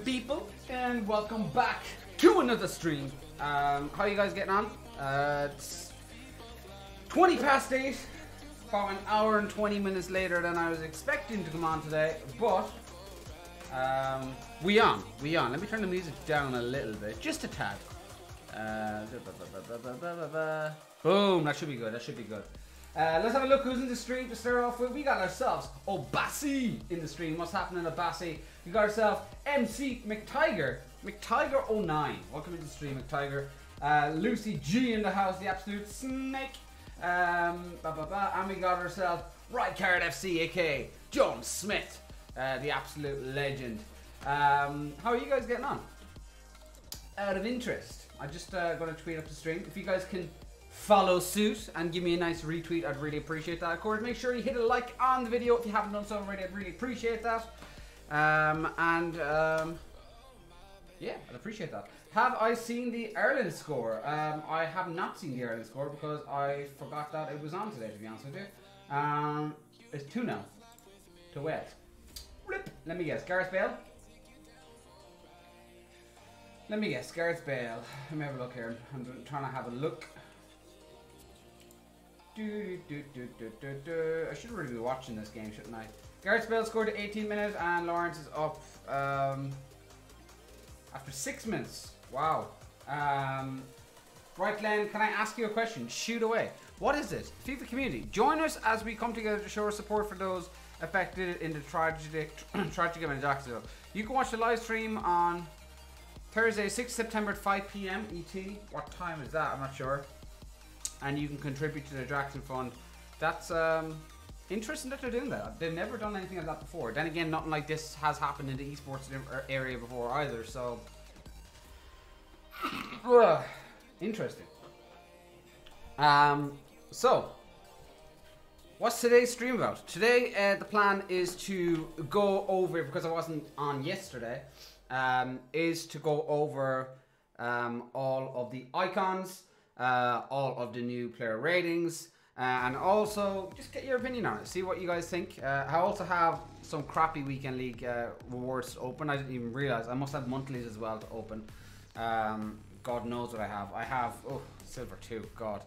People, and welcome back to another stream. How are you guys getting on? It's 20 past 8, about an hour and 20 minutes later than I was expecting to come on today, but we on. Let me turn the music down a little bit, just a tad. Boom, that should be good, let's have a look who's in the stream to start off with. We got ourselves Obasi in the stream. What's happening, Obasi? We got ourselves MC McTiger 09. Welcome to the stream, McTiger. Lucy G in the house, the absolute snake. And we got ourselves Right Card FC, aka John Smith, the absolute legend. How are you guys getting on? Out of interest, I just going to tweet up the stream. If you guys can follow suit and give me a nice retweet, I'd really appreciate that. Of course, make sure you hit a like on the video if you haven't done so already. I'd really appreciate that. Yeah, I'd appreciate that. Have I seen the Ireland score? I have not seen the Ireland score because I forgot that it was on today, to be honest with you. It's 2-0 to Wales. Rip. Let me guess, Gareth Bale? Let me guess, Gareth Bale. Let me have a look here. I'm trying to have a look. I should really be watching this game, shouldn't I? Gareth Bale scored at 18 minutes and Lawrence is up after 6 minutes. Wow. Right, Glenn, can I ask you a question? Shoot away. What is this? FIFA community. Join us as we come together to show our support for those affected in the tragic event in Jacksonville. You can watch the live stream on Thursday, 6th September at 5 PM ET. What time is that? I'm not sure. And you can contribute to the Jackson Fund. That's interesting that they're doing that. They've never done anything like that before. Then again, nothing like this has happened in the esports area before either, so interesting. So what's today's stream about? Today the plan is to go over, because I wasn't on yesterday, is to go over all of the icons, all of the new player ratings, and also just get your opinion on it. See what you guys think. I also have some crappy weekend league rewards to open. I didn't even realize. I must have monthlies as well to open. God knows what I have. I have silver 2. God,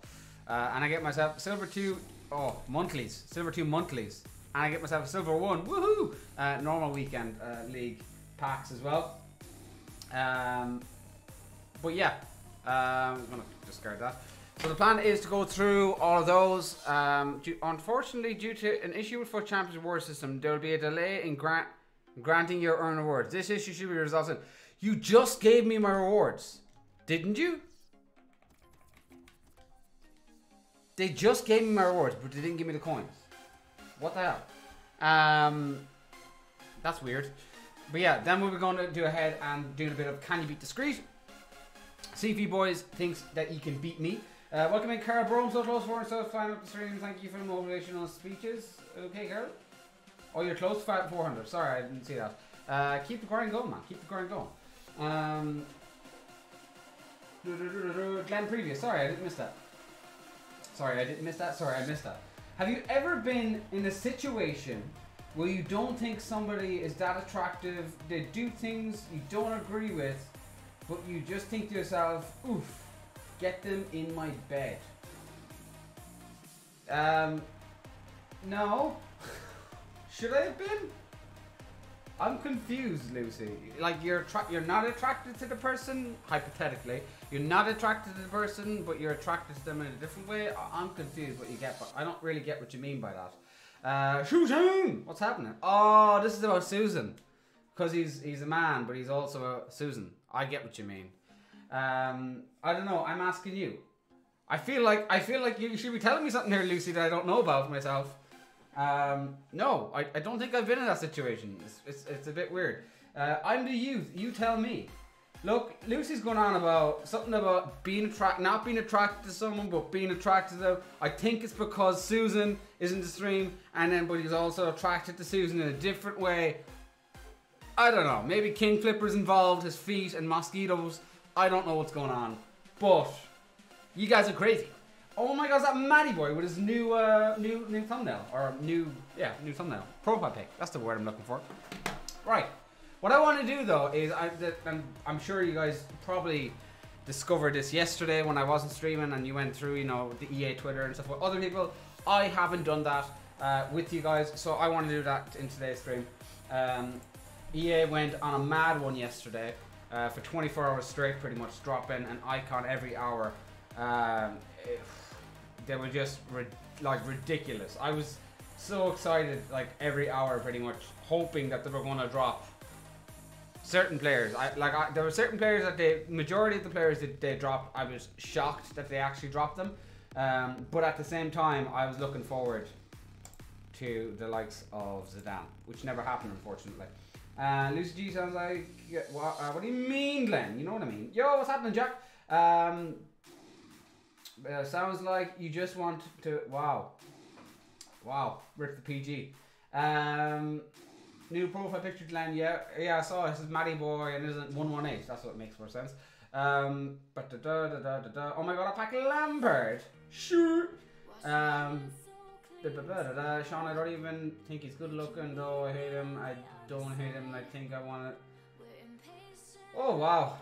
and I get myself silver 2. Oh, monthlies, silver 2 monthlies, and I get myself a silver 1. Woohoo! Normal weekend league packs as well. But yeah, I'm gonna discard that. So the plan is to go through all of those. Unfortunately, due to an issue with FUT Champions reward system, there will be a delay in granting your earned rewards. This issue should be resolved soon. You just gave me my rewards, didn't you? They just gave me my rewards, but they didn't give me the coins. What the hell? That's weird. But yeah, then we were going to do ahead and doing a bit of Can You Beat Discreet? CV Boys thinks that he can beat me. Welcome in, Carl Brome, so close for and so flying up the stream. Thank you for the motivational speeches. Okay, Carl? Oh, you're close to 400. Sorry, I didn't see that. Keep the grind going, man. Keep the grind going. Glenn Previous. Sorry, I didn't miss that. Sorry, I missed that. Have you ever been in a situation where you don't think somebody is that attractive, they do things you don't agree with, but you just think to yourself, oof, get them in my bed? No. Should I have been? I'm confused, Lucy. Like, you're not attracted to the person, hypothetically. You're not attracted to the person, but you're attracted to them in a different way. I'm confused what you get, but I don't really get what you mean by that. Susan! What's happening? Oh, this is about Susan. Because he's a man, but he's also a Susan. I get what you mean. I don't know, I'm asking you. I feel like you should be telling me something here, Lucy, that I don't know about myself. No, I don't think I've been in that situation. It's a bit weird. I'm the youth. You tell me. Look, Lucy's going on about something about not being attracted to someone, but being attracted to them. I think it's because Susan is in the stream, but he's also attracted to Susan in a different way. I don't know. Maybe Kingflipper's involved, his feet and mosquitoes. I don't know what's going on, but you guys are crazy. Oh my god, is that Matty Boy with his new thumbnail, or new thumbnail, profile pic. That's the word I'm looking for. Right. What I want to do though is, I'm sure you guys probably discovered this yesterday when I wasn't streaming, and you went through, the EA Twitter and stuff with other people. I haven't done that with you guys, so I want to do that in today's stream. EA went on a mad one yesterday for 24 hours straight, pretty much dropping an icon every hour. They were just ridiculous. I was so excited, like every hour pretty much, hoping that they were going to drop certain players. There were certain players that majority of the players that they dropped, I was shocked that they actually dropped them. But at the same time, I was looking forward to the likes of Zidane, which never happened, unfortunately. Lucy G sounds like, what do you mean, Glenn? You know what I mean. Yo, what's happening, Jack? Sounds like you just want to, wow, rip the PG. New profile picture, Glenn. Yeah, I saw it. This is Matty Boy, and it isn't 118. That's what makes more sense. Oh my god, I pack Lampard. Sure. Sean, I don't even think he's good looking, though. I hate him. I don't hate him. I think I want to. Oh wow,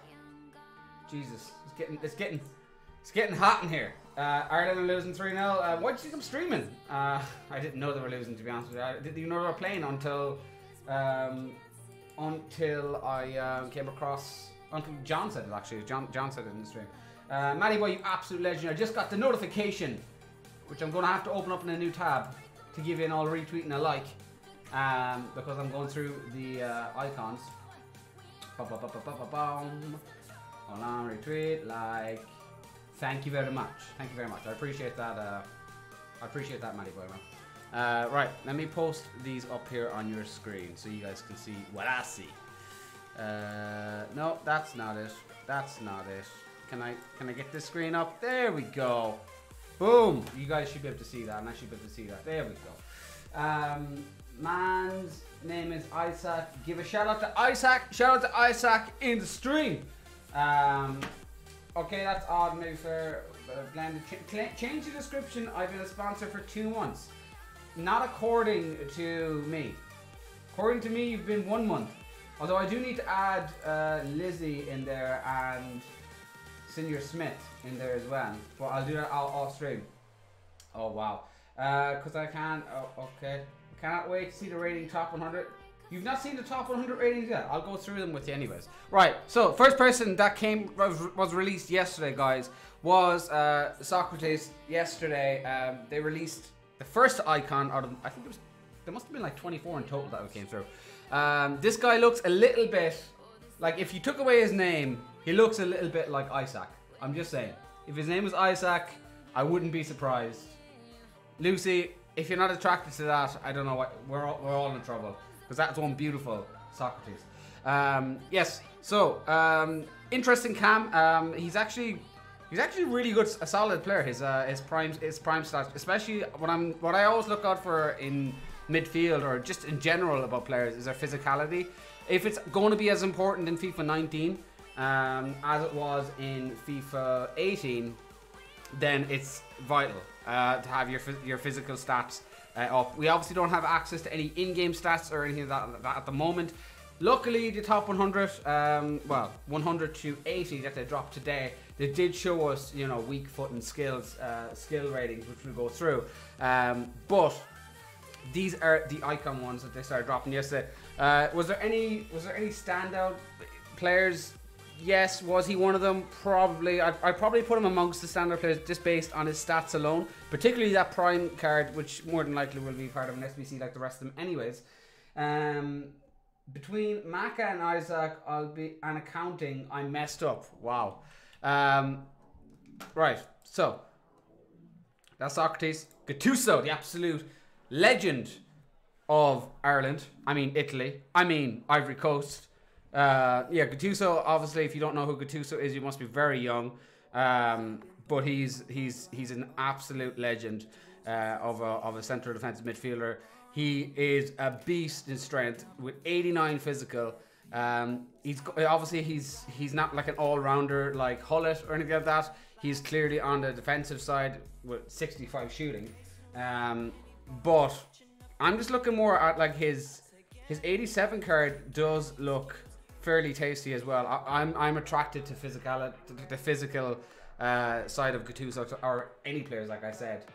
Jesus, it's getting hot in here. Ireland are losing 3-0. Why did you think I'm streaming? I didn't know they were losing, to be honest with you. I didn't even know they were playing until I came across. Until John said it, actually. John said it in the stream. Matty Boy, you absolute legend. I just got the notification, which I'm going to have to open up in a new tab to give in all retweet and a like, because I'm going through the icons. Hold on, retweet, like. Thank you very much. Thank you very much. I appreciate that. I appreciate that, Matty Boy, man. Right, let me post these up here on your screen so you guys can see what I see. No, that's not it. That's not it. Can I get this screen up? There we go. Boom. You guys should be able to see that, and I should be able to see that. There we go. name is Isaac. Give a shout out to Isaac. Shout out to Isaac in the stream. Okay, that's odd. Maybe for blended. Change the description. I've been a sponsor for 2 months. Not according to me. According to me, you've been 1 month. Although I do need to add Lizzie in there and Senior Smith in there as well. But I'll do that off stream. Oh wow. Because I can't. Oh, okay. Cannot wait to see the rating top 100. You've not seen the top 100 ratings yet. I'll go through them with you anyways. Right. So first person that was released yesterday, guys, was Socrates. Yesterday, they released the first icon out of. I think there must have been like 24 in total that came through. This guy looks a little bit like, if you took away his name, he looks a little bit like Isaac. I'm just saying. If his name was Isaac, I wouldn't be surprised. Lucy, if you're not attracted to that, I don't know what, we're all in trouble, because that's one beautiful Socrates. Yes. So interesting cam. He's actually really good, a solid player. His prime stats, especially what I always look out for in midfield or just in general about players, is their physicality. If it's going to be as important in FIFA 19 as it was in FIFA 18, then it's vital to have your physical stats up. We obviously don't have access to any in-game stats or anything like that at the moment. Luckily, the top 100, well, 100 to 80 that they dropped today, they did show us, you know, weak foot and skills, skill ratings, which we'll go through. But these are the icon ones that they started dropping yesterday. Was there any standout players? Yes. Was he one of them? Probably. I'd probably put him amongst the standout players just based on his stats alone. Particularly that prime card, which more than likely will be part of an SBC like the rest of them anyways. Between Maka and Isaac, and accounting, I messed up. Wow. Right. So that's Socrates. Gattuso, the absolute legend of Ireland. I mean Italy. I mean Ivory Coast. Yeah, Gattuso. Obviously, if you don't know who Gattuso is, you must be very young. But he's an absolute legend of a central defensive midfielder. He is a beast in strength with 89 physical. He's not like an all-rounder like Hullet or anything like that. He's clearly on the defensive side with 65 shooting. But I'm just looking more at like his 87 card does look fairly tasty as well. I'm attracted to the physical side of Gattuso or any players, like I said.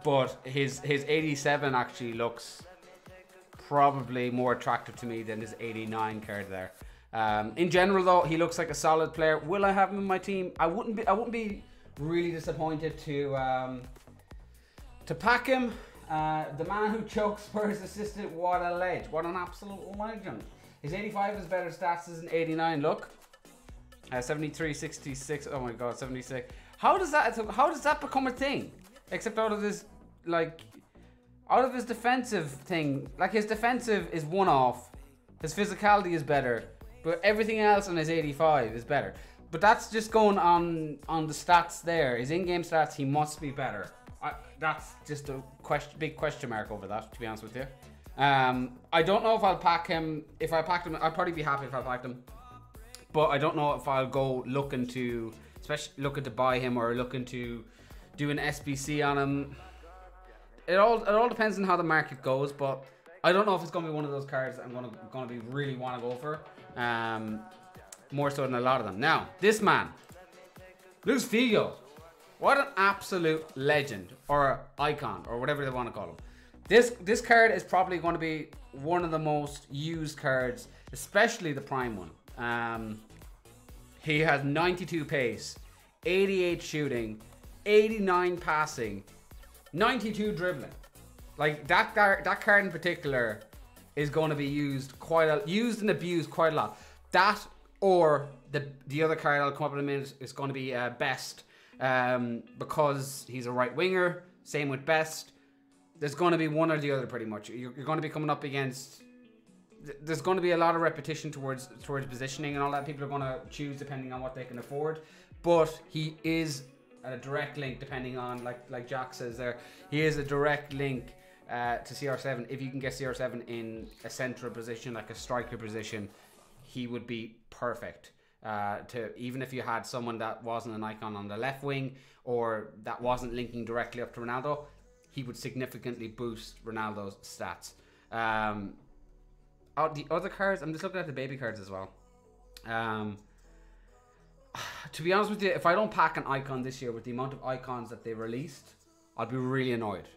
But his 87 actually looks probably more attractive to me than his 89 card there. In general, though, he looks like a solid player. Will I have him in my team? I wouldn't be really disappointed to pack him. The man who choked Spurs assistant, what a ledge. What an absolute legend. His 85 is better stats than 89. Look. 73, 66. Oh my god, 76. How does that become a thing? Except out of his defensive thing. Like, his defensive is one off. His physicality is better. But everything else on his 85 is better. But that's just going on the stats there. His in-game stats, he must be better. That's just a big question mark over that, to be honest with you. I don't know if I'll pack him. If I packed him, I'd probably be happy if I packed him. But I don't know if I'll go looking to buy him or looking to do an SBC on him. It all depends on how the market goes, but I don't know if it's going to be one of those cards that I'm going to be really want to go for. More so than a lot of them. Now, this man, Luis Figo. What an absolute legend, or icon, or whatever they want to call him. This card is probably going to be one of the most used cards, especially the prime one. He has 92 pace, 88 shooting, 89 passing, 92 dribbling. Like, that card in particular is going to be used and abused quite a lot. That, or the other card I'll come up in a minute, is going to be Best. Because he's a right winger, same with Best. There's going to be one or the other pretty much. You're going to be coming up against. There's going to be a lot of repetition towards positioning and all that. People are going to choose depending on what they can afford. But he is a direct link, depending on like Jack says there. He is a direct link to CR7. If you can get CR7 in a central position, like a striker position, he would be perfect. Even if you had someone that wasn't an icon on the left wing or that wasn't linking directly up to Ronaldo, he would significantly boost Ronaldo's stats. The other cards, I'm just looking at the baby cards as well. To be honest with you, if I don't pack an icon this year with the amount of icons that they released, I'd be really annoyed.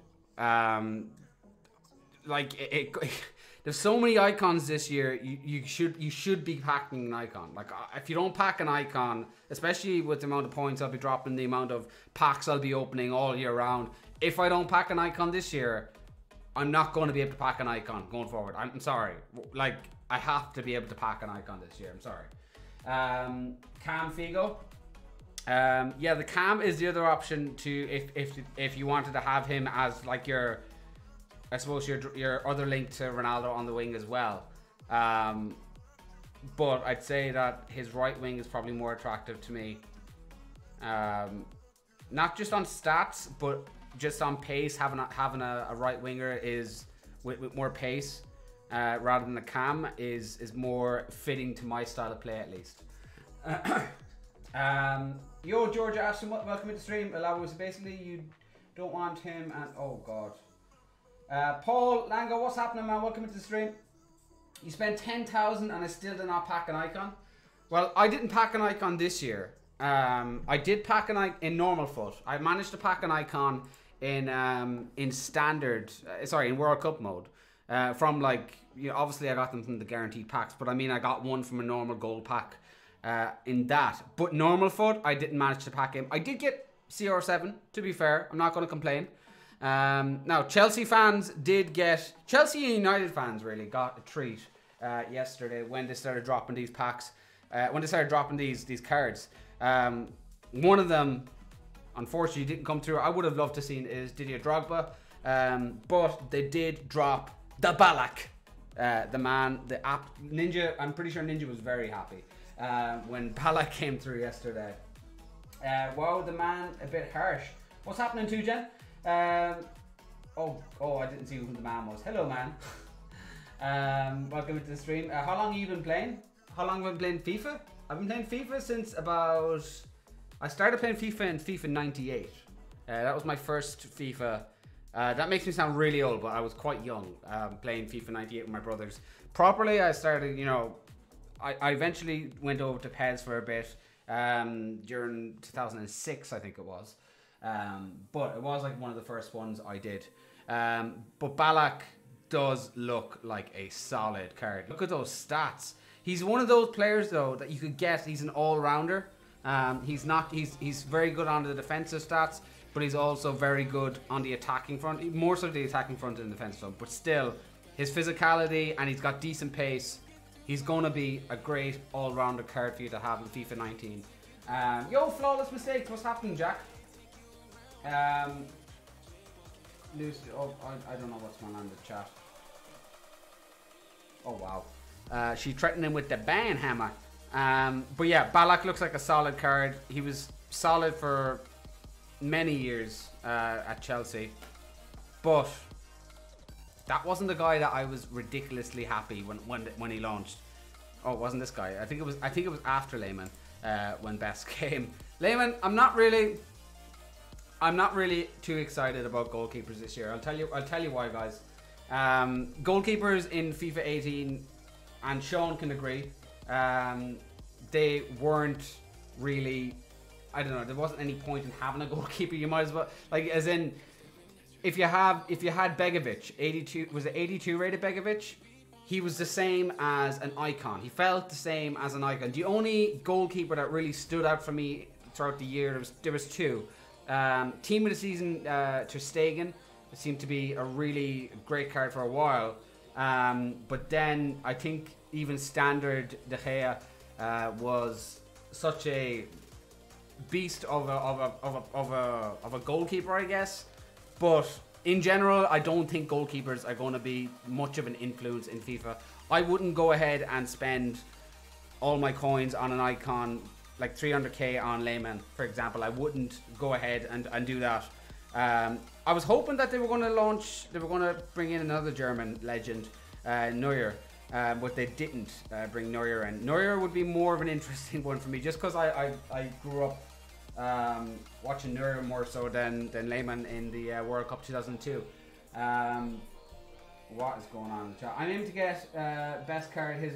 There's so many icons this year. You should be packing an icon. Like, if you don't pack an icon, especially with the amount of points I'll be dropping, the amount of packs I'll be opening all year round, if I don't pack an icon this year, I'm not going to be able to pack an icon going forward. I'm sorry. Like, I have to be able to pack an icon this year. I'm sorry. Cam Figo. Yeah, the Cam is the other option to if you wanted to have him as like your, I suppose your other link to Ronaldo on the wing as well. But I'd say that his right wing is probably more attractive to me. Not just on stats, but just on pace. Having a right winger is with more pace rather than the Cam is more fitting to my style of play, at least. Yo, Georgia Ashton, welcome to the stream. Allow us, basically you don't want him, and oh god. Paul Lango, what's happening, man? Welcome to the stream. You spent 10,000 and I still did not pack an icon. Well, I didn't pack an icon this year. I did pack an icon in normal foot. I managed to pack an icon in standard, in World Cup mode. From like, you know, obviously I got them from the guaranteed packs, but I mean I got one from a normal gold pack in that. But normal foot, I didn't manage to pack him. I did get CR7, to be fair. I'm not going to complain. Now, Chelsea fans did get... Chelsea and United fans really got a treat yesterday when they started dropping these packs. When they started dropping these cards. One of them, unfortunately, didn't come through. I would have loved to see is Didier Drogba. But they did drop the Ballack. The man, the app... Ninja, I'm pretty sure Ninja was very happy when Ballack came through yesterday. Wow, the man, a bit harsh. What's happening to Jen? Oh, I didn't see who the man was. Hello, man. Welcome to the stream. How long have you been playing? How long have I been playing FIFA? I've been playing FIFA since about... I started playing FIFA in FIFA 98. That was my first FIFA. That makes me sound really old, but I was quite young playing FIFA 98 with my brothers. Properly, I started, you know... I eventually went over to PES for a bit during 2006, I think it was. But it was like one of the first ones I did. But Ballack does look like a solid card. Look at those stats. He's one of those players though that you could get. He's an all-rounder. He's very good on the defensive stats, but he's also very good on the attacking front. More so the attacking front than the defensive front. But still, his physicality and he's got decent pace. He's going to be a great all-rounder card for you to have in FIFA 19. Yo, Flawless Mistakes, what's happening, Jack? Lucy, I don't know what's going on in the chat. Oh, wow. She's threatening with the ban hammer. But yeah, Ballack looks like a solid card. He was solid for many years at Chelsea. But... that wasn't the guy that I was ridiculously happy when he launched. Oh, it wasn't this guy. I think it was after Lehman when Best came. Lehman, I'm not really too excited about goalkeepers this year. I'll tell you why, guys. Goalkeepers in FIFA 18, and Sean can agree, they weren't really. I don't know. There wasn't any point in having a goalkeeper. You might as well, like, as in. If you had Begovic, 82, was it 82 rated Begovic? He was the same as an icon. He felt the same as an icon. The only goalkeeper that really stood out for me throughout the year, there was two. Team of the season, Ter Stegen, seemed to be a really great card for a while. But then I think even standard De Gea was such a beast of a goalkeeper, I guess. But in general, I don't think goalkeepers are going to be much of an influence in FIFA. I wouldn't go ahead and spend all my coins on an icon like 300k on Lehman, for example. I wouldn't go ahead and do that. I was hoping that they were going to bring in another German legend, Neuer, but they didn't bring Neuer in. Neuer would be more of an interesting one for me, just because I grew up watching Neuer more so than Lehmann in the World Cup 2002. What is going on in the chat? I'm aiming to get best card.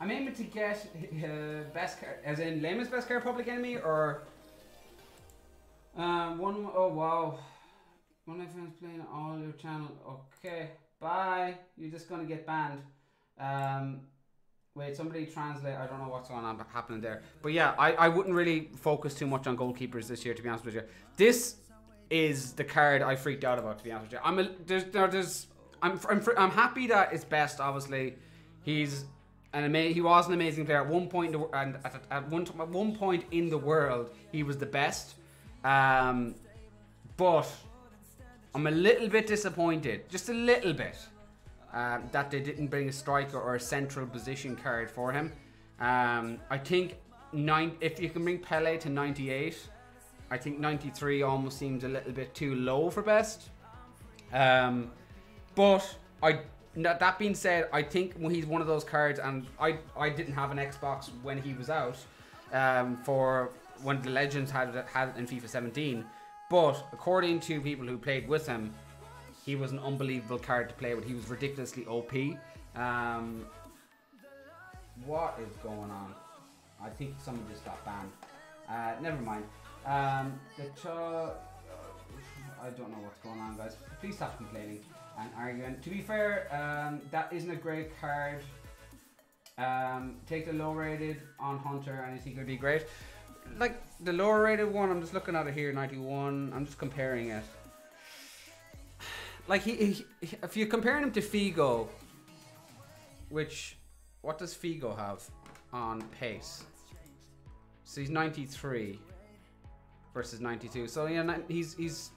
I'm aiming to get best card, as in Lehmann's best card, Public Enemy, or one. Oh wow, one of my friends playing all your channel. Okay, bye. You're just gonna get banned. Wait, somebody translate. I don't know what's going on happening there. But yeah, I wouldn't really focus too much on goalkeepers this year, to be honest with you. This is the card I freaked out about, to be honest with you. I'm happy that it's best. Obviously, he was an amazing player at one point, and at one point in the world, he was the best. But I'm a little bit disappointed, just a little bit, that they didn't bring a striker or a central position card for him. I think if you can bring Pele to 98, I think 93 almost seems a little bit too low for best. But that being said, I think he's one of those cards, and I didn't have an Xbox when he was out, for when the Legends had it in FIFA 17. But according to people who played with him, he was an unbelievable card to play with. He was ridiculously OP. What is going on? I think someone just got banned. Never mind. I don't know what's going on, guys. Please stop complaining and arguing. To be fair, that isn't a great card. Take the low rated on Hunter and I think it would be great. Like the lower rated one, I'm just looking at it here, 91. I'm just comparing it. Like if you're comparing him to Figo, what does Figo have on pace? So he's 93 versus 92. So yeah, he's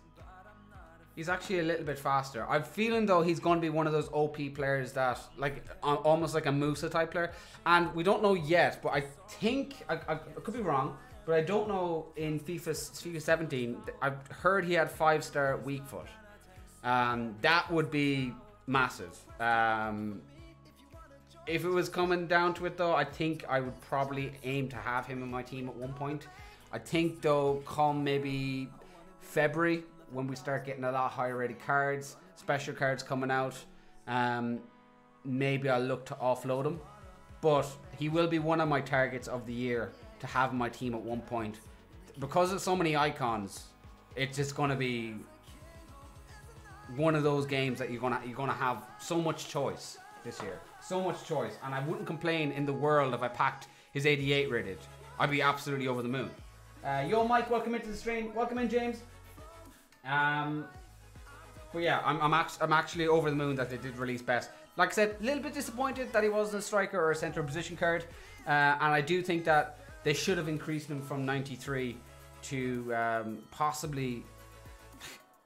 actually a little bit faster. I'm feeling though he's going to be one of those OP players that like almost like a Musa type player. And we don't know yet, but I think I could be wrong, but I don't know in FIFA 17. I've heard he had 5-star weak foot. That would be massive. If it was coming down to it though, I think I would probably aim to have him in my team at one point. I think though, come maybe February, when we start getting a lot higher rated cards, special cards coming out, maybe I'll look to offload him. But he will be one of my targets of the year to have in my team at one point. Because of so many icons, it's just going to be one of those games that you're gonna have so much choice this year. So much choice. And I wouldn't complain in the world if I packed his 88 rated. I'd be absolutely over the moon. Yo Mike, welcome into the stream. Welcome in, James. But yeah, I'm actually over the moon that they did release best. Like I said, a little bit disappointed that he wasn't a striker or a central position card. And I do think that they should have increased him from 93 to possibly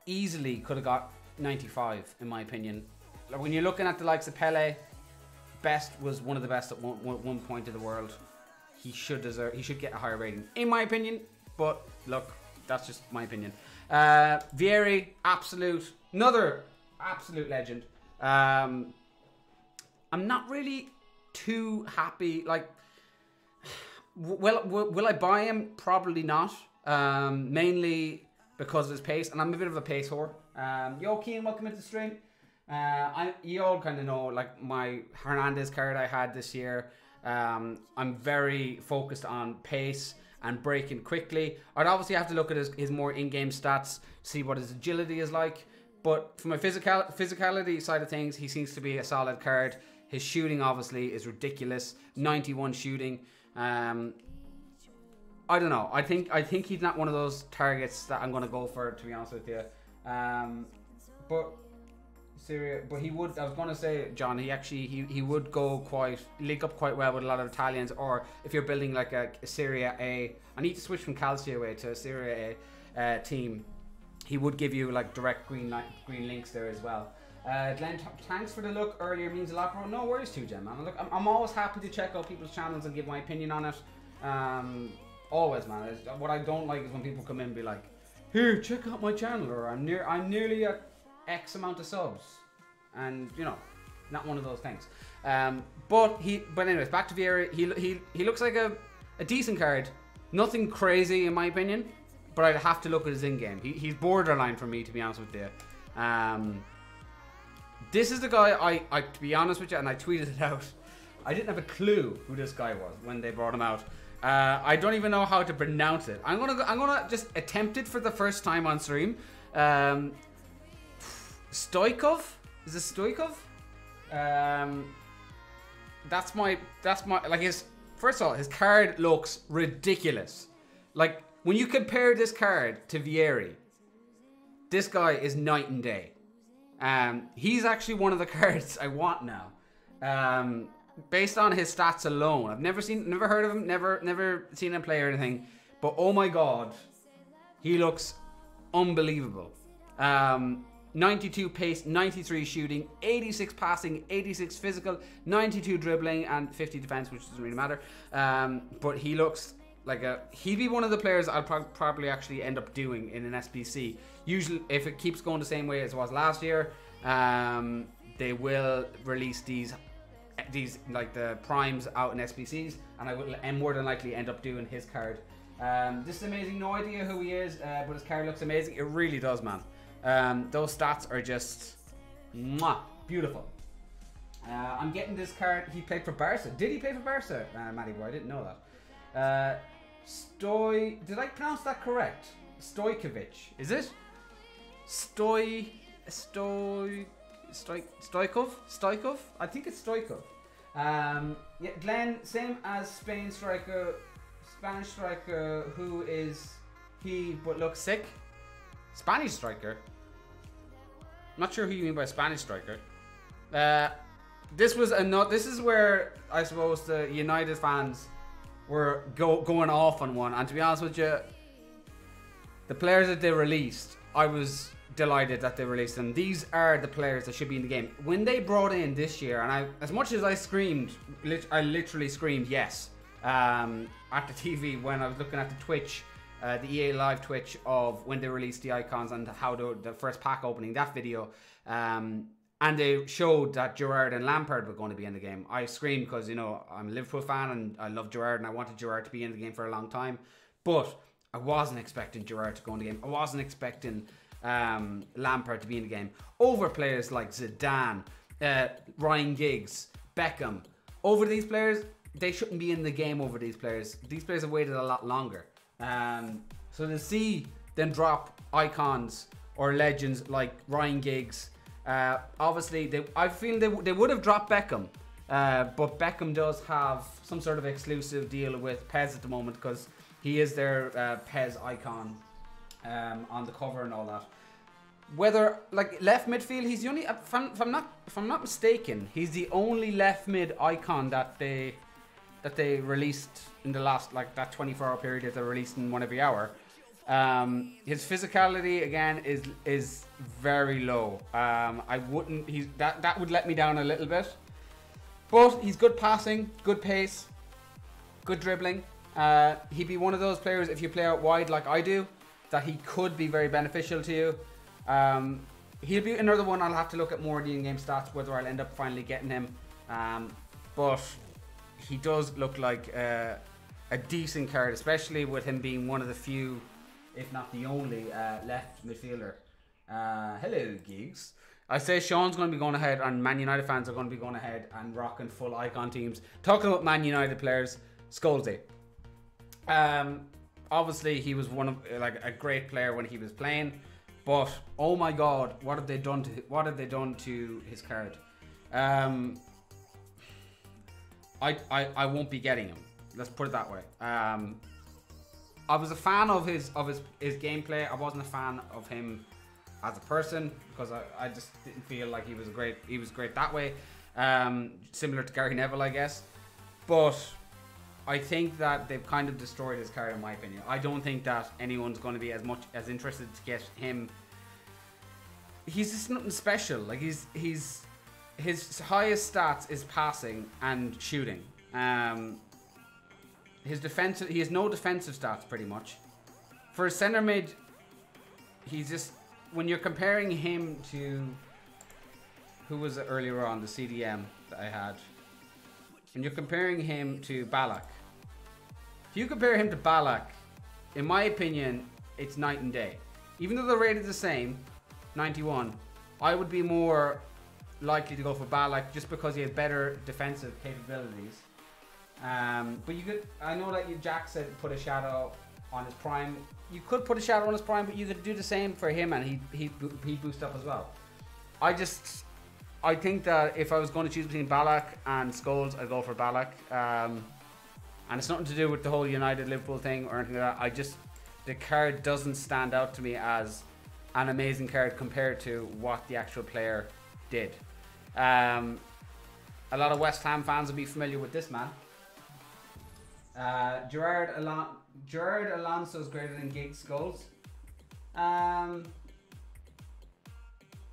easily could have got 95 in my opinion. Like when you're looking at the likes of Pele, best was one of the best at one point in the world. He should get a higher rating in my opinion, but look, that's just my opinion. Vieri, another absolute legend. I'm not really too happy. Like, will I buy him? Probably not. Mainly because of his pace, and I'm a bit of a pace whore. Yo, Keen, welcome into the stream. You all kind of know, like my Hernandez card I had this year. I'm very focused on pace and breaking quickly. I'd obviously have to look at his more in-game stats, see what his agility is like. But from a physicality side of things, he seems to be a solid card. His shooting obviously is ridiculous. 91 shooting. I don't know. I think he's not one of those targets that I'm going to go for, to be honest with you. But he would. I was going to say, John. He would link up quite well with a lot of Italians. Or if you're building like a Serie A, I need to switch from Calcio away to a Serie A team. He would give you like direct green links there as well. Glenn, thanks for the look earlier, means a lot, bro. No worries, too, Jen, man. Look, I'm always happy to check out people's channels and give my opinion on it. Always, man. What I don't like is when people come in and be like, here, check out my channel, or I'm nearly at X amount of subs, and you know, not one of those things. But anyways, back to Vieira. He looks like a decent card. Nothing crazy in my opinion, but I'd have to look at his in-game. He's borderline for me, to be honest with you. This is the guy I to be honest with you, and I tweeted it out. I didn't have a clue who this guy was when they brought him out. I don't even know how to pronounce it. I'm gonna just attempt it for the first time on stream. Stoikov? Is it Stoikov? That's my like his. First of all, his card looks ridiculous. Like when you compare this card to Vieira, this guy is night and day. He's actually one of the cards I want now. Based on his stats alone, I've never heard of him, never seen him play or anything. But oh my god, he looks unbelievable. 92 pace, 93 shooting, 86 passing, 86 physical, 92 dribbling, and 50 defense, which doesn't really matter. But he looks like he'd be one of the players I'll probably actually end up doing in an SBC. Usually, if it keeps going the same way as it was last year, they will release these like the primes out in SBCs, and I will more than likely end up doing his card. This is amazing. No idea who he is, but his card looks amazing. It really does, man. Those stats are just mwah, beautiful. I'm getting this card. He played for Barca. Did he play for Barca? Matty boy, I didn't know that. Did I pronounce that correct? Stojkovic, is it? Stoikov? I think it's Stoikov. Yeah, Glenn, same as Spanish striker, who is he but looks sick. Spanish striker? I'm not sure who you mean by Spanish striker. This is where I suppose the United fans were going off on one, and to be honest with you, the players that they released, I was delighted that they released them. These are the players that should be in the game. When they brought in this year, and as much as I screamed, I literally screamed yes at the TV when I was looking at the Twitch, the EA Live Twitch of when they released the icons and how the first pack opening, that video, and they showed that Gerrard and Lampard were going to be in the game. I screamed because, you know, I'm a Liverpool fan and I love Gerrard and I wanted Gerrard to be in the game for a long time, but I wasn't expecting Gerrard to go in the game. I wasn't expecting Lampard to be in the game over players like Zidane, Ryan Giggs, Beckham. Over these players, they shouldn't be in the game over these players. These players have waited a lot longer. So to see them drop icons or legends like Ryan Giggs, obviously I feel they would have dropped Beckham, but Beckham does have some sort of exclusive deal with PES at the moment because he is their PES icon on the cover and all that. Whether like left midfield, he's the only, if I'm not mistaken, he's the only left mid icon that they released in the last, like, that 24-hour period that they're releasing one every hour. His physicality again is very low. I wouldn't. That would let me down a little bit. But he's good passing, good pace, good dribbling. He'd be one of those players, if you play out wide like I do, that he could be very beneficial to you. He'll be another one I'll have to look at more of the in-game stats, whether I'll end up finally getting him. But he does look like a decent card, especially with him being one of the few, if not the only, left midfielder. Hello, Gigs. I say Sean's going to be going ahead, and Man United fans are going to be going ahead and rocking full icon teams. Talking about Man United players, Scholesy. Obviously, he was one of a great player when he was playing, but oh my God, what have they done to his card? I won't be getting him. Let's put it that way. I was a fan of his gameplay. I wasn't a fan of him as a person because I just didn't feel like he was great that way. Similar to Gary Neville, I guess. But I think that they've kind of destroyed his card, in my opinion. I don't think that anyone's going to be as interested to get him. He's just nothing special. Like his highest stats is passing and shooting. His defensive, he has no defensive stats pretty much. For a centre mid, he's just, when you're comparing him to, who was it earlier on, the CDM that I had, when you're comparing him to Ballack, if you compare him to Ballack, in my opinion, it's night and day. Even though they're rated the same, 91, I would be more likely to go for Ballack just because he has better defensive capabilities. But you could, I know that Jack said put a shadow on his prime. You could put a shadow on his prime, but you could do the same for him and he'd boost up as well. I think that if I was going to choose between Ballack and Scholes, I'd go for Ballack. And it's nothing to do with the whole United Liverpool thing or anything like that. The card doesn't stand out to me as an amazing card compared to what the actual player did. A lot of West Ham fans will be familiar with this man. Gerrard Alonso is greater than Giggs Scholes.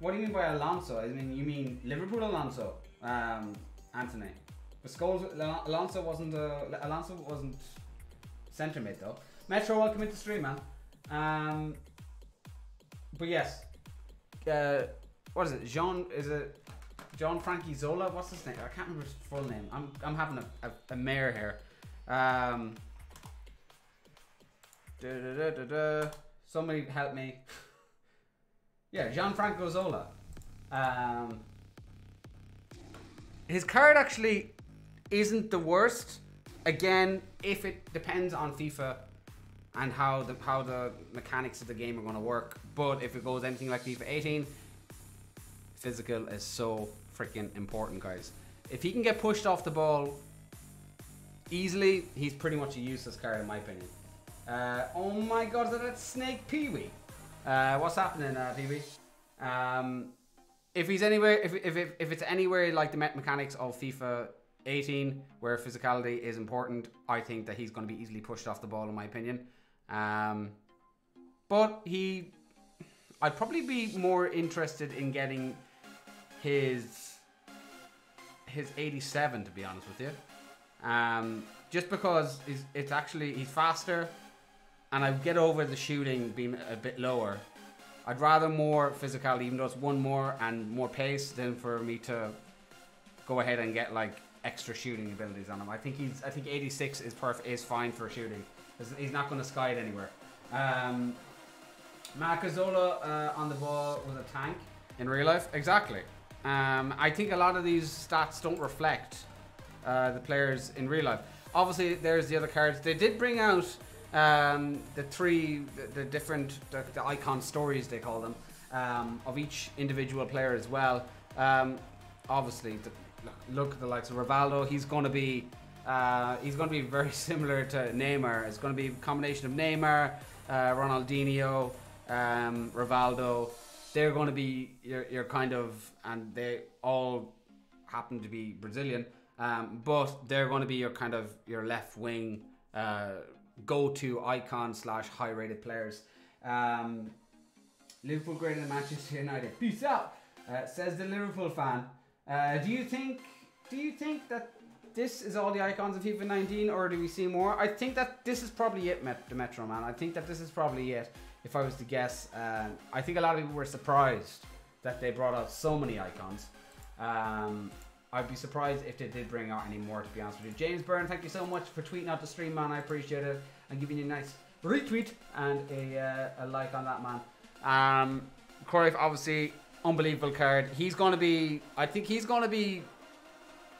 What do you mean by Alonso? I mean, you mean Liverpool Alonso, Anthony. But Scholes, Alonso wasn't centre mid though. Metro, welcome into stream, man. But yes, what is it? John Frankie Zola? What's his name? I can't remember his full name. I'm having a mare here. Somebody help me. Yeah, Gianfranco Zola. His card actually isn't the worst. Again, if it depends on FIFA and how the mechanics of the game are going to work. But if it goes anything like FIFA 18, physical is so freaking important, guys. If he can get pushed off the ball easily, he's pretty much a useless card in my opinion. Oh my god, is that Snake Pee-wee? What's happening, Pee-wee? If he's anywhere, if it's anywhere like the mechanics of FIFA 18, where physicality is important, I think that he's going to be easily pushed off the ball, in my opinion. But I'd probably be more interested in getting his 87, to be honest with you. Just because he's faster, and I get over the shooting being a bit lower. I'd rather more physicality, even though it's one more and more pace, than for me to go ahead and get like extra shooting abilities on him. I think 86 is fine for shooting. He's not going to sky it anywhere. Marcazola on the ball was a tank in real life. Exactly. I think a lot of these stats don't reflect the players in real life. Obviously, there's the other cards. They did bring out the different icon stories, they call them, of each individual player as well. Obviously, look at the likes of Rivaldo. He's going to be very similar to Neymar. It's going to be a combination of Neymar, Ronaldinho, Rivaldo. They're going to be your kind of, and they all happen to be Brazilian, but they're going to be your kind of your left wing go-to icon / high rated players. Liverpool greater than Manchester United. Peace out, says the Liverpool fan. Do you think that this is all the icons of FIFA 19, or do we see more? I think that this is probably it, the Metro man. I think that this is probably it, if I was to guess. I think a lot of people were surprised that they brought out so many icons. I'd be surprised if they did bring out any more, to be honest with you. James Byrne, thank you so much for tweeting out the stream, man. I appreciate it. And giving you a nice retweet and a like on that, man. Cruyff, obviously, unbelievable card. He's going to be, I think he's going to be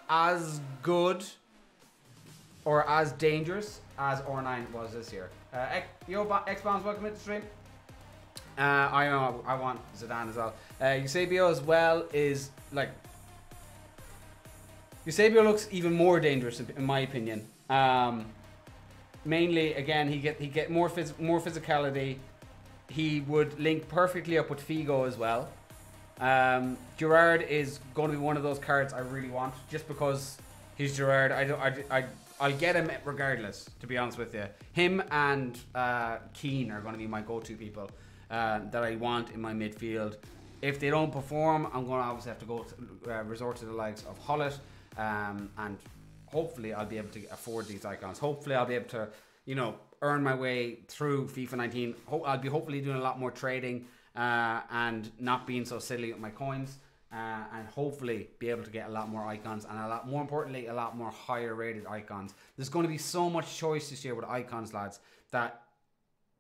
as good or as dangerous as R9 was this year. X-Bombs, welcome to the stream. I know, I want Zidane as well. Eusebio as well is like, Eusebio looks even more dangerous in my opinion. Mainly, again, he get more physicality. He would link perfectly up with Figo as well. Gerrard is going to be one of those cards I really want, just because he's Gerrard. I'll get him regardless, to be honest with you. Him and Keane are going to be my go-to people that I want in my midfield. If they don't perform, I'm going to obviously have to go resort to the likes of Hullet, and hopefully I'll be able to afford these icons. Hopefully I'll be able to, you know, earn my way through FIFA 19. I'll be hopefully doing a lot more trading and not being so silly with my coins. And hopefully be able to get a lot more icons and more importantly, a lot more higher rated icons. There's going to be so much choice this year with icons, lads, that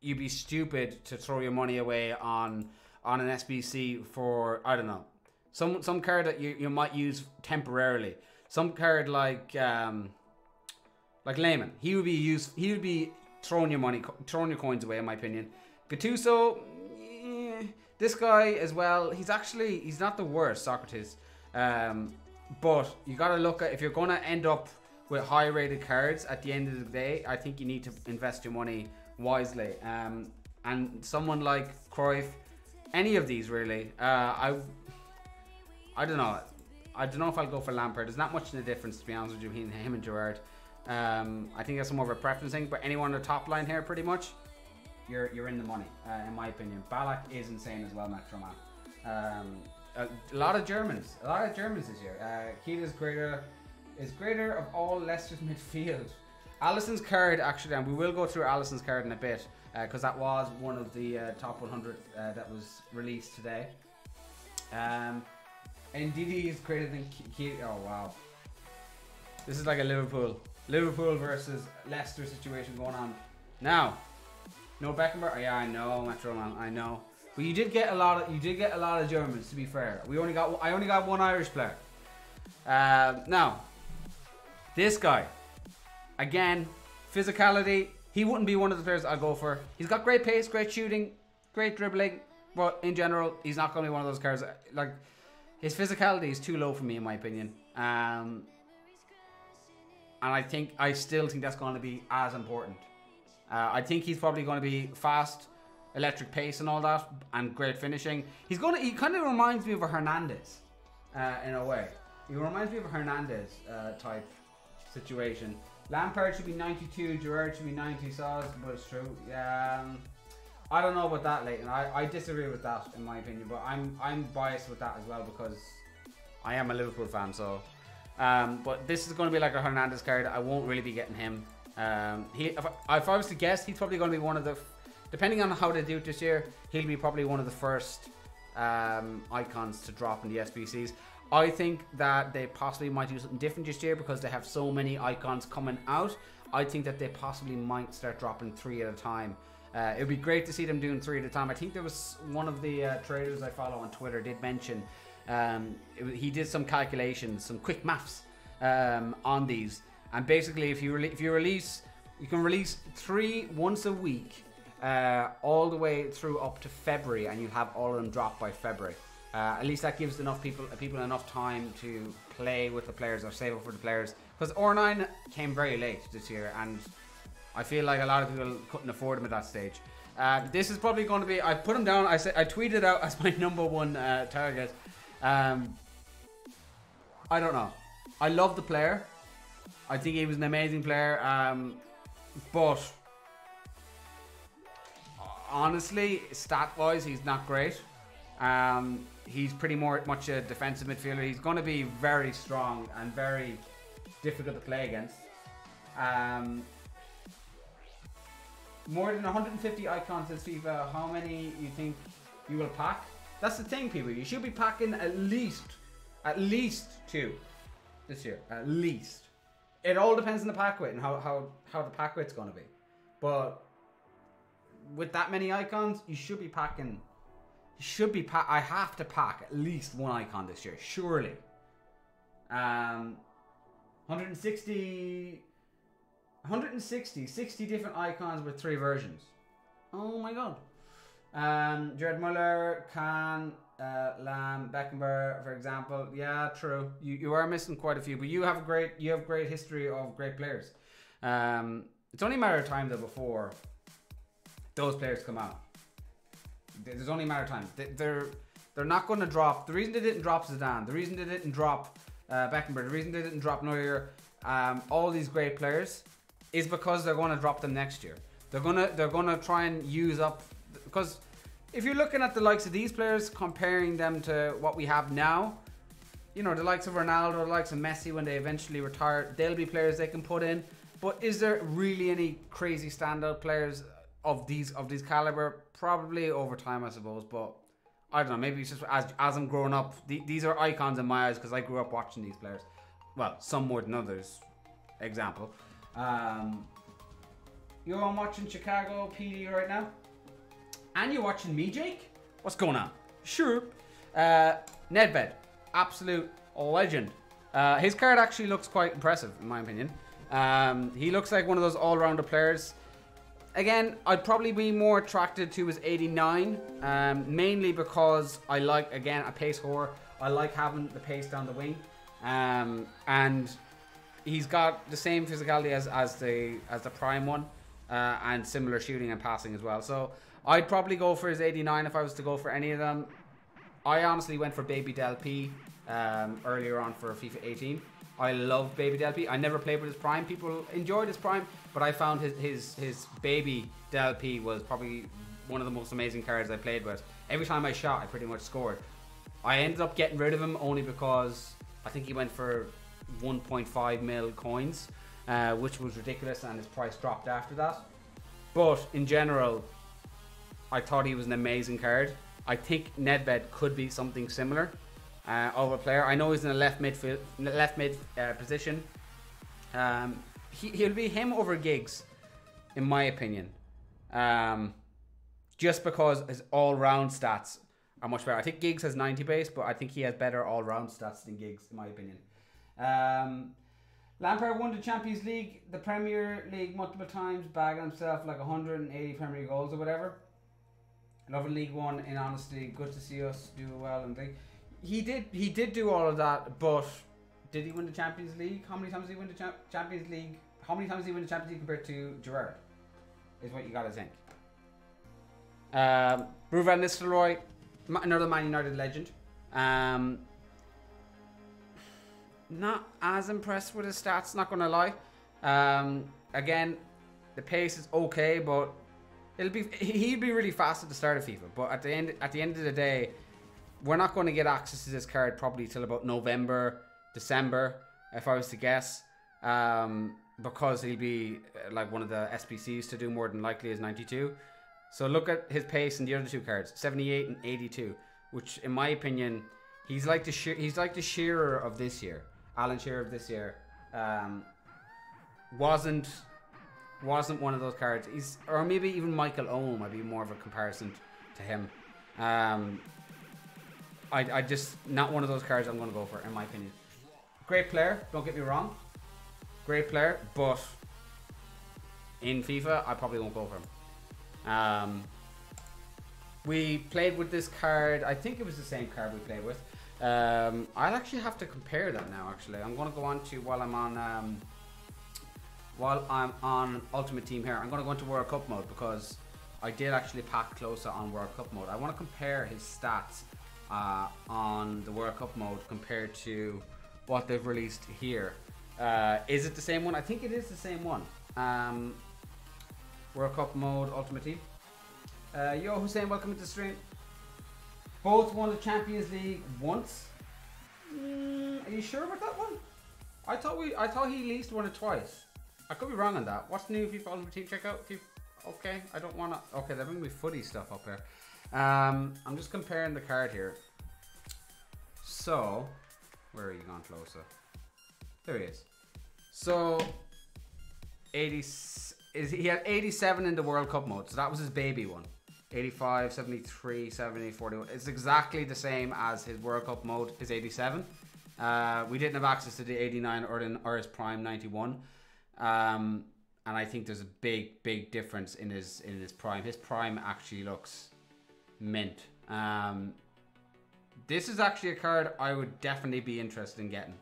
you'd be stupid to throw your money away on an SBC for, I don't know, some card that you might use temporarily. Some card like Layman. He would be throwing your coins away, in my opinion. Gattuso, this guy as well, he's not the worst, Socrates. But you got to look at, if you're going to end up with high rated cards at the end of the day, I think you need to invest your money wisely. And someone like Cruyff, any of these really, I don't know. I don't know if I'll go for Lampard. There's not much in the difference, to be honest with you, between him and Gerrard. I think that's more of a preference thing, but anyone on the top line here, pretty much, you're in the money, in my opinion. Ballack is insane as well, Metro Man. A lot of Germans this year. Keita is greater of all Leicester's midfield. Alisson's card, actually, and we will go through Alisson's card in a bit, because that was one of the top 100 that was released today. Ndidi is greater than Keita. Oh wow, this is like a Liverpool versus Leicester situation going on now. No Beckenbauer. Oh, yeah, I know, Metro Man. I know. But you did get a lot of Germans, to be fair. I only got one Irish player. Now, this guy, again, physicality. He wouldn't be one of the players I'd go for. He's got great pace, great shooting, great dribbling, but in general, he's not going to be one of those cards. Like, his physicality is too low for me, in my opinion. And I still think that's going to be as important. I think he's probably going to be fast, electric pace and all that, and great finishing. He kind of reminds me of a Hernandez, in a way. He reminds me of a Hernandez type situation. Lampard should be 92, Gerrard should be 90, but it's true. I don't know about that, Leighton. I disagree with that, in my opinion, but I'm biased with that as well because I am a Liverpool fan. So, but this is going to be like a Hernandez card. I won't really be getting him. If I was to guess, he's probably going to be one of the, depending on how they do it this year, he'll be probably one of the first icons to drop in the SBCs. I think that they possibly might do something different this year because they have so many icons coming out. I think that they possibly might start dropping 3 at a time. It would be great to see them doing 3 at a time. I think there was one of the traders I follow on Twitter did mention, he did some calculations, some quick maths on these. And basically, if you can release 3 once a week, all the way through up to February, and you have all of them dropped by February. At least that gives enough people enough time to play with the players or save up for the players. Because R9 came very late this year, and I feel like a lot of people couldn't afford him at that stage. This is probably going to be. I put him down. I tweeted out as my #1 target. I don't know. I love the player. I think he was an amazing player. But honestly, stat-wise, he's not great. He's pretty much a defensive midfielder. He's going to be very strong and very difficult to play against. More than 150 icons in FIFA. How many you think you will pack? That's the thing, people. You should be packing at least 2 this year. At least. It all depends on the pack weight and how the pack weight's going to be. But with that many icons, you should be packing. I have to pack at least 1 icon this year, surely. 160 different icons with 3 versions. Oh my god. Gerrard Muller, Kahn, Lam, Beckenbauer, for example. Yeah, true. You are missing quite a few, but you have great history of great players. It's only a matter of time though before those players come out. There's only a matter of time. They're not going to drop. The reason they didn't drop Zidane, the reason they didn't drop Beckenbauer, the reason they didn't drop Neuer, all these great players, is because they're going to drop them next year. They're gonna try and use up, because if you're looking at the likes of these players, comparing them to what we have now, you know, the likes of Ronaldo, the likes of Messi, when they eventually retire, they'll be players they can put in. But is there really any crazy standout players of these caliber? Probably over time, I suppose. But I don't know. Maybe it's just as I'm growing up, these are icons in my eyes because I grew up watching these players. Well, some more than others. Example. You're watching Chicago PD right now, and you're watching me, Jake. What's going on? Sure. Nedved, absolute legend. His card actually looks quite impressive, in my opinion. He looks like one of those all-rounder players. Again, I'd probably be more attracted to his 89, mainly because I like, again, a pace whore. I like having the pace down the wing, and he's got the same physicality as the prime one, and similar shooting and passing as well. So I'd probably go for his 89 if I was to go for any of them. I honestly went for Baby Del P earlier on for FIFA 18. I love Baby Del P. I never played with his prime. People enjoyed his prime, but I found his Baby Del P was probably one of the most amazing cards I played with. Every time I shot, I pretty much scored. I ended up getting rid of him only because I think he went for 1.5 mil coins, which was ridiculous, and his price dropped after that. But in general, I thought he was an amazing card. I think Nedved could be something similar of a player. I know he's in a left mid position. He'll be him over Giggs, in my opinion. Just because his all-round stats are much better. I think Giggs has 90 base, but I think he has better all-round stats than Giggs, in my opinion. Lampard won the Champions League, the Premier League multiple times, bagging himself like 180 Premier League goals or whatever. Loving League One, in honesty, good to see us do well and things. He did do all of that, but did he win the Champions League? How many times did he win the Champions League? How many times did he win the Champions League compared to Gerrard? Is what you gotta think. Ruud van Nistelrooy, another Man United legend. Not as impressed with his stats, not gonna lie. Again, the pace is okay, but he'd be really fast at the start of FIFA. But at the end of the day, we're not going to get access to this card probably till about November, December, if I was to guess, because he'll be like one of the SBCs to do more than likely is 92. So look at his pace in the other two cards, 78 and 82, which in my opinion, he's like the Shearer of this year. Alan Shearer of this year wasn't one of those cards. Or maybe even Michael Owen might be more of a comparison to him. I just, not one of those cards I'm going to go for, in my opinion. Great player, don't get me wrong. Great player, but in FIFA, I probably won't go for him. We played with this card, I think it was the same card we played with. I'll actually have to compare that now, actually. I'm going to go on to, while I'm on Ultimate Team here, I'm going to go into World Cup mode because I did actually pack closer on World Cup mode. I want to compare his stats on the World Cup mode compared to what they've released here. Is it the same one? I think it is the same one. World Cup mode, Ultimate Team. Yo, Hussein, welcome to the stream. Both won the Champions League once. Are you sure about that one? I thought he at least won it twice. I could be wrong on that. What's new FIFA Ultimate Team? Check out. Okay, I don't want to. Okay, they're bringing me footy stuff up here. I'm just comparing the card here. So, where are you gone closer? There he is. So, he had 87 in the World Cup mode. So that was his baby one. 85, 73, 70, 41. It's exactly the same as his World Cup mode, his 87. We didn't have access to the 89 or his prime 91. And I think there's a big difference in his prime. His prime actually looks mint. This is actually a card I would definitely be interested in getting.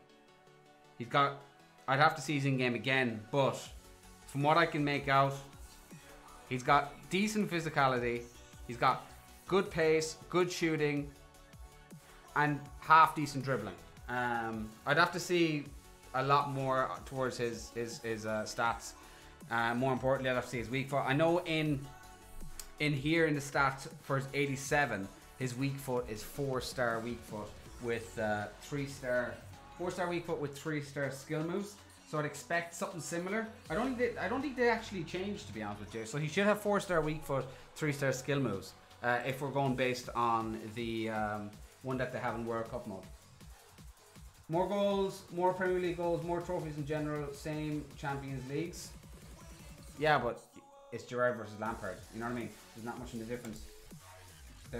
He's got, I'd have to see his in-game again, but from what I can make out, he's got decent physicality, he's got good pace, good shooting, and half decent dribbling. I'd have to see a lot more towards his stats. More importantly, I'd have to see his weak foot. I know in here in the stats for his 87, his weak foot is 4-star weak foot with 3-star, 4-star weak foot with 3-star skill moves. So I'd expect something similar. I don't think they actually changed, to be honest with you. So he should have 4-star weak foot, 3-star skill moves. If we're going based on the one that they have in World Cup mode. More goals, more Premier League goals, more trophies in general, same Champions Leagues. Yeah, but it's Gerrard versus Lampard. You know what I mean? There's not much in the difference. They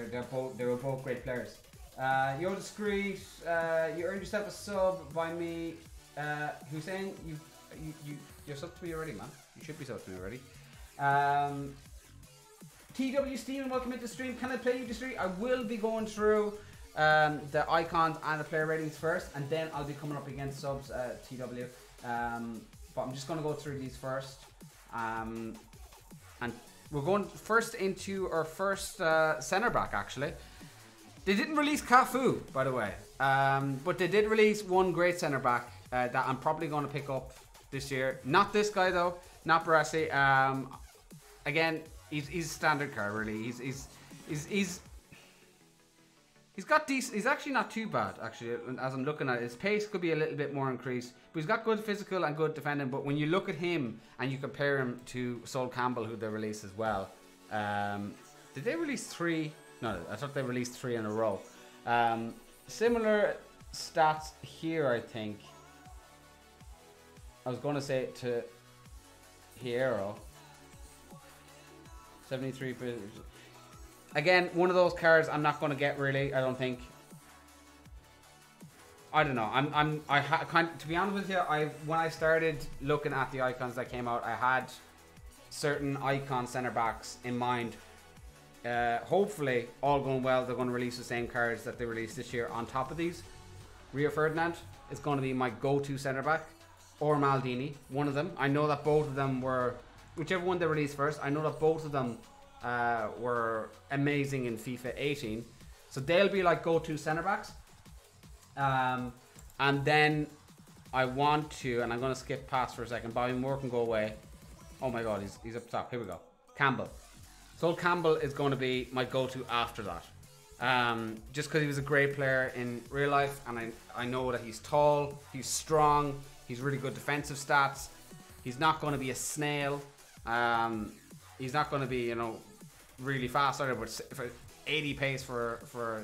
were both great players. Yo, Discreet, you earned yourself a sub by me. Hussein, you're subbed to me already, man. You should be subbed to me already. TW Steven, welcome into the stream. Can I play you, Discreet? I will be going through the icons and the player ratings first, and then I'll be coming up against subs, TW. But I'm just going to go through these first. And we're going first into our first centre back, actually. They didn't release Cafu, by the way, but they did release one great centre back that I'm probably going to pick up this year. Not this guy though, not Barassi. Again, he's standard card really. He's got decent. He's actually not too bad actually. As I'm looking at it, his pace could be a little bit more increased, but he's got good physical and good defending. But when you look at him and you compare him to Sol Campbell, who they released as well, did they release 3? No, I thought they released 3 in a row. Similar stats here, I think. I was going to say to Hierro. 73. Again, one of those cards I'm not going to get really. I don't think. I don't know. To be honest with you, when I started looking at the icons that came out, I had certain icon centre backs in mind. Hopefully, all going well, they're going to release the same cards that they released this year on top of these. Rio Ferdinand is going to be my go-to centre back, or Maldini, one of them. I know that both of them were, whichever one they released first, I know that both of them were amazing in FIFA 18. So they'll be like go-to centre backs. And then I want to, and I'm going to skip past for a second, Bobby Moore can go away. Oh my god, he's up top. Here we go. Campbell. Sol Campbell is going to be my go-to after that. Just because he was a great player in real life, and I know that he's tall, he's strong, he's really good defensive stats. He's not going to be a snail. He's not going to be, really fast either, but for 80 pace for a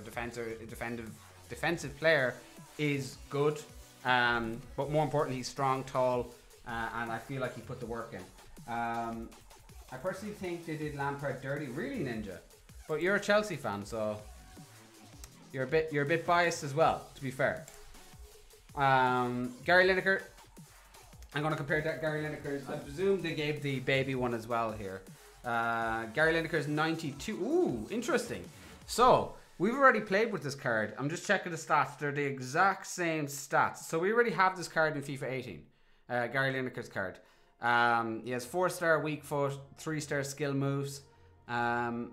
defensive player is good. But more importantly, he's strong, tall, and I feel like he put the work in. I personally think they did Lampard dirty, really, Ninja. But you're a Chelsea fan, so you're a bit biased as well, to be fair. Gary Lineker. I'm going to compare that Gary Lineker's. I presume they gave the baby one as well here. Gary Lineker's 92. Ooh, interesting. So we've already played with this card. I'm just checking the stats. They're the exact same stats. So we already have this card in FIFA 18. Gary Lineker's card. He has 4-star weak foot, 3-star skill moves, and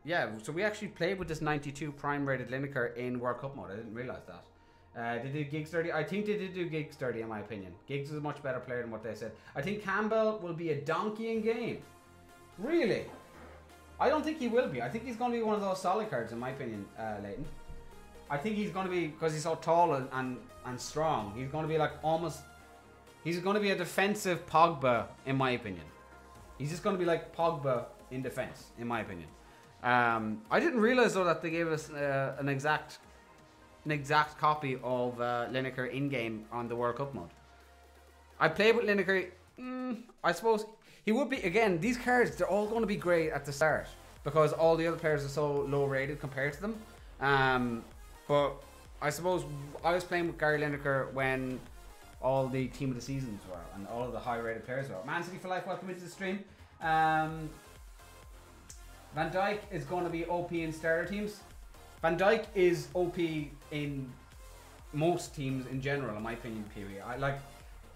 yeah, so we actually played with this 92 prime rated Lineker in World Cup mode. I didn't realize that. They did Giggs dirty. I think they did do Giggs dirty in my opinion. Giggs is a much better player than what they said. I think Campbell will be a donkey in game. Really? I don't think he will be. I think he's going to be one of those solid cards in my opinion, Leighton. I think he's going to be, because he's so tall and strong, he's going to be like almost... He's going to be a defensive Pogba, in my opinion. He's just going to be like Pogba in defense, in my opinion. I didn't realize though that they gave us an exact copy of Lineker in-game on the World Cup mode. I played with Lineker. I suppose he would be, again, these cards, they're all going to be great at the start because all the other players are so low rated compared to them. But I suppose I was playing with Gary Lineker when all the team of the seasons were and all of the high rated players were. Man City for life, welcome into the stream. Van Dijk is going to be OP in starter teams. Van Dijk is OP in most teams in general, in my opinion, period. I like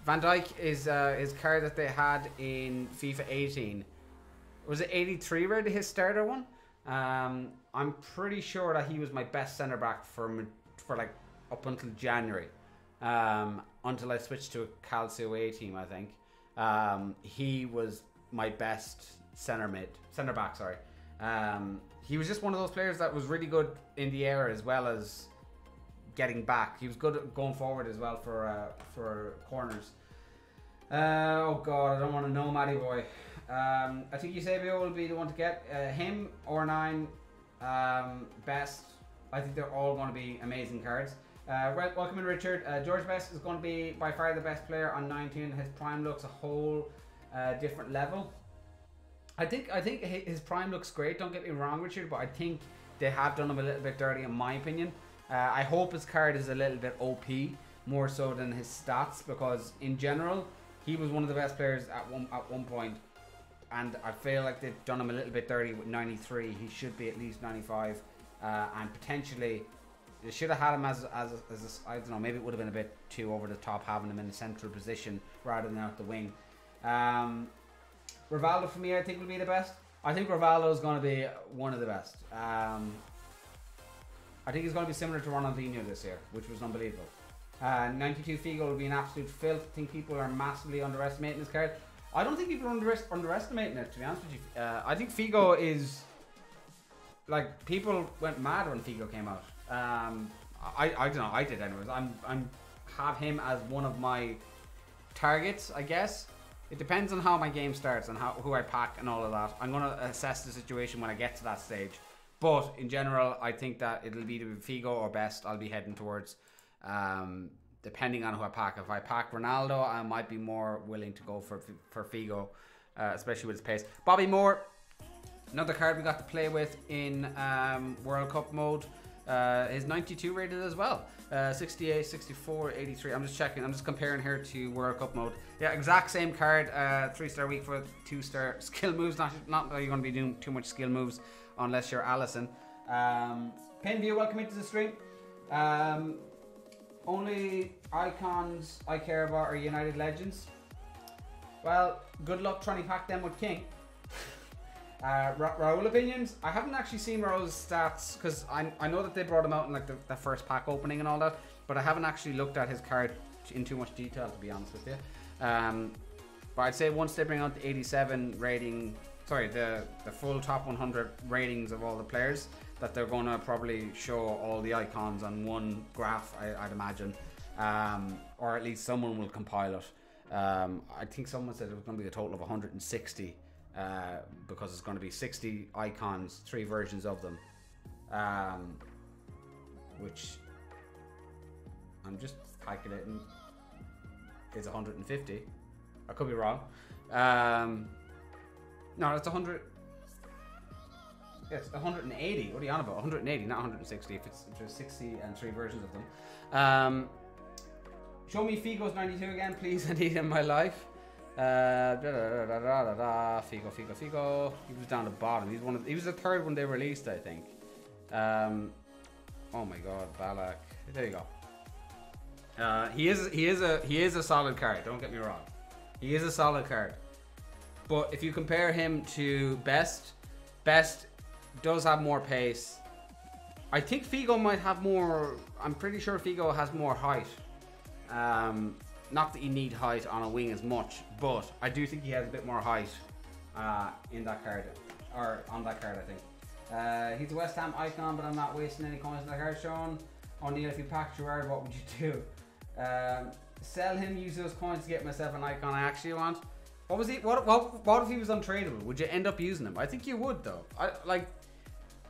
Van Dijk is his card that they had in FIFA 18. Was it 83 rated, his starter one? I'm pretty sure that he was my best centre back for like up until January. Until I switched to a Calcio A team, I think. He was my best centre back, sorry. He was just one of those players that was really good in the air as well as getting back. He was good at going forward as well for corners. Oh god, I don't want to know Matty boy. I think Eusebio will be the one to get him or 9 Best. I think they're all going to be amazing cards. Welcome in, Richard. George Best is going to be by far the best player on 19. His prime looks a whole different level. I think his prime looks great. Don't get me wrong, Richard, but I think they have done him a little bit dirty, in my opinion. I hope his card is a little bit OP more so than his stats, because in general he was one of the best players at one point, and I feel like they've done him a little bit dirty with 93. He should be at least 95, and potentially they should have had him as I don't know, maybe it would have been a bit too over the top having him in a central position rather than out the wing. Rivaldo for me, I think will be the best. I think Rivaldo is going to be one of the best. I think he's going to be similar to Ronaldinho this year, which was unbelievable. 92 Figo will be an absolute filth. I think people are massively underestimating this card. I don't think people are underestimating it, to be honest with you. I think Figo is, like, people went mad when Figo came out. I don't know, I did anyways. I'm have him as one of my targets, I guess. It depends on how my game starts and who I pack and all of that. I'm going to assess the situation when I get to that stage. But in general, I think that it'll be either Figo or Best I'll be heading towards, depending on who I pack. If I pack Ronaldo, I might be more willing to go for Figo, especially with his pace. Bobby Moore, another card we got to play with in World Cup mode. Is 92 rated as well. 68, 64, 83. I'm just checking. I'm just comparing here to World Cup mode. Yeah, exact same card. 3-star weak foot, 2-star skill moves. Not that you're going to be doing too much skill moves unless you're Allison. Pinview, welcome into the stream. Only icons I care about are United Legends. Well, good luck trying to pack them with King. Raul opinions. I haven't actually seen Raul's stats, because I know that they brought him out in like the first pack opening and all that, but I haven't actually looked at his card in too much detail, to be honest with you. But I'd say once they bring out the 87 rating, sorry, the full top 100 ratings of all the players, that they're going to probably show all the icons on one graph, I'd imagine, or at least someone will compile it. I think someone said it was going to be a total of 160. Because it's going to be 60 icons, 3 versions of them, which I'm just calculating is 150. I could be wrong. No, it's 100. Yes, 180. What are you on about? 180, not 160. If there's 60 and 3 versions of them. Show me Figo's 92 again, please. I need it in my life. Figo. He was down the bottom. He was the third one they released, I think. Oh my god, Balak. There you go. He is a solid card. Don't get me wrong. He is a solid card. But if you compare him to Best does have more pace. I think Figo might have more. I'm pretty sure Figo has more height. Not that you need height on a wing as much, but I do think he has a bit more height in that card, or on that card, I think. He's a West Ham icon, but I'm not wasting any coins on that card, Sean. O'Neill, if you pack Gerrard, what would you do? Sell him, use those coins to get myself an icon I actually want. What was he? What if he was untradeable? Would you end up using him? I think you would, though.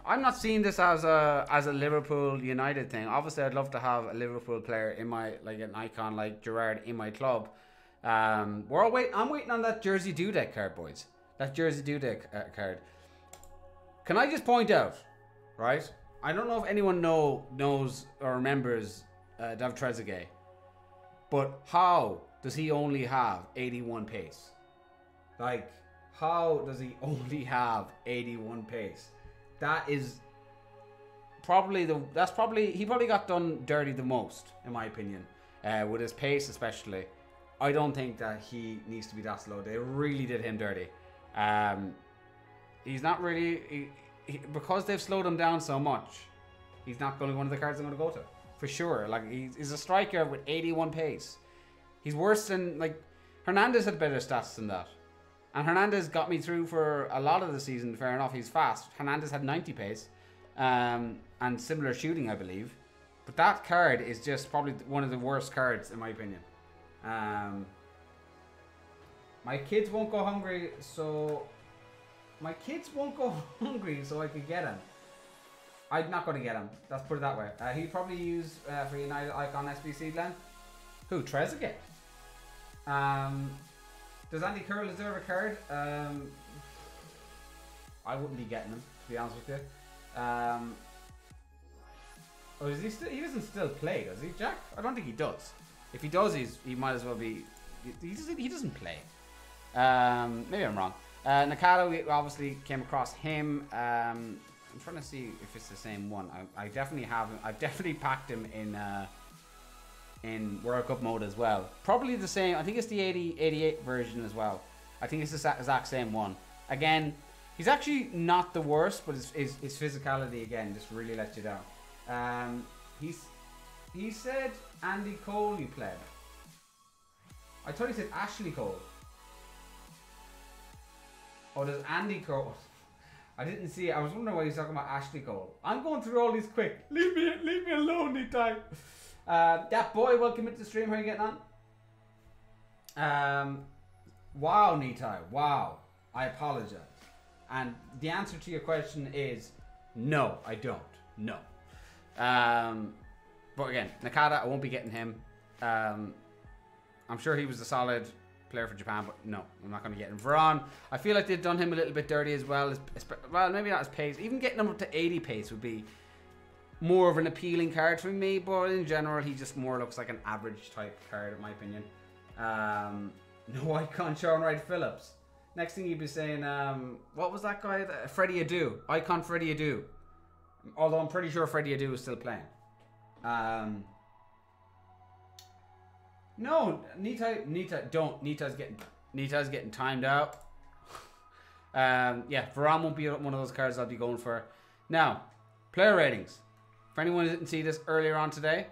I'm not seeing this as a Liverpool United thing. Obviously, I'd love to have a Liverpool player in my, like an icon like Gerrard in my club. I'm waiting on that Jersey Dudek card, boys. That Jersey Dudek card. Can I just point out, right? I don't know if anyone knows or remembers David Trezeguet, but how does he only have 81 pace? Like, how does he only have 81 pace? That is probably he probably got done dirty the most, in my opinion, with his pace especially. I don't think that he needs to be that slow. They really did him dirty. He's not really because they've slowed him down so much. He's not going to be one of the cards I'm going to go to for sure. Like, he's a striker with 81 pace. He's worse than, like, Hernandez had better stats than that. And Hernandez got me through for a lot of the season, fair enough, he's fast. Hernandez had 90 pace, and similar shooting, I believe. But that card is just probably one of the worst cards in my opinion. My kids won't go hungry, so I could get him. I'm not going to get him. Let's put it that way. He'd probably use for United Icon SBC Glenn. Who? Trezeguet. Does Andy Carroll deserve a card? I wouldn't be getting him, to be honest with you. Oh, is he still? He doesn't still play, does he, Jack? I don't think he does. If he does, he might as well be. He doesn't play. Maybe I'm wrong. Nakata, we obviously came across him. I'm trying to see if it's the same one. I definitely have him. I've definitely packed him in World Cup mode as well. Probably the same. I think it's the 88 version as well. I think it's the exact same one. Again, he's actually not the worst, but his physicality again just really lets you down. He said Andy Cole you played. I thought he said Ashley Cole. Oh, there's Andy Cole. I didn't see it. I was wondering why he's talking about Ashley Cole. I'm going through all these quick. Leave me alone, Nitai. That boy, welcome into the stream. How are you getting on? Wow, Nitai. Wow. I apologize. And the answer to your question is no, I don't. No. But again, Nakata, I won't be getting him. I'm sure he was a solid player for Japan, but no, I'm not going to get him. Varane, I feel like they've done him a little bit dirty as well. Well, maybe not his pace. Even getting him up to 80 pace would be more of an appealing card for me, but in general, he just more looks like an average type card, in my opinion. No icon, Sean Wright Phillips. Next thing you'd be saying, what was that guy? Freddie Adu. Icon Freddie Adu. Although I'm pretty sure Freddie Adu is still playing. No, Nitai, don't. Nitai's getting timed out. Yeah, Varane won't be one of those cards I'll be going for. Now, player ratings. For anyone who didn't see this earlier on today,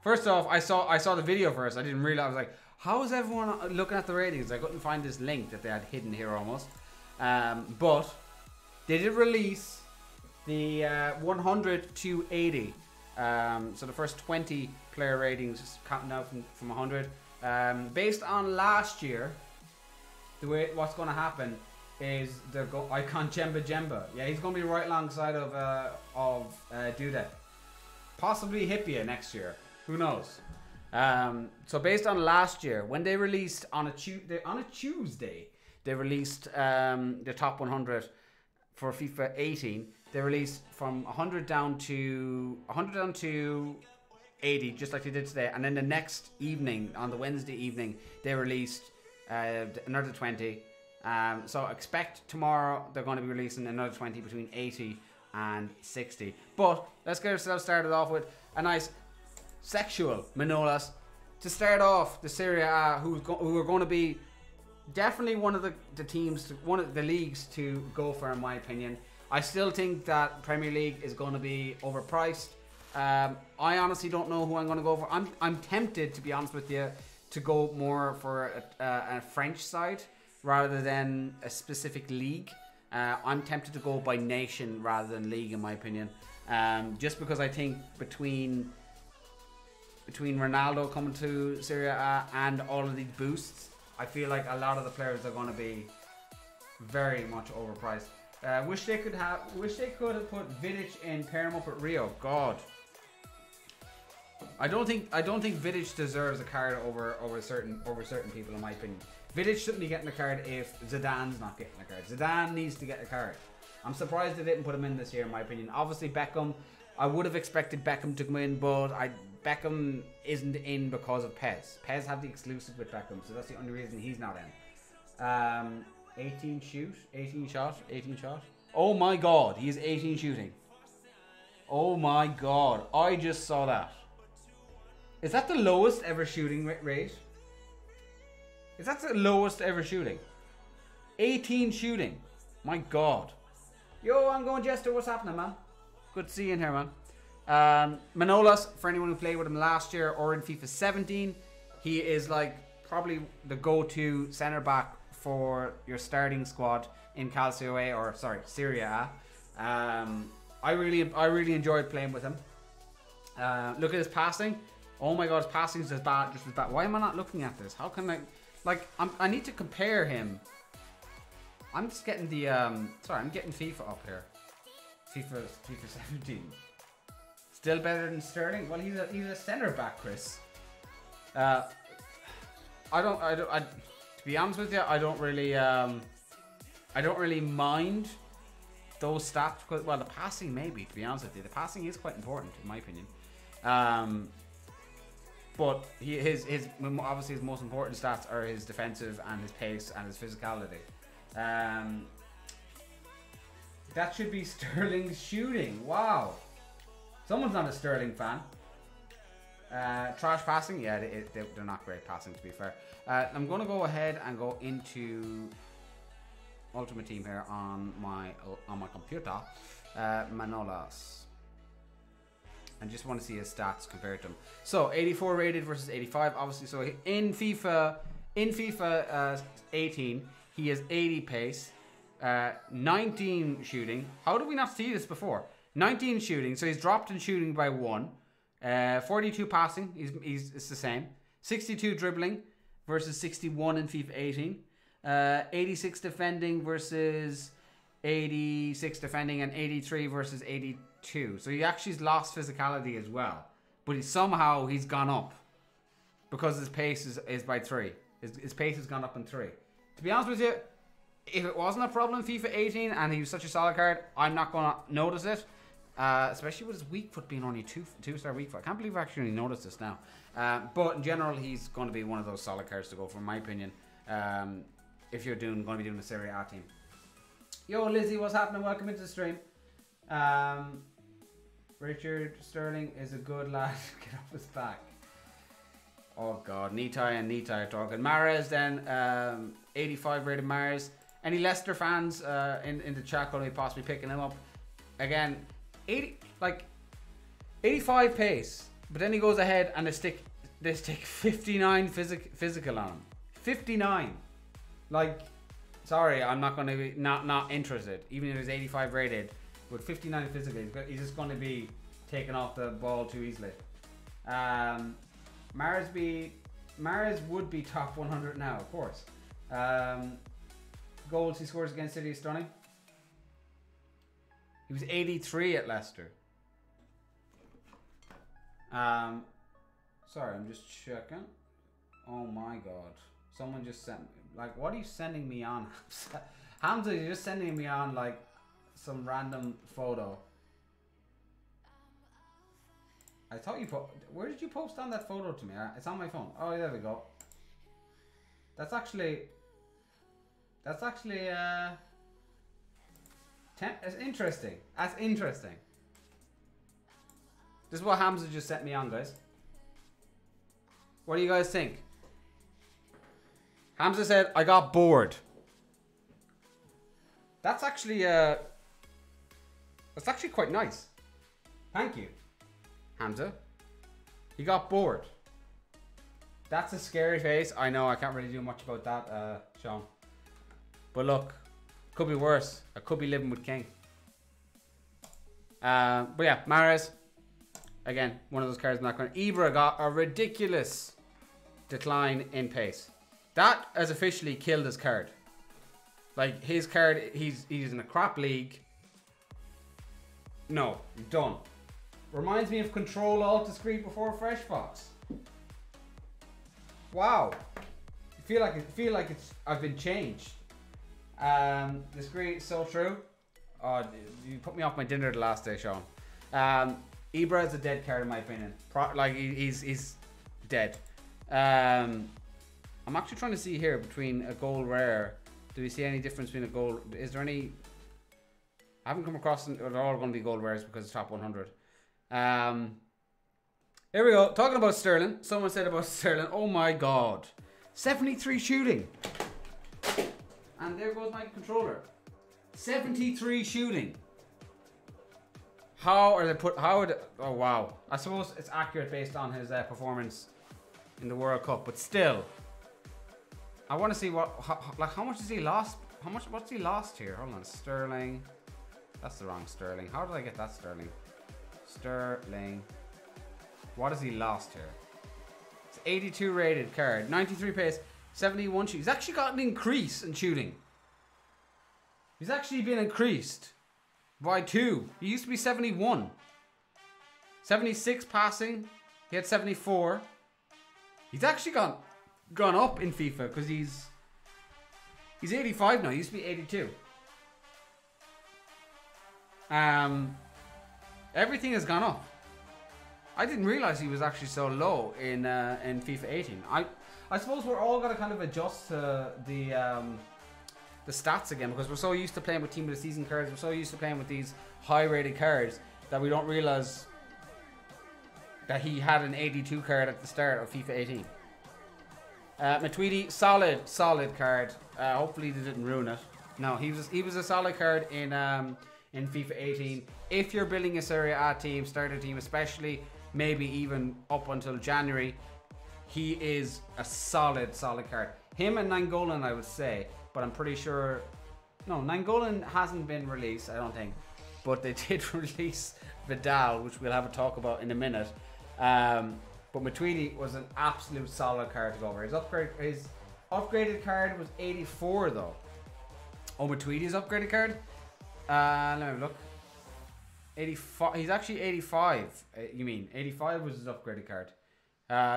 first off, I saw the video first. I didn't realize. I was like, how is everyone looking at the ratings? I couldn't find this link that they had hidden here almost. But they did release the 100 to 80. So the first 20 player ratings, just counting out from 100. Based on last year, the way what's going to happen is they're Icon Jemba. Yeah, he's going to be right alongside of Dudek. Possibly Hippia next year. Who knows? So based on last year, when they released on a Tuesday, they released the top 100 for FIFA 18. They released from 100 down to 80, just like they did today. And then the next evening, on the Wednesday evening, they released another 20. So expect tomorrow they're going to be releasing another 20 between 80 and 60. But let's get ourselves started off with a nice sexual Manolas to start off the Serie A, who are going to be definitely one of the teams, one of the leagues to go for, in my opinion. I still think that Premier League is going to be overpriced. I honestly don't know who I'm going to go for. I'm tempted, to be honest with you, to go more for a French side rather than a specific league. I'm tempted to go by nation rather than league, in my opinion. Just because I think between Ronaldo coming to Serie A and all of these boosts, I feel like a lot of the players are going to be very much overpriced. Wish they could have put Vidic and pair him up at Rio. God, I don't think Vidic deserves a card over certain people, in my opinion. Vidic shouldn't be getting a card if Zidane's not getting a card. Zidane needs to get a card. I'm surprised they didn't put him in this year, in my opinion. Obviously Beckham, I would have expected Beckham to come in, but Beckham isn't in because of Pez. Pez had the exclusive with Beckham, so that's the only reason he's not in. 18 shot. Oh my god, he is 18 shooting. Oh my god, I just saw that. Is that the lowest ever shooting rate? Is that the lowest ever shooting? 18 shooting. My god. Yo, I'm going Jester. What's happening, man? Good to see you in here, man. Manolas, for anyone who played with him last year or in FIFA 17, he is like probably the go-to centre back for your starting squad in Calcio A, or sorry, Serie A. I really enjoyed playing with him. Look at his passing. Oh my god, his passing is just bad. Why am I not looking at this? How can I... Like, I need to compare him. I'm just getting the... Sorry, I'm getting FIFA up here. FIFA 17. Still better than Sterling? Well, he's a centre back, Chris. To be honest with you, I don't really mind those stats because, well, the passing maybe, to be honest with you. The passing is quite important in my opinion. But obviously his most important stats are his defensive and his pace and his physicality. That should be Sterling's shooting. Wow. Someone's not a Sterling fan. Trash passing, yeah, they're not great passing, to be fair. I'm going to go ahead and go into Ultimate Team here on my computer. Manolas. I just want to see his stats compared to him. So 84 rated versus 85, obviously. So in FIFA 18, he has 80 pace, 19 shooting. How did we not see this before? 19 shooting, so he's dropped in shooting by 1. 42 passing, it's the same. 62 dribbling versus 61 in FIFA 18. 86 defending versus 86 defending, and 83 versus 82. So he actually lost physicality as well. But somehow he's gone up because his pace is by 3. His pace has gone up in 3. To be honest with you, if it wasn't a problem in FIFA 18 and he was such a solid card, I'm not going to notice it. Especially with his weak foot being only 2-star weak foot. I can't believe I actually noticed this now. But in general, he's going to be one of those solid cards to go for, in my opinion. If you're going to be doing a Serie A team. Yo, Lizzie, what's happening? Welcome into the stream. Richard Sterling is a good lad. Get off his back. Oh god, Nitai are talking. Mahrez then, 85 rated Mahrez. Any Leicester fans in the chat going to be possibly picking him up? Again, 85 pace, but then he goes ahead and they stick 59 physical on him. 59. Like, sorry, I'm not going to be not interested. Even if he's 85 rated, with 59 physical, he's just going to be taking off the ball too easily. Mahrez would be top 100 now, of course. Goals he scores against City is stunning. He was 83 at Leicester. Sorry, I'm just checking. Oh my god. Someone just sent me, like, what are you sending me on? Hamza, you're just sending me on like some random photo. I thought you where did you post on that photo to me? It's on my phone. Oh, there we go. That's actually it's interesting. That's interesting. This is what Hamza just sent me on, guys. What do you guys think? Hamza said, I got bored. That's actually quite nice. Thank you, Hamza. He got bored. That's a scary face. I know, I can't really do much about that, Sean. But look, could be worse. I could be living with King. But yeah, Mahrez. Again, one of those cards I'm not going to... Ibra got a ridiculous decline in pace. That has officially killed his card. Like, his card, he's in a crap league. No, done. Reminds me of CtrlAltDiscreet before Fresh Fox. Wow. I feel like I've been changed. Discreet, so true. Oh, you put me off my dinner the last day, Sean. Ibra is a dead card in my opinion. He's dead. I'm actually trying to see here between a gold rare. Do we see any difference between a gold? Is there any? I haven't come across. They're all going to be gold rares because it's top 100. Here we go. Talking about Sterling. Someone said about Sterling. Oh my god, 73 shooting. And there goes my controller. 73 shooting. How are they put? How are they? Oh wow. I suppose it's accurate based on his performance in the World Cup, but still. I want to see how much has he lost? What's he lost here? Hold on, Sterling. That's the wrong Sterling. How did I get that Sterling? Sterling. What has he lost here? It's 82 rated card. 93 pace. 71 shoot. He's actually got an increase in shooting. He's actually been increased by 2. He used to be 71. 76 passing. He had 74. He's actually gone up in FIFA because he's 85 now. He used to be 82. Everything has gone up. I didn't realize he was actually so low in FIFA 18. I suppose we're all gonna kind of adjust to the stats again because we're so used to playing with team of the season cards. We're so used to playing with these high rated cards that we don't realize that he had an 82 card at the start of FIFA 18. McTweedy, solid card. Hopefully they didn't ruin it. No, he was a solid card in FIFA 18. If you're building a Serie A team, starter team, especially maybe even up until January, he is a solid card. Him and Nangolan, I would say, but I'm pretty sure. No, Nangolan hasn't been released, I don't think, but they did release Vidal, which we'll have a talk about in a minute. But Matuidi was an absolute solid card to go over. His upgraded card was 84 though. Oh, Matuidi's upgraded card? Let me have a look. 85. He's actually 85. You mean 85 was his upgraded card?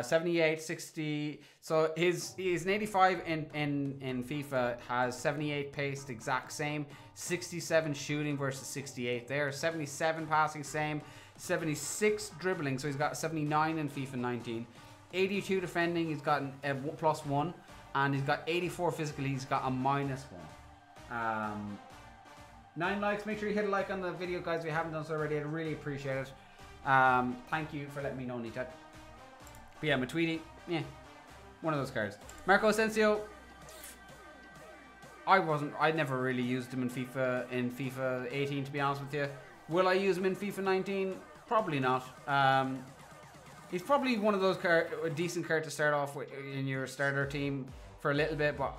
78, 60. So he's an 85 in FIFA, has 78 pace, the exact same. 67 shooting versus 68 there. 77 passing, same. 76 dribbling, so he's got 79 in FIFA 19. 82 defending, he's got a +1, and he's got 84 physically, he's got a -1. 9 likes. Make sure you hit a like on the video, guys, if you haven't done so already. I'd really appreciate it. Thank you for letting me know, Nitai. But yeah, Matuidi, yeah, one of those cards. Marco Asensio, I never really used him in FIFA 18, to be honest with you. Will I use him in FIFA 19? Probably not. He's probably one of those a decent card to start off with in your starter team for a little bit, but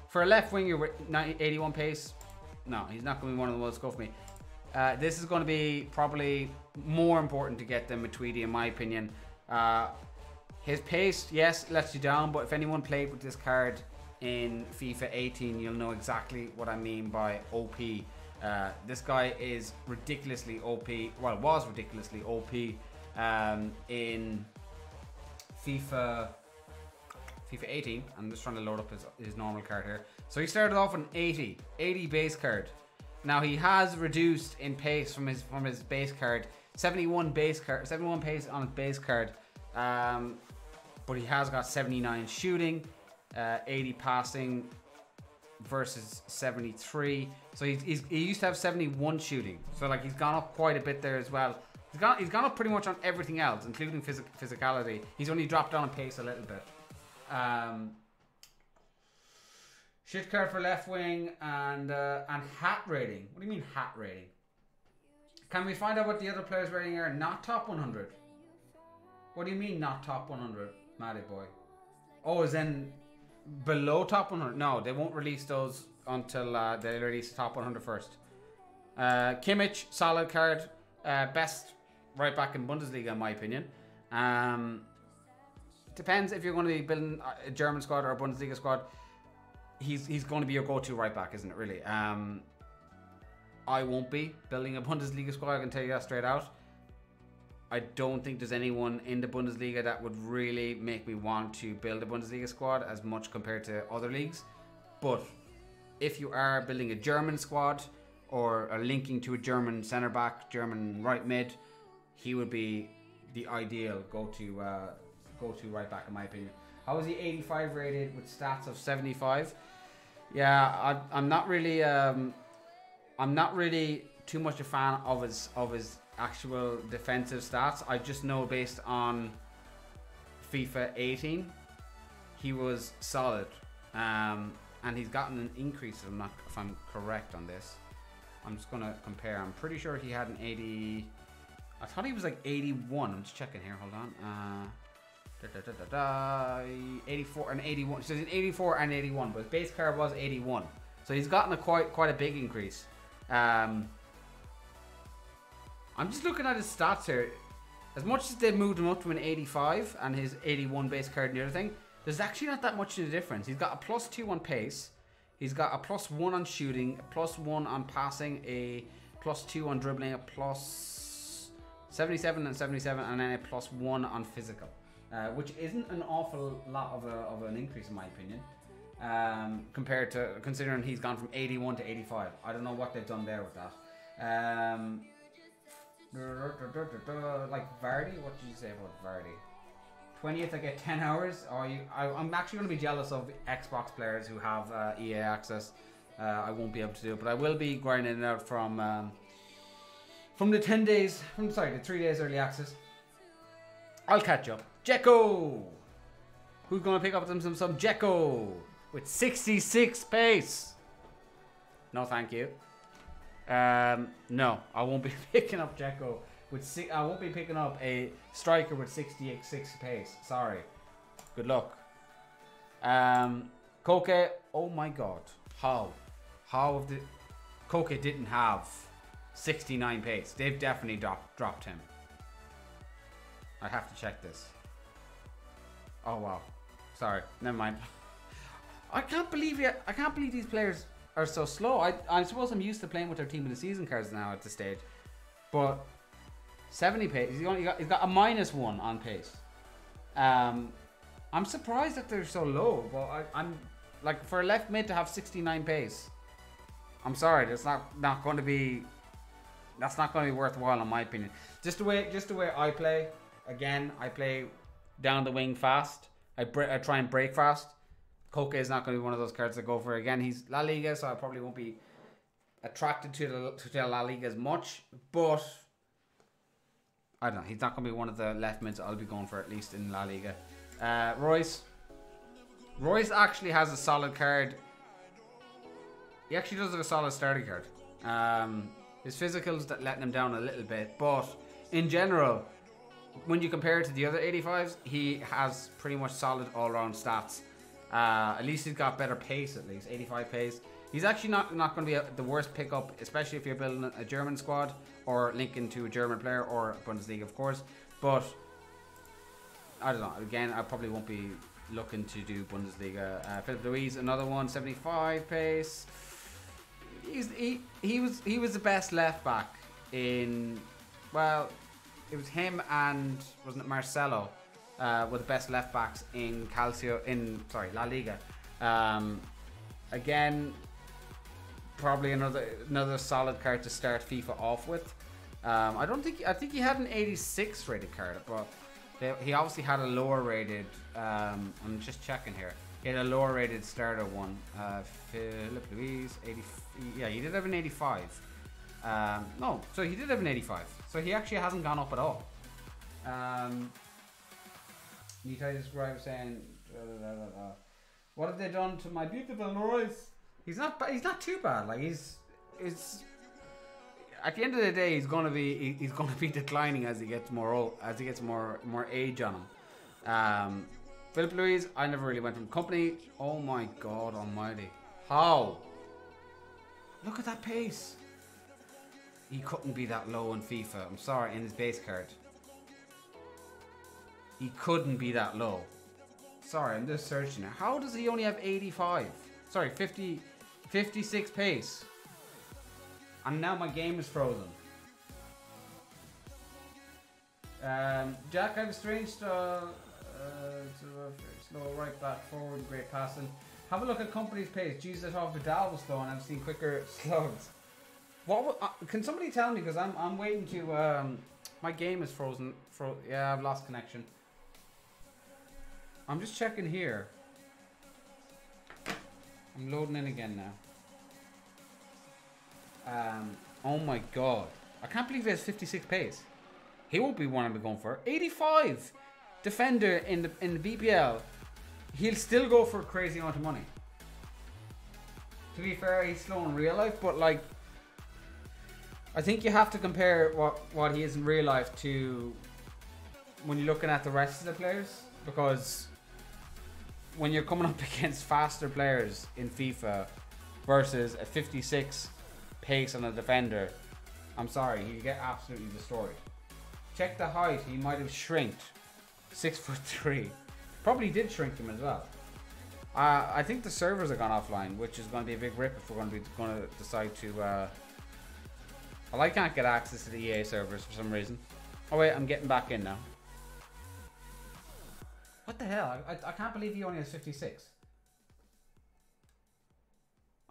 for a left winger with 81 pace, no, he's not going to be one of the ones go for me. This is going to be probably more important to get than Matuidi, in my opinion. His pace, yes, lets you down, but if anyone played with this card in FIFA 18, you'll know exactly what I mean by OP. This guy is ridiculously OP. Well, was ridiculously OP in FIFA 18. I'm just trying to load up his normal card here. So he started off with an 80 base card. Now he has reduced in pace from his base card. 71 pace on his base card. But he has got 79 shooting, 80 passing versus 73. So he used to have 71 shooting. So like he's gone up quite a bit there as well. He's gone up pretty much on everything else, including physicality. He's only dropped down in pace a little bit. Shit card for left wing and hat rating. What do you mean hat rating? Can we find out what the other players' rating are? Not top 100. What do you mean not top 100, Matty boy? Oh, as in below top 100? No, they won't release those until they release top 100 first. Kimmich, solid card. Best right back in Bundesliga, in my opinion. Depends if you're going to be building a German squad or a Bundesliga squad. He's going to be your go-to right back, isn't it, really? I won't be building a Bundesliga squad, I can tell you that straight out. I don't think there's anyone in the Bundesliga that would really make me want to build a Bundesliga squad as much compared to other leagues. But if you are building a German squad or are linking to a German centre back, German right mid, he would be the ideal go-to right back, in my opinion. How is he 85 rated with stats of 75? Yeah, I'm not really too much a fan of his actual defensive stats. I just know based on FIFA 18 he was solid, and he's gotten an increase. If I'm correct on this. I'm just gonna compare. I'm pretty sure he had an 80. I thought he was like 81. I'm just checking here. Hold on. 84 and 81. So he's an 84 and 81, but his base card was 81. So he's gotten quite a big increase. I'm just looking at his stats here. as much as they've moved him up to an 85 and his 81 base card and the other thing, there's actually not that much of a difference. He's got a +2 on pace. He's got a +1 on shooting, a +1 on passing, a +2 on dribbling, a +77 and 77, and then a +1 on physical, which isn't an awful lot of an increase in my opinion, compared to considering he's gone from 81 to 85. I don't know what they've done there with that. Like Vardy, what did you say about Vardy? 20th, I get 10 hours. I'm actually going to be jealous of Xbox players who have EA access. I won't be able to do it, but I will be grinding it out from the 3 days early access. I'll catch up. Dzeko! Who's going to pick up some Dzeko with 66 pace? No, thank you. No, I won't be picking up Dzeko. I won't be picking up a striker with 66 pace. Sorry. Good luck. Koke. Oh my god. How have the Koke didn't have 69 pace? They've definitely dropped him. I have to check this. Oh wow. Sorry. Never mind. I can't believe these players are so slow. I suppose I'm used to playing with their team of the season cards now at this stage, but 70 pace. He's got a -1 on pace. I'm surprised that they're so low, but I'm like, for a left mid to have 69 pace, I'm sorry, that's not going to be worthwhile in my opinion. Just the way I play. Again, I play down the wing fast. I try and break fast. Koke is not going to be one of those cards that go for it. Again, he's La Liga, so I probably won't be attracted to the La Liga as much, but I don't know. He's not going to be one of the left mids I'll be going for, at least in La Liga. Royce actually has a solid card. He actually does have a solid starting card. His physicals that letting him down a little bit, but in general, when you compare it to the other 85s, he has pretty much solid all-round stats. At least he's got better pace, at least 85 pace. He's actually not going to be the worst pickup, especially if you're building a German squad or linking to a German player or Bundesliga, of course. But I don't know. Again, I probably won't be looking to do Bundesliga. Philip Luis, another one, 75 pace. He was the best left back in, well, it was him and wasn't it Marcelo were the best left backs in La Liga. Again, probably another solid card to start FIFA off with. I think he had an 86 rated card, but he obviously had a lower rated. I'm just checking here. He had a lower rated starter one. Philip Luis, 80. Yeah, he did have an 85. No, so he did have an 85. So he actually hasn't gone up at all. Nitai described saying, "What have they done to my beautiful Royce?" He's not too bad. Like he's at the end of the day, he's gonna be declining as he gets more age on him. Philip Luis, I never really went from company. Oh my god almighty. How? Look at that pace. He couldn't be that low in FIFA. I'm sorry, in his base card. He couldn't be that low. Sorry, I'm just searching it. How does he only have 85? Sorry, 56 pace. And now my game is frozen. Jack, I have a strange style. Slow right back, forward, great passing. Have a look at company's pace. Jesus, I thought Vidal was slow and I've seen quicker slugs. Can somebody tell me? Because I'm waiting to. My game is frozen. Yeah, I've lost connection. I'm just checking here. I'm loading in again now. Oh my god. I can't believe he has 56 pace. He won't be one I'm going for. 85 defender in the BPL. He'll still go for a crazy amount of money. To be fair, he's slow in real life, but like, I think you have to compare what he is in real life to when you're looking at the rest of the players, because when you're coming up against faster players in FIFA versus a 56 pace on a defender, I'm sorry, you get absolutely destroyed. Check the height. He might have shrinked. 6'3". Probably did shrink him as well. I think the servers have gone offline, which is going to be a big rip if we're going to decide to. Well, I can't get access to the EA servers for some reason. Oh wait, I'm getting back in now. What the hell? I can't believe he only has 56.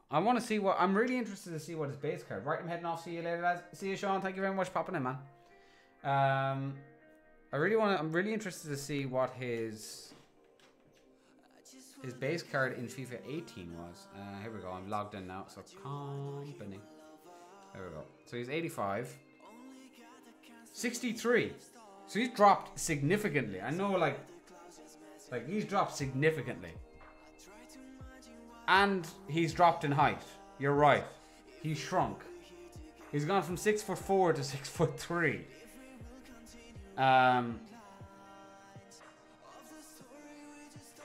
I want to see what. I'm really interested to see what his base card. Right, I'm heading off. See you later, lads. See you, Sean. Thank you very much for popping in, man. I'm really interested to see what his base card in FIFA 18 was. Here we go. I'm logged in now. So company. There we go. So he's 85. 63. So he's dropped significantly. I know, like he's dropped significantly. And he's dropped in height. You're right. He's shrunk. He's gone from 6'4" to 6'3".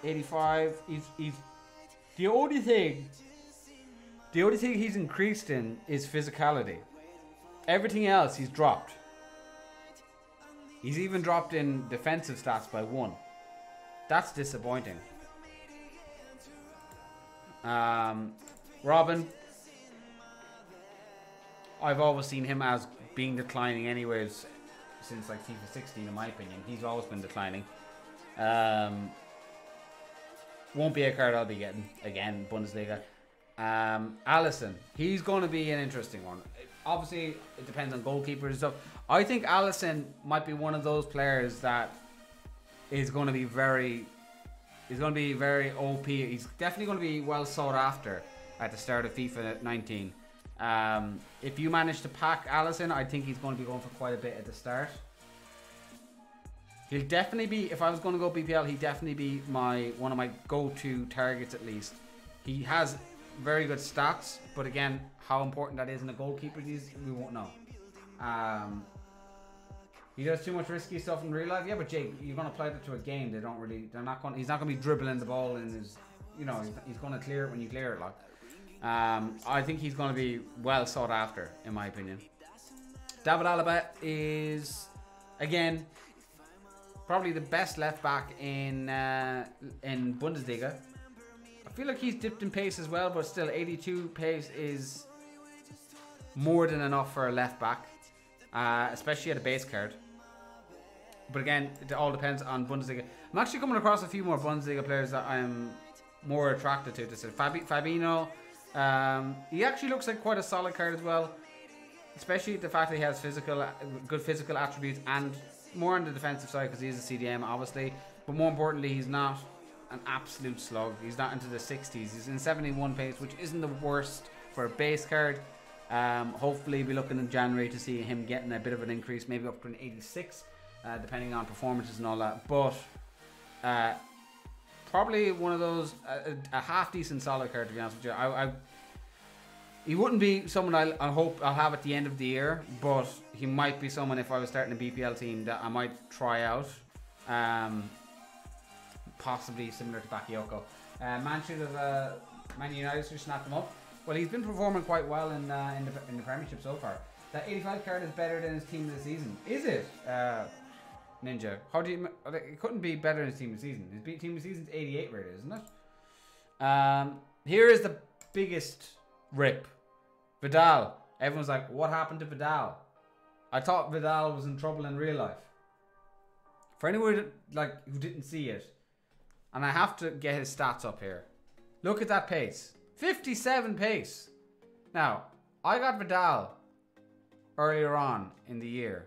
85. He's the only thing he's increased in is physicality. Everything else he's dropped. He's even dropped in defensive stats by 1. That's disappointing. Robin, I've always seen him as being declining anyways since like FIFA 16 in my opinion. He's always been declining. Won't be a card I'll be getting again, Bundesliga. Alisson, he's going to be an interesting one. Obviously it depends on goalkeepers and stuff. I think Alisson might be one of those players that is going to be very OP. He's definitely going to be well sought after at the start of FIFA 19. If you manage to pack Alisson, I think he's going to be going for quite a bit at the start. He'll definitely be, if I was going to go BPL, he'd definitely be one of my go-to targets at least. He has very good stats, but again, how important that is in a goalkeeper, we won't know. He does too much risky stuff in real life. Yeah, but Jake, you're going to apply that to a game. He's not going to be dribbling the ball and he's going to clear it when you clear it. Like, I think he's going to be well sought after, in my opinion. David Alaba is, again, probably the best left back in Bundesliga. I feel like he's dipped in pace as well, but still 82 pace is more than enough for a left back, especially at a base card. But again, it all depends on Bundesliga. I'm actually coming across a few more Bundesliga players that I'm more attracted to. This is Fabinho. He actually looks like quite a solid card as well, especially the fact that he has good physical attributes and more on the defensive side because he's a CDM obviously. But more importantly, he's not an absolute slug. He's not into the 60s. He's in 71 pace, which isn't the worst for a base card. Hopefully we'll be looking in January to see him getting a bit of an increase, maybe up to an 86, depending on performances and all that. But probably one of those, a half decent solid card, to be honest with you. He wouldn't be someone I hope I'll have at the end of the year, but he might be someone if I was starting a BPL team that I might try out. Possibly similar to Bakayoko. Man United should snap him up. Well, he's been performing quite well in the Premiership so far. That 85 card is better than his team of the season. Is it, Ninja? How do you? It couldn't be better than his team of the season. His team of the season's 88 rated, isn't it? Here is the biggest rip. Vidal. Everyone's like, what happened to Vidal? I thought Vidal was in trouble in real life. For anyone who didn't see it, and I have to get his stats up here. Look at that pace. 57 pace. Now, I got Vidal earlier on in the year.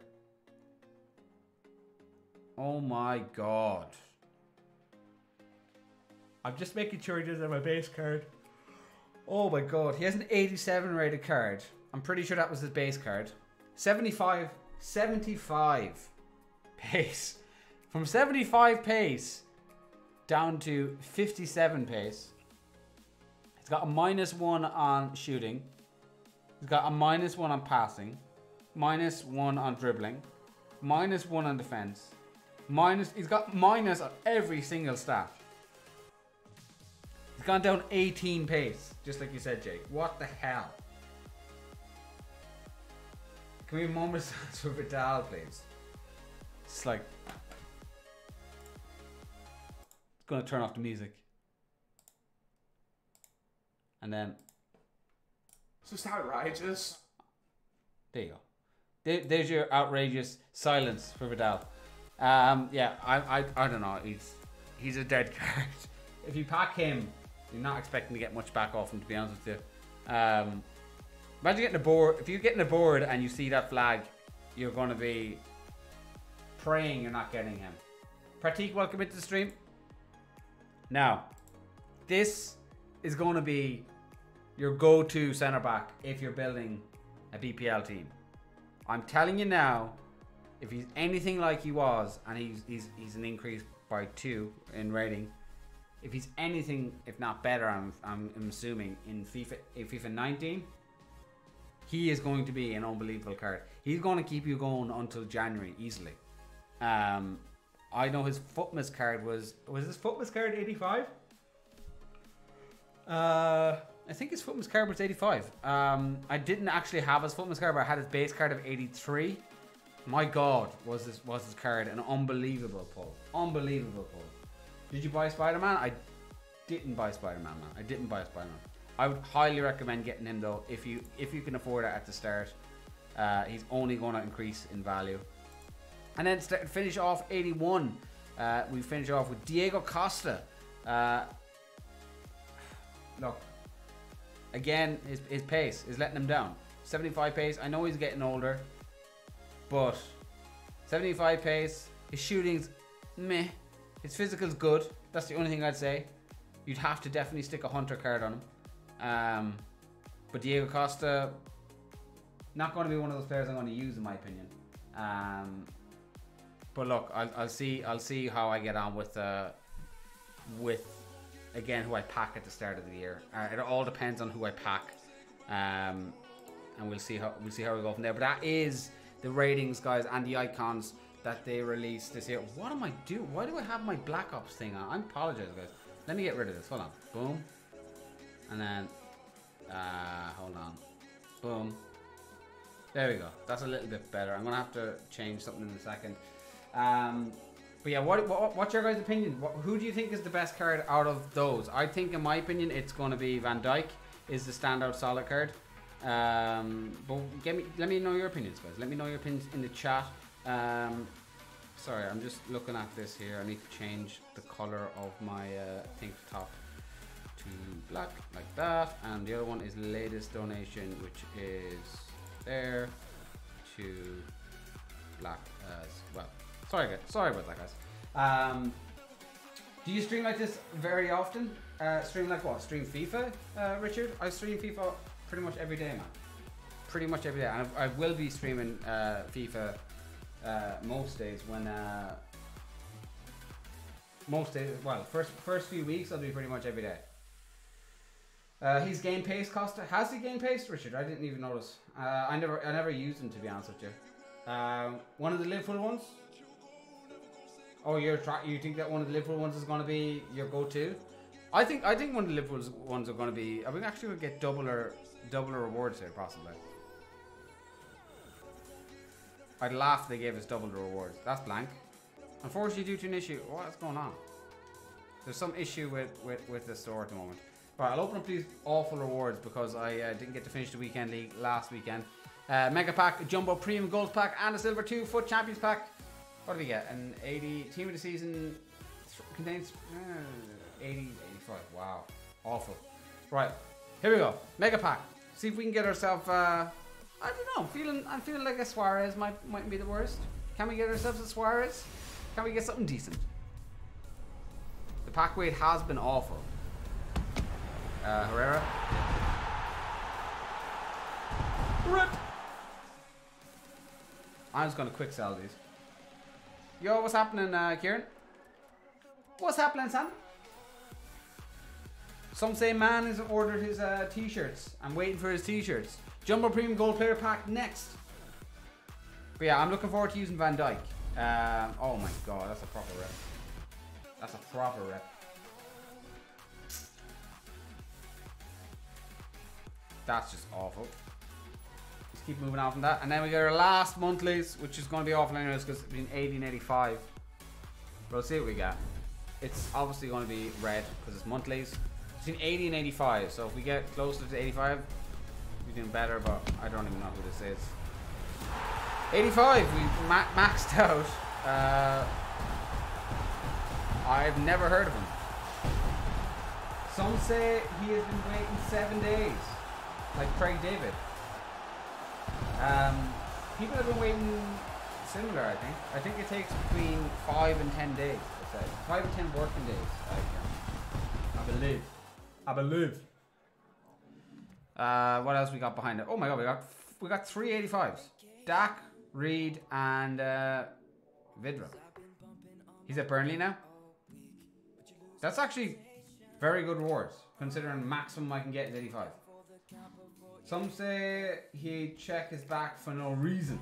Oh my god. I'm just making sure he doesn't have my base card. Oh my god, he has an 87 rated card. I'm pretty sure that was his base card. 75 pace. From 75 pace down to 57 pace. He's got a -1 on shooting. He's got a -1 on passing. -1 on dribbling. -1 on defense. He's got minus on every single stat. He's gone down 18 pace, just like you said, Jake. What the hell? Can we have moments for Vidal, please? It's like... It's going to turn off the music. And then... It's just outrageous. There you go. There's your outrageous silence for Vidal. Yeah, I don't know. He's a dead card. If you pack him, you're not expecting to get much back off him, to be honest with you. Imagine getting a board. If you're getting a board and you see that flag, you're going to be praying you're not getting him. Pratik, welcome into the stream. Now, this is going to be your go-to centre back if you're building a BPL team. I'm telling you now, if he's anything like he was, and he's an increase by 2 in rating, if he's anything, if not better, I'm assuming in FIFA 19, he is going to be an unbelievable card. He's going to keep you going until January easily. I know his Footmas card was his Footmas card 85? I think his Footmas card was 85. I didn't actually have his Footmas card, but I had his base card of 83. My God, was his card an unbelievable pull. Unbelievable pull. Did you buy Spider-Man? I didn't buy Spider-Man, man. I didn't buy Spider-Man. I would highly recommend getting him though, if you can afford it at the start. He's only going to increase in value. And then finish off 81. We finish off with Diego Costa. Look, again, his pace is letting him down. 75 pace. I know he's getting older, but 75 pace. His shooting's meh. His physical's good. That's the only thing I'd say. You'd have to definitely stick a Hunter card on him. But Diego Costa, not going to be one of those players I'm going to use in my opinion. But look, I'll see how I get on with again who I pack at the start of the year. It all depends on who I pack, and we'll see how we go from there. But that is the ratings, guys, and the icons that they released this year. What am I doing? Why do I have my Black Ops thing on? I apologize, guys. Let me get rid of this. Hold on. Boom. And then, hold on. Boom. There we go. That's a little bit better. I'm gonna have to change something in a second. But yeah, what's your guys' opinion? Who do you think is the best card out of those? I think, in my opinion, it's going to be Van Dijk is the standout solid card. But let me know your opinions, guys. Let me know your opinions in the chat. Sorry, I'm just looking at this here. I need to change the color of my think top to black, like that. And the other one is latest donation, which is there, to black as well. Sorry about that, guys. Do you stream like this very often? Stream like what? Stream FIFA, Richard? I stream FIFA pretty much every day, man. Pretty much every day. And I will be streaming FIFA most days when... most days, well, first few weeks I'll be pretty much every day. He's game pace, Costa. Has he game pace, Richard? I didn't even notice. I never used him, to be honest with you. One of the Liverpool ones? Oh, you think that one of the Liverpool ones is going to be your go-to? I think one of the Liverpool ones are going to be... I think actually we'll get double or rewards here, possibly. I'd laugh if they gave us double the rewards. That's blank. Unfortunately, due to an issue... What's going on? There's some issue with the store at the moment. Right, I'll open up these awful rewards because I didn't get to finish the weekend league last weekend. Mega pack, a jumbo premium gold pack, and a silver 2 foot champions pack. What do we get? An 80 team of the season contains 80, 85. Wow, awful. Right, here we go. Mega pack. See if we can get ourselves. I don't know. I'm feeling like a Suarez might be the worst. Can we get ourselves a Suarez? Can we get something decent? The pack weight has been awful. Herrera. Rip. I'm just gonna quick sell these. Yo, what's happening, Kieran? What's happening, son? Some say man has ordered his t-shirts. I'm waiting for his t-shirts. Jumbo Premium Gold Player Pack next. But yeah, I'm looking forward to using Van Dijk. Oh my god, that's a proper rep. That's a proper rep. That's just awful. Let's keep moving on from that. And then we get our last monthlies, which is going to be awful anyways because it's been 80 and 85. But we'll see what we got. It's obviously going to be red because it's monthlies. Between 80 and 85. So if we get closer to 85, we're doing better. But I don't even know who this is. 85. We maxed out. I've never heard of him. Some say he has been waiting 7 days, like Craig David. People have been waiting similar, I think. I think it takes between 5 and 10 days. 5 and 10 working days. I believe. What else we got behind it? Oh my god, we got 3 85s. Dak, Reed, and Vidra. He's at Burnley now. That's actually very good rewards, considering maximum I can get is 85. Some say he check his back for no reason.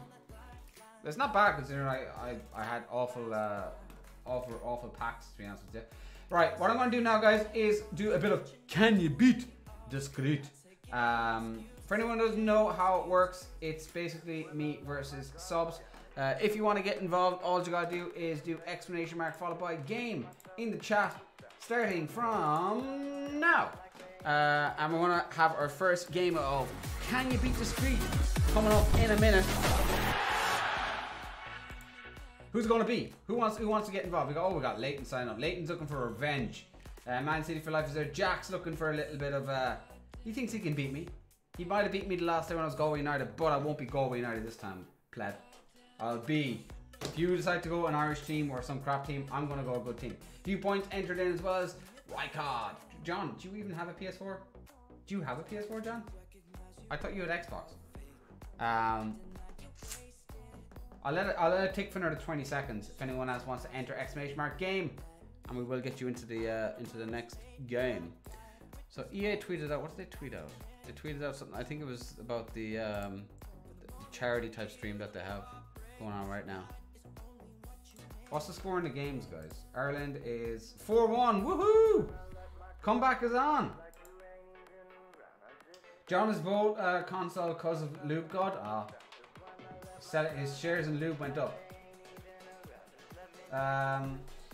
It's not bad considering I had awful packs, to be honest with you. Right, what I'm going to do now, guys, is do a bit of Can You Beat Discreet. For anyone who doesn't know how it works, it's basically me versus subs. If you want to get involved, all you gotta do is do exclamation mark followed by game in the chat, starting from now. And we're gonna have our first game of Can You Beat Discreet coming up in a minute. Who's it gonna be? Who wants to get involved? We got Leighton sign up. Leighton's looking for revenge. Man City for life is there. Jack's looking for a little bit of he thinks he can beat me. He might have beat me the last time when I was Galway United, but I won't be Galway United this time, pleb. I'll be. If you decide to go an Irish team or some crap team, I'm gonna go a good team. Few points entered in as well as Wycard. John, do you even have a PS4? Do you have a PS4, John? I thought you had Xbox. I'll let it tick for another 20 seconds if anyone else wants to enter exclamation mark game, and we will get you into the next game. So EA tweeted out. What did they tweet out? They tweeted out something. I think it was about the charity type stream that they have going on right now. What's the score in the games, guys? Ireland is 4-1. Woohoo! Comeback is on. John is both console because of Lube God. His shares in Lube went up.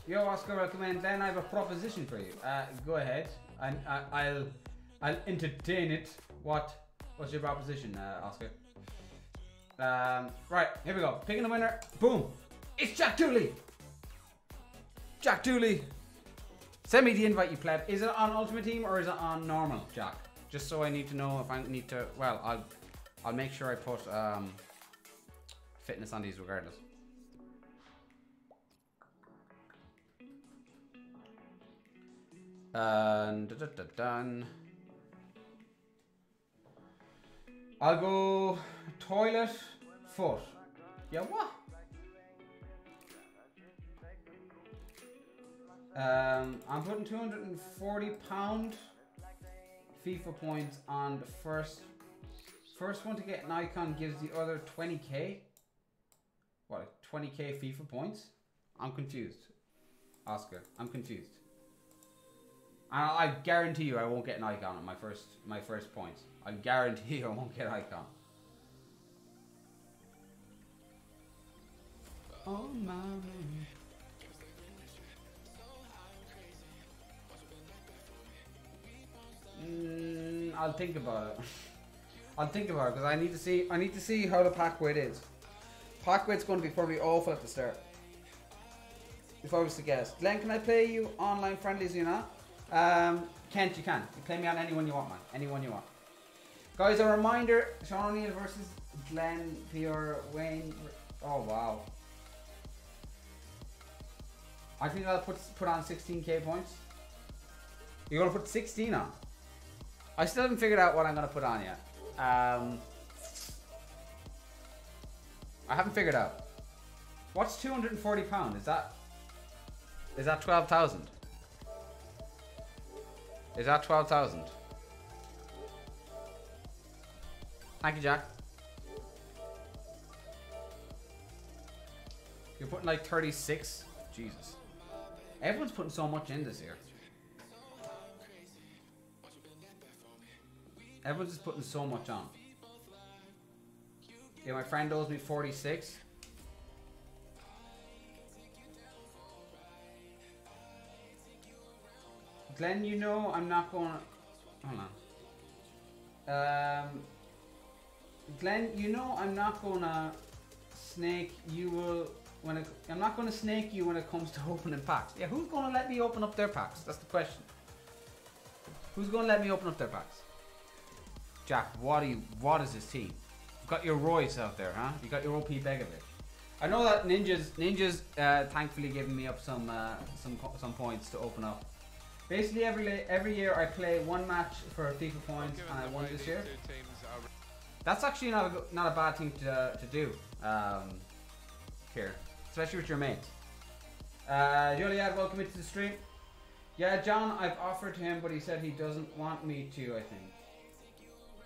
Yo, Oscar, welcome in. Then I have a proposition for you. Go ahead. I'll entertain it. What's your proposition, Oscar? Right, here we go. Picking the winner. Boom. It's Jack Dooley. Jack Dooley. Send me the invite, you pleb. Is it on Ultimate Team or is it on normal, Jack? Just so I need to know if I need to. Well, I'll make sure I put fitness on these regardless. Done. I'll go toilet foot. Yeah, what? I'm putting £240 FIFA points on the first one to get an icon gives the other 20k. What, 20k FIFA points? I'm confused. Oscar, I'm confused. And I guarantee you I won't get an icon on my first points. I guarantee you I won't get an icon. Oh my man. I'll think about it. I'll think about it because I need to see how the pack weight is. Pack weight's going to be probably awful at the start. If I was to guess. Glenn, can I play you online friendlies, you know? Kent, you can. You play me on anyone you want, man. Anyone you want. Guys, a reminder, Sean O'Neill versus Glenn Pierre Wayne. Oh wow. I think I'll put on 16k points. You're gonna put 16 on. I still haven't figured out what I'm gonna put on yet. I haven't figured out. What's £240? Is that 12,000? Is that 12,000? Thank you, Jack. You're putting like 36? Jesus. Everyone's putting so much in this year. Everyone's just putting so much on. Yeah, my friend owes me 46. Glenn, you know I'm not gonna... Hold on. Glenn, you know I'm not gonna snake you will... I'm not gonna snake you when it comes to opening packs. Yeah, who's gonna let me open up their packs? That's the question. Who's gonna let me open up their packs? Jack, what is this team? You've got your Royce out there, huh? You got your OP Begovic. I know that Ninja's thankfully giving me up some points to open up. Basically every year I play one match for FIFA points, and I won this year. That's actually not a bad thing to do, here, especially with your mates. Joliad, welcome into the stream. Yeah, John, I've offered him, but he said he doesn't want me to. I think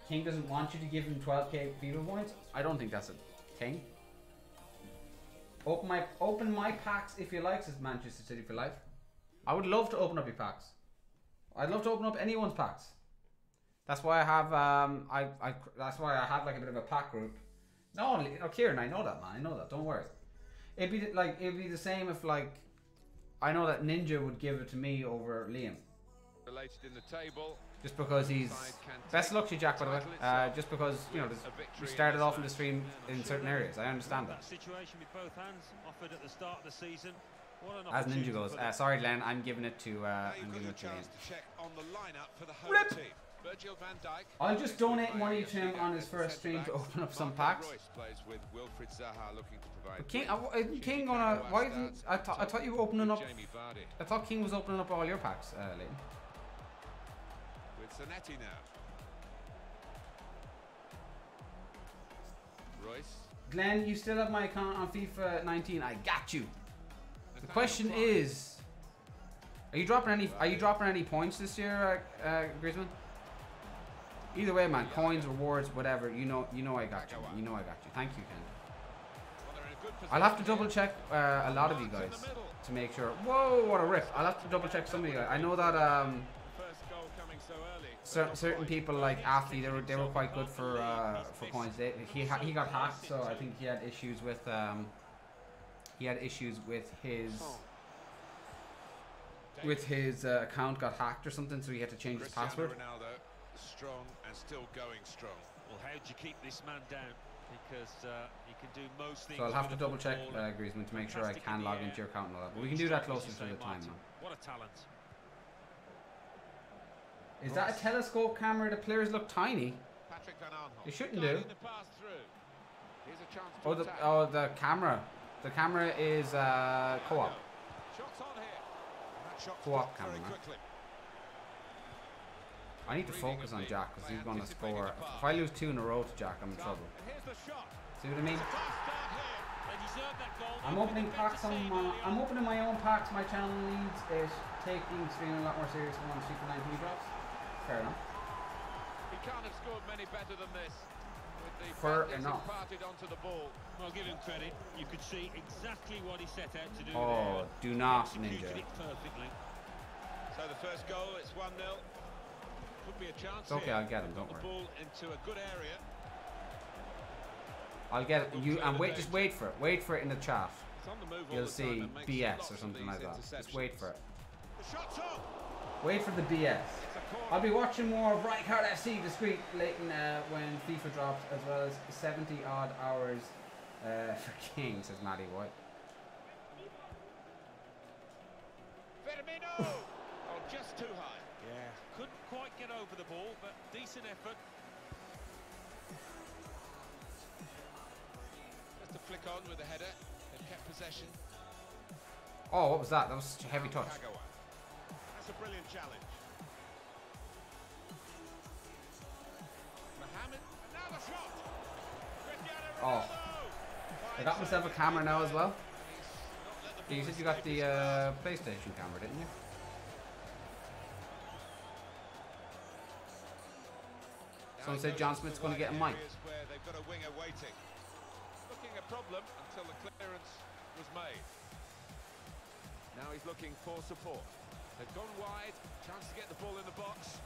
King doesn't want you to give him 12k FIFA points. I don't think that's a thing. Open my packs if you like, says Manchester City for life. I would love to open up your packs. I'd love to open up anyone's packs. That's why I have that's why I have like a bit of a pack group. No, Kieran, I know that, man. I know that. Don't worry. It'd be the same if like I know that Ninja would give it to me over Liam. Related in the table. Just because he's best of luck to you, Jack, by the way. Just because you know we started off in the stream in certain areas. I understand that. Situation with both hands offered at the start of the season. As Ninja goes, sorry, Len, I'm giving it to Liam. Rip! I'll just donate money to him on his first stream to open up some packs. But King gonna... Why didn't... I thought you were opening up... I thought King was opening up all your packs, Liam. With Zanetti now. Royce. Glenn, you still have my account on FIFA 19. I got you. The question is... Are you dropping any points this year, Griezmann? Either way, man, coins, rewards, whatever, you know I got you. You know I got you. Thank you, Ken. I'll have to double check a lot of you guys to make sure. Whoa, what a rip! I'll have to double check some of you guys. I know that certain people like Athlete, they were quite good for coins. He got hacked, so I think he had issues with his account got hacked or something, so he had to change his password. Strong and still going strong. Well, how do you keep this man down? Because he can do most things. So I'll have to double check, Griezmann, to make sure I can log into your account and all that. But we can do that closer to the time, man. What a talent! Is that a telescope camera? The players look tiny. They shouldn't do. Oh, the camera. The camera is co-op. Co-op camera. I need to focus on Jack because he's going to score. If I lose 2 in a row to Jack, I'm in trouble. See what I mean? I'm opening packs on I'm opening my own packs. My channel needs it taking streaming a lot more serious once FIFA 19 drops. Fair enough. He can't have scored many better than this. Fair enough. Well, give him credit. You could see exactly what he set out to do. Oh, do not, Ninja. So the first goal, it's 1-0. Could be a chance. It's okay, I'll get him. Don't worry. The ball into a good area. I'll get it. You and wait. Just wait for it. Wait for it in the chat. You'll see BS or something like that. Just wait for it. Wait for the BS. I'll be watching more of Rijkaard FC Discreet late in when FIFA drops, as well as 70 odd hours for King, says Matty White. Firmino! Oh, just too high. Yeah, couldn't quite get over the ball, but decent effort. Just to flick on with the header. They've kept possession. Oh, what was that? That was such a heavy touch. That's a brilliant challenge. Mohamed, now the shot. Oh, I got myself a camera now as well. You said you got the PlayStation camera, didn't you? Someone said John Smith's going to get a mic. They've got a winger waiting. Looking a problem until the clearance was made. Now he's looking for support. They've gone wide. Chance to get the ball in the box.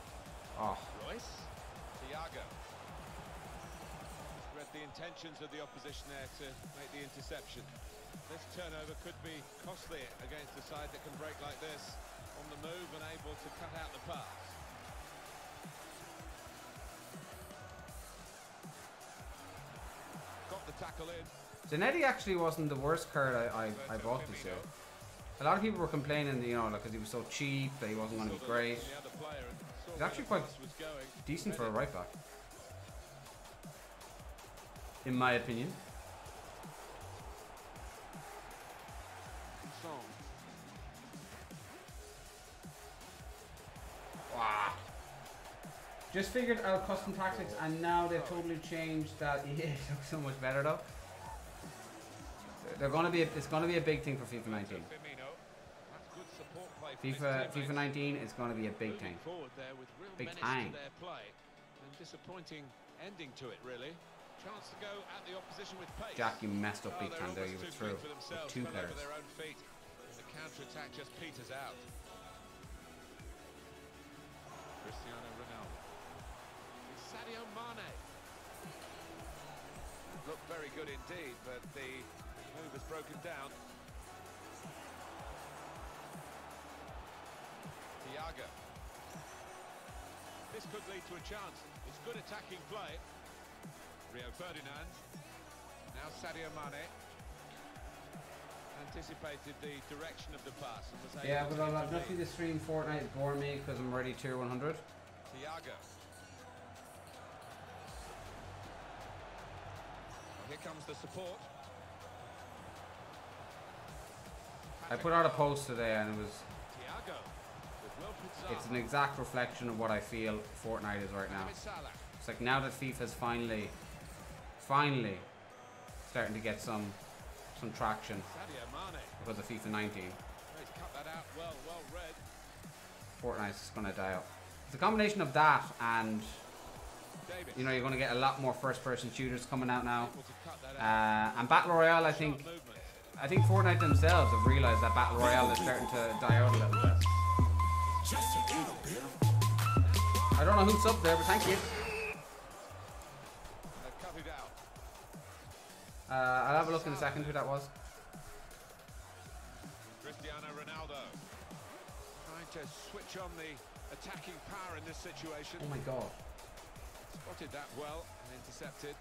Oh. Royce. Thiago. read the intentions of the opposition there to make the interception. This turnover could be costly against a side that can break like this, on the move and able to cut out the pass. Got the tackle in. Zanetti actually wasn't the worst card I bought this year. A lot of people were complaining, you know, because he was so cheap, that he wasn't going to be great. He's actually quite decent for a right back, in my opinion. Wow. Just figured out custom tactics, and now they've totally changed that. Yeah, it looks so much better though. It's gonna be a big thing for FIFA 19. FIFA 19 is gonna be a big thing. Big time. Disappointing ending to it, really. Chance to go at the opposition with pace. Jack, you messed up big time there. You were through with 2 players. The counter-attack just peters out. Cristiano Ronaldo. It's Sadio Mane. Looked very good indeed, but the move is broken down. Thiago. This could lead to a chance. It's good attacking play. Rio Ferdinand. Now Sadio Mane. Anticipated the direction of the pass and was able but I'll not do the stream Fortnite bore me because I'm already tier 100. Thiago. Well, here comes the support. I put out a post today and it was... Thiago. It's an exact reflection of what I feel Fortnite is right now. It's like now that FIFA's finally starting to get some traction because of FIFA 19. Fortnite's just gonna die out. It's a combination of that and, you know, you're gonna get a lot more first-person shooters coming out now. And Battle Royale, I think Fortnite themselves have realized that Battle Royale is starting to die out a little bit. I don't know who's up there, but thank you. I'll have a look in a second who that was. Cristiano Ronaldo trying to switch on the attacking power in this situation. Oh my god. Spotted that well and intercepted.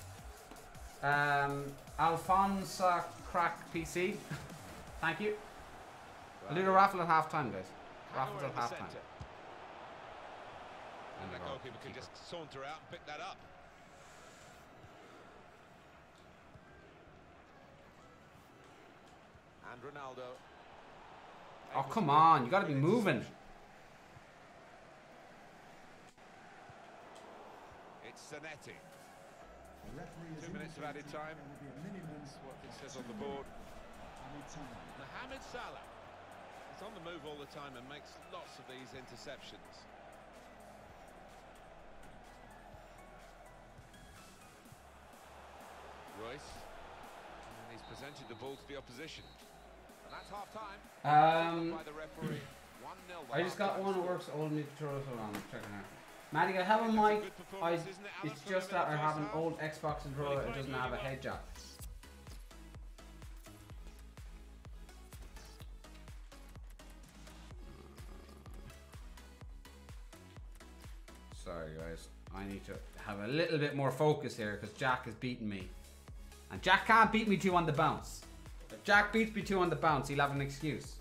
Alfonso Crack PC. Thank you. I'll do the raffle at half-time, guys. Raffles at half-time. And the goalkeeper can just saunter out and pick that up. And Ronaldo. Oh, come on. You got to be moving. It's Zanetti. 2 minutes of added time. That's what it says on the board. Mohamed Salah. He's on the move all the time and makes lots of these interceptions. Royce. And he's presented the ball to the opposition. And that's half time. By the referee. 1-0. I just got one that works old new controller. Hold on, I'm checking out. Maddie, I have a mic. It's just that I have an old Xbox controller. It doesn't have a head jack. Sorry guys, I need to have a little bit more focus here because Jack is beating me. And Jack can't beat me 2 on the bounce. If Jack beats me 2 on the bounce, he'll have an excuse.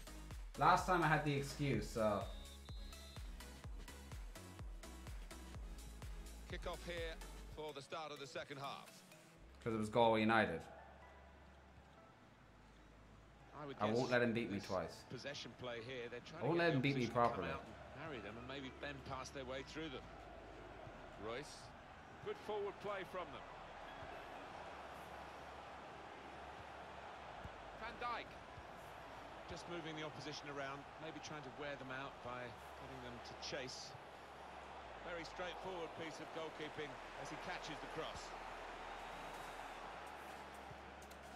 Last time I had the excuse, so... Kick off here for the start of the second half. Because it was Galway United. I won't let him beat me twice. Possession play here. They're trying I won't let him beat me properly. Harry them and maybe bend past their way through them. Royce, good forward play from them. Van Dijk, just moving the opposition around, maybe trying to wear them out by getting them to chase. Very straightforward piece of goalkeeping as he catches the cross.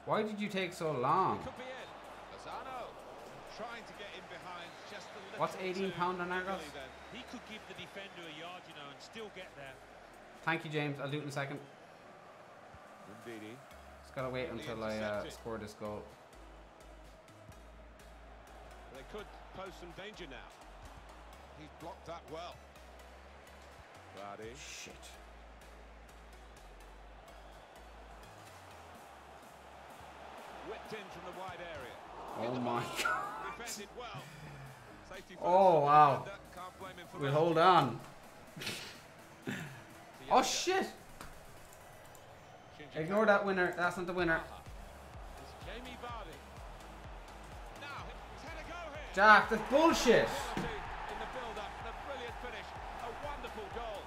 Why did you take so long? It could be it. Lozano trying to get in behind just a little. What's £18 on Argos? He could give the defender a yard, you know, and still get there. Thank you, James. I'll do it in a second. Ndidi. Just gotta wait until I score this goal. They could pose some danger now. He's blocked that well. Vardy. Shit. Whipped in from the wide area. Oh my god. Defended well. Safety Oh wow. Can't blame him for We'll that. hold on. Oh shit. Ignore that winner. That's not the winner. It's Jamie Vardy. Now, he's had a go here. Jack, that's bullshit. Quality in the build-up and a brilliant finish. A wonderful goal.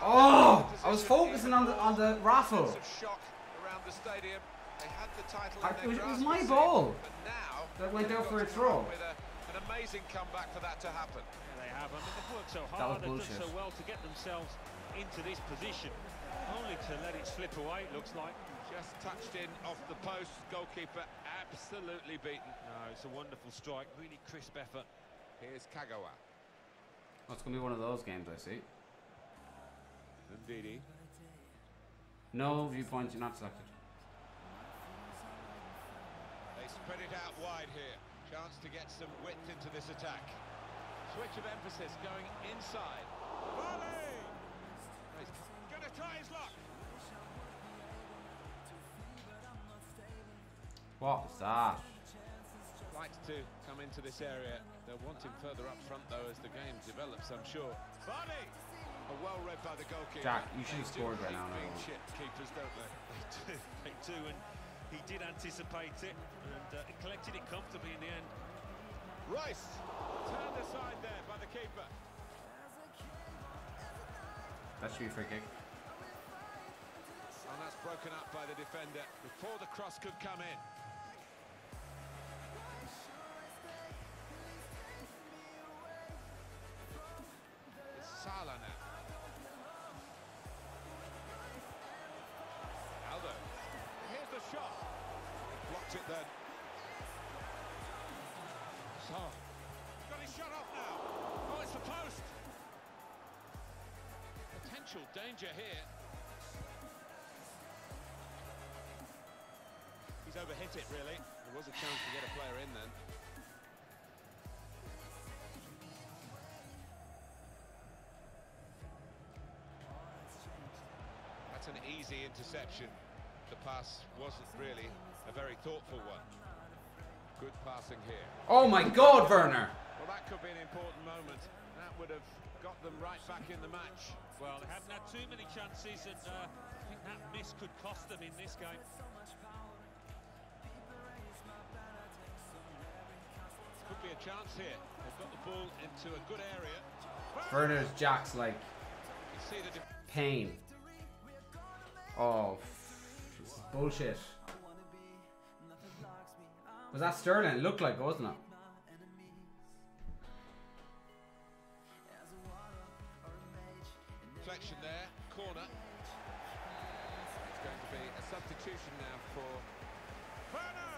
Oh, I was focusing on the raffle. Sense of shock around the stadium. They had the title in their It was grasp, my it seemed, ball but now that went they've out got for a to throw. come up with an amazing comeback for that to happen. Yeah, they have. I mean, they've worked so That was hard, they've bullshit. done so well to get themselves into this position, only to let it slip away, it looks like. Just touched in off the post. Goalkeeper absolutely beaten. No, it's a wonderful strike, really crisp effort. Here's Kagawa. Oh, it's gonna be one of those games, I see. Ndidi. No viewpoint, you're not selected. They spread it out wide here. Chance to get some width into this attack. Switch of emphasis going inside. Volley! He's gonna try his luck. What was that? Likes to come into this area. They'll want him further up front though as the game develops, I'm sure. Volley! Well read by the goalkeeper. Jack, you should have They do scored right hate now. being shit keepers, don't they? They do, and he did anticipate it, and he collected it comfortably in the end. Rice turned aside there by the keeper. That should be a free kick. And that's broken up by the defender before the cross could come in. It's Salah now. Aldo. Here's the shot. He blocked it then. So, he's got his shot off now. Oh, it's the post. Potential danger here. He's overhit it, really. There was a chance to get a player in then. That's an easy interception. The pass wasn't really a very thoughtful one. Good passing here. Oh my god, Werner! Well, that could be an important moment. That would have got them right back in the match. Well, they haven't had too many chances, and I think that miss could cost them in this game. Could be a chance here. They've got the ball into a good area. Werner's Jack's like You see the pain. Oh, this is bullshit. Was that Sterling? It looked like it, wasn't it? deflection there, corner. It's going to be a substitution now for Werner.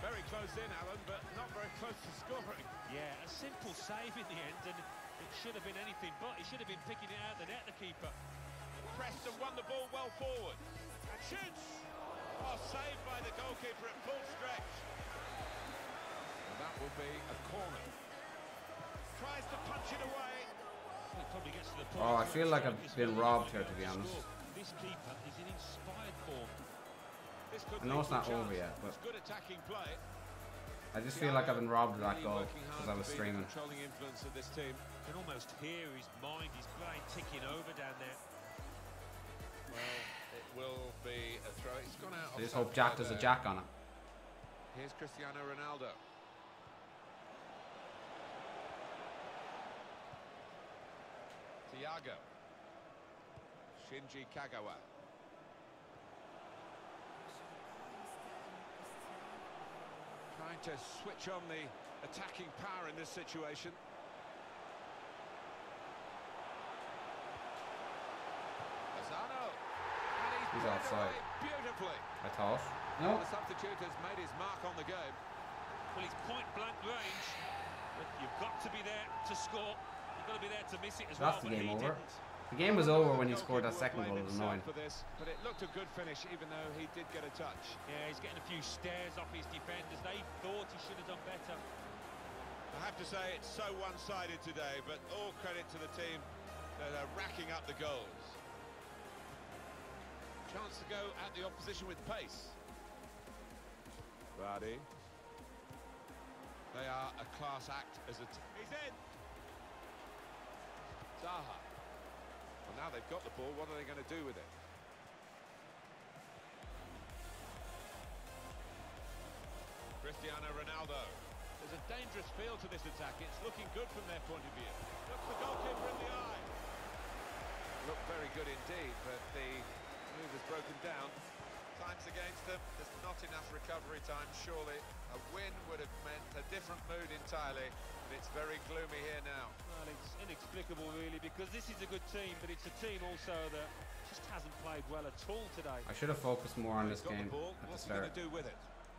Very close in, Alan, but not very close to scoring. Yeah, a simple save in the end, and it should have been anything but. He should have been picking it out of the net, the keeper. Pressed and won the ball well forward. And shoots! Oh, saved by the goalkeeper at full stretch. And that will be a corner. Tries to punch it away. He probably gets to the point. Oh, I feel like I've been robbed here, to be honest. This keeper is in inspired form. This could I know it's lead not to a over chance. yet, but It's good attacking play. I just feel like I've been robbed of that Really goal working hard because I was to be the streaming. controlling influence of this team. You can almost hear his mind, his brain ticking over down there. Well, it will be a throw. It's gone out. I just offside hope Jack does a there. jack on it. Here's Cristiano Ronaldo. Thiago. Shinji Kagawa. Trying to switch on the attacking power in this situation. Lozano. And He's put it offside. away beautifully. I thought. No. The substitute has made his mark on the game. Well, it's point-blank range, but you've got to be there to score. You've got to be there to miss it as well. That's the but game he over. didn't. The game was over when he scored that second goal. It was annoying. For this, but it looked a good finish, even though he did get a touch. Yeah, he's getting a few stares off his defenders. They thought he should have done better. I have to say it's so one-sided today, but all credit to the team that are racking up the goals. Chance to go at the opposition with pace. Vardy. They are a class act as a team. He's in. Zaha. Well, now they've got the ball, what are they going to do with it? Cristiano Ronaldo. There's a dangerous feel to this attack. It's looking good from their point of view. Looks the goalkeeper in the eye. Looked very good indeed, but the move is broken down. Time's against them. There's not enough recovery time, surely. A win would have meant a different mood entirely, but it's very gloomy here now. Well, it's inexplicable, really, because this is a good team, but it's a team also that just hasn't played well at all today. I should have focused more on this game at the What's he going start to do with it?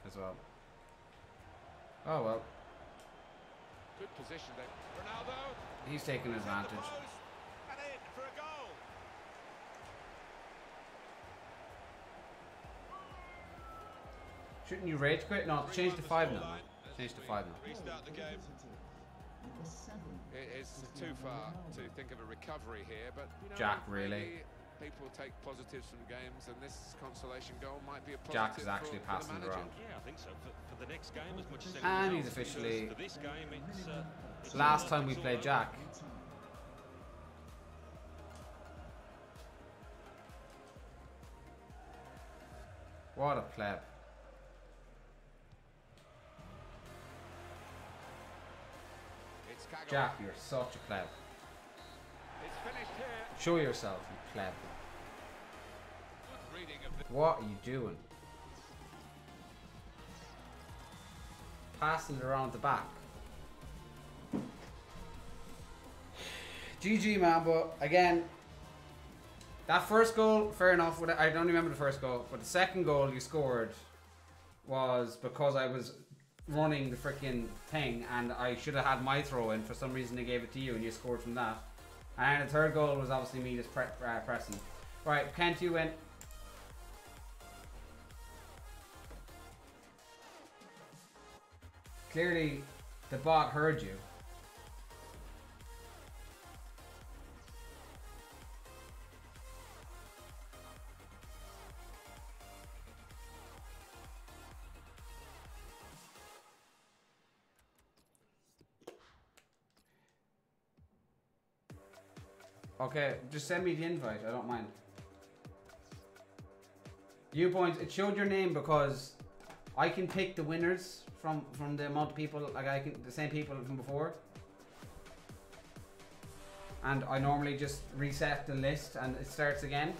as well. Oh well. Good position there. Ronaldo. He's taking advantage. And in for a goal. Shouldn't you rage quit? No, change to 5 now. Change to 5 now. Restart the game. It is too far to think of a recovery here, but you know, Jack, really? maybe people take positives from games, and this consolation goal might be a positive. Jack is actually for passing the it around. Yeah, I think so. For the next game, as much as And anything he's else, officially because for this game, it's last all time we over. played Jack. What a pleb. It's Kagawa. Jack, you're such a pleb. It's finished here. Show yourself, you pleb. Good reading of the What are you doing? Passing it around the back. GG, man, but again, that first goal, fair enough. I don't remember the first goal, but the second goal you scored was because I was running the freaking thing and I should have had my throw in. For some reason, they gave it to you and you scored from that. And the third goal was obviously me just pressing. Right, Kent, you win. Clearly, the bot heard you. Okay, just send me the invite. I don't mind. Viewpoints. It showed your name because I can pick the winners from the amount of people. Like I can the same people from before. And I normally just reset the list and it starts again.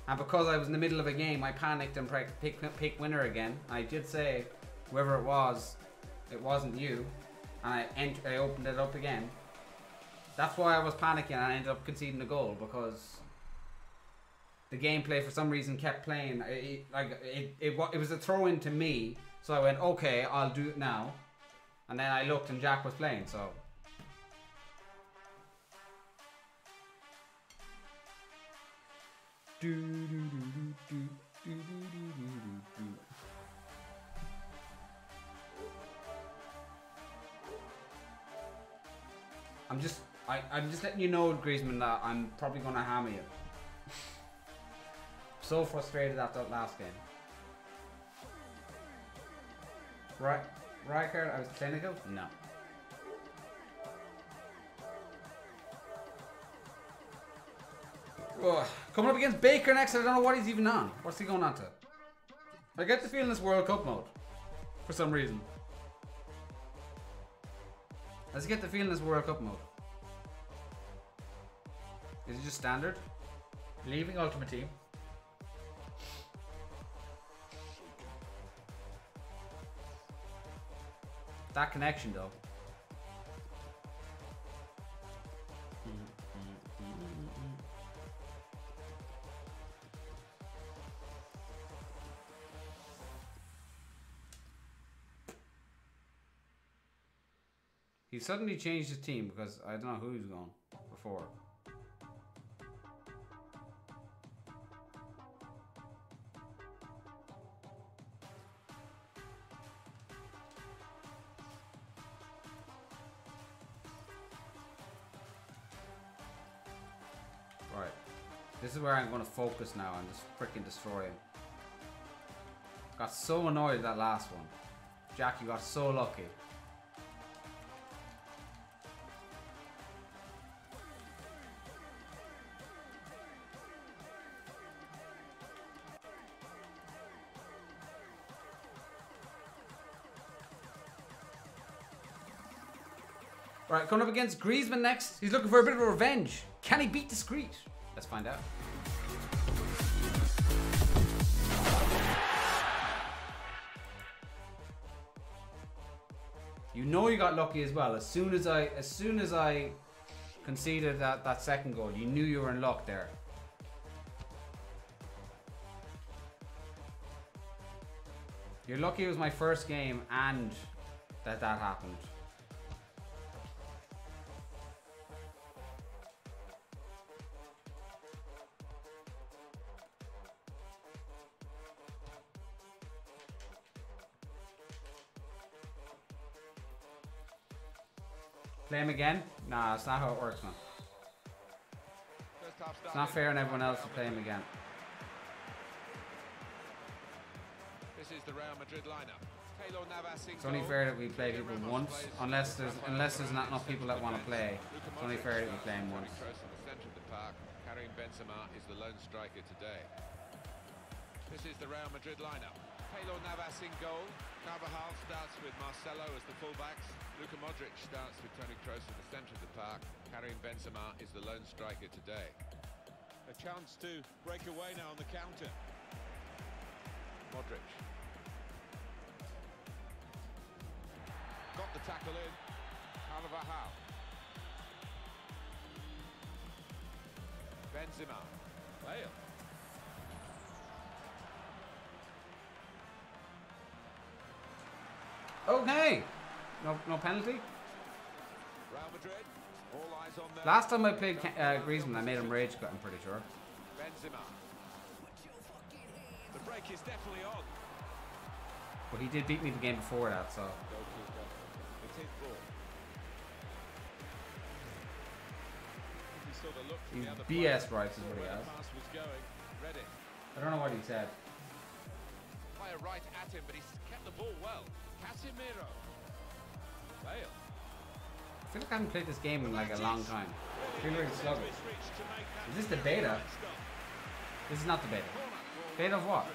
And because I was in the middle of a game, I panicked and pick winner again. I did say whoever it wasn't you. And I opened it up again. That's why I was panicking and I ended up conceding the goal because the gameplay for some reason kept playing. It was a throw in to me, so I went, okay, I'll do it now. And then I looked and Jack was playing, so. I'm just letting you know, Griezmann, that I'm probably gonna hammer you. So frustrated after that last game. Right, Rijkaard, I was clinical? No. Ugh. Coming up against Baker next, I don't know what he's even on. What's he going on to? I get the feeling it's World Cup mode. For some reason. I just get the feeling it's World Cup mode. Is it just standard? Leaving Ultimate Team. That connection though. He suddenly changed his team because I don't know who he's going before. This is where I'm going to focus now and just freaking destroy him. Got so annoyed at that last one. Jack, you got so lucky. Right, coming up against Griezmann next. He's looking for a bit of a revenge. Can he beat Discreet? Let's find out. You know you got lucky as well. As soon as I conceded that second goal, you knew you were in luck there. You're lucky it was my first game and that happened. Play him again? Nah, that's not how it works, man. It's not fair on everyone else to play him again. This is the Real Madrid lineup. It's only fair that we play people once, unless there's not enough people that want to play. It's only fair that we play him once. Karim Benzema is the lone striker today. This is the Real Madrid lineup. Keylor Navas in goal. Carvajal starts with Marcelo as the fullbacks. Luka Modric starts with Toni Kroos in the centre of the park. Karim Benzema is the lone striker today. A chance to break away now on the counter. Modric. Got the tackle in. Carvajal. Benzema. Bale. Okay. No penalty. Real Madrid. All eyes on them. Last time I played Griezmann, I made him rage quit, I'm pretty sure. Benzema. The break is definitely on. But he did beat me the game before that, so. It's his ball. He's BS rights is what he has. Ready. I don't know what he said. Fire right at him, but he's kept the ball well. Casemiro. Bale. I feel like I haven't played this game in like a long time. I feel really sluggish. Is this the beta? This is not the beta. Beta of what?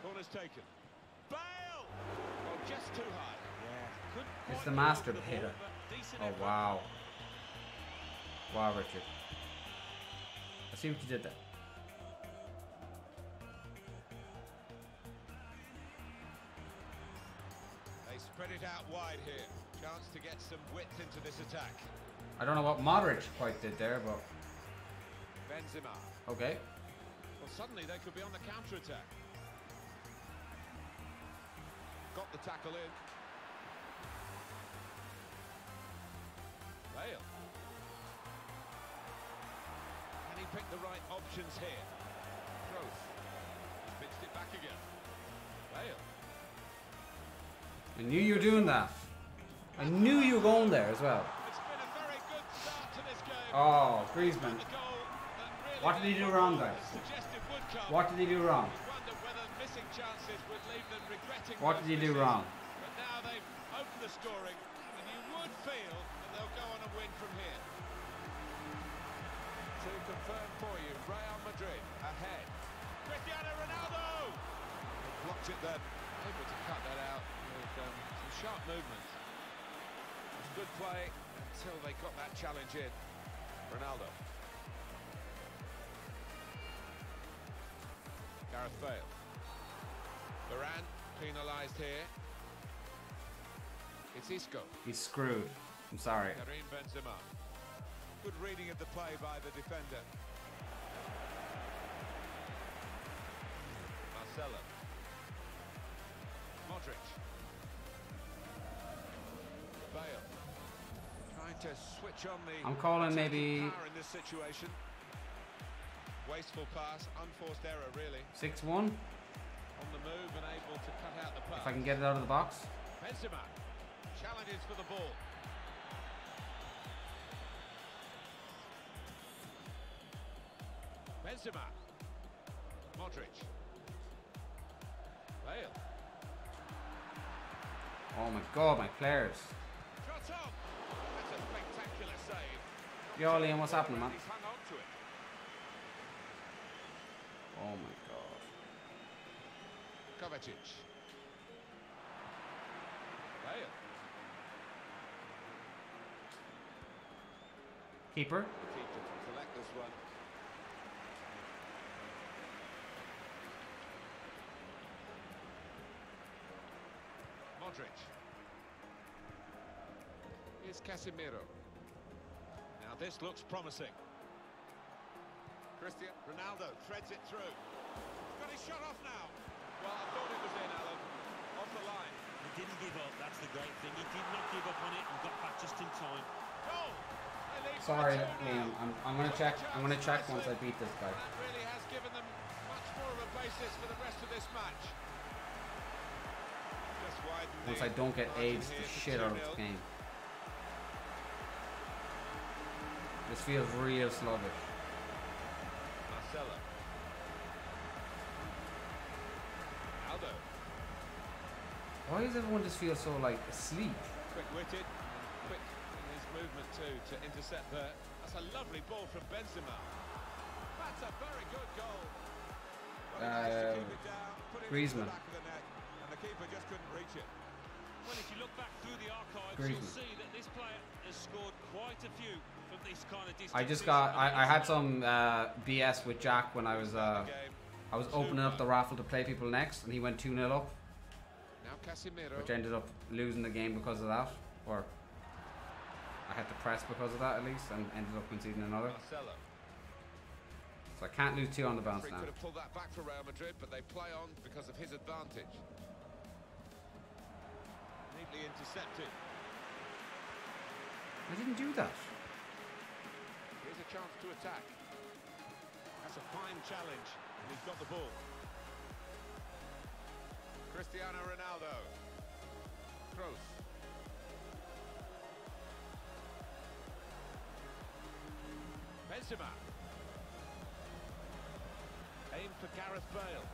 Corner's taken. Bale! Oh, just too high. Yeah. It's the master beta. Oh wow. Wow, Richard. I see what you did there. They spread it out wide here. Chance to get some width into this attack. I don't know what Modric quite did there, but Benzema. okay. Well, suddenly they could be on the counter-attack. Got the tackle in. Bale. Can he pick the right options here? Kroos. He pitched it back again. Bale. I knew you were doing that. I knew you were going there as well. It's been a very good start to this game. Oh, Griezmann. What did he do wrong, guys? What did he do wrong? What did he do wrong? But now they've opened the scoring, and you would feel that they'll go on and win from here. To confirm for you, Real Madrid ahead. Cristiano Ronaldo! They blocked it then, able to cut that out with some sharp movements. It was good play until they got that challenge in. Ronaldo. Gareth Bale. Varane penalised here. It's Isco. He's screwed. I'm sorry. Karim Benzema. Good reading of the play by the defender. Marcelo. Modric. Bale. Trying to switch on the... I'm calling maybe... power in this situation. Wasteful pass, unforced error really. 6-1. On the move and able to cut out the pass. If I can get it out of the box. Benzema challenges for the ball. Benzema. Modric. Bale. Oh my god, my players. Shot on. That's a spectacular save. Yo, Liam, what's happening, man? He's hung on to it. Oh my god. Kovacic. Bale. Keeper. The keeper to collect this one. Modric. Here's Casemiro. Now this looks promising. Cristiano Ronaldo threads it through. He's got his shot off now. Well, I thought it was in, Alan. Off the line. He didn't give up, that's the great thing. He did not give up on it and got back just in time. Goal! They lead Sorry, by 2 Liam. now. I'm gonna check. I'm gonna check once I beat this guy. That really has given them much more of a basis for the rest of this match. Just widen Once the I don't get margin AIDS the here to shit out of 2-0. the game. This feels real sluggish. Marcelo. Aldo. Why does everyone just feel so like asleep? Quick-witted, quick in his movement too to intercept there. That's a lovely ball from Benzema. That's a very good goal. Well, he managed to keep it down, put it into the Griezmann. back of the net, and the keeper just couldn't reach it. Well, if you look back through the archives, Griezmann. you'll see that this player has scored quite a few from this kind of distance. I just got. I had some BS with Jack when I was opening up the raffle to play people next, and he went 2-0 up, Now Casemiro. which ended up losing the game because of that, or I had to press because of that at least, and ended up conceding another. Marcelo. So I can't lose 2 on the bounce He now. could have pulled that back for Real Madrid, but they play on because of his advantage. Neatly intercepted. I didn't do that. Here's a chance to attack. That's a fine challenge, and he's got the ball. Cristiano Ronaldo. Kroos. Benzema. Aim for Gareth Bale.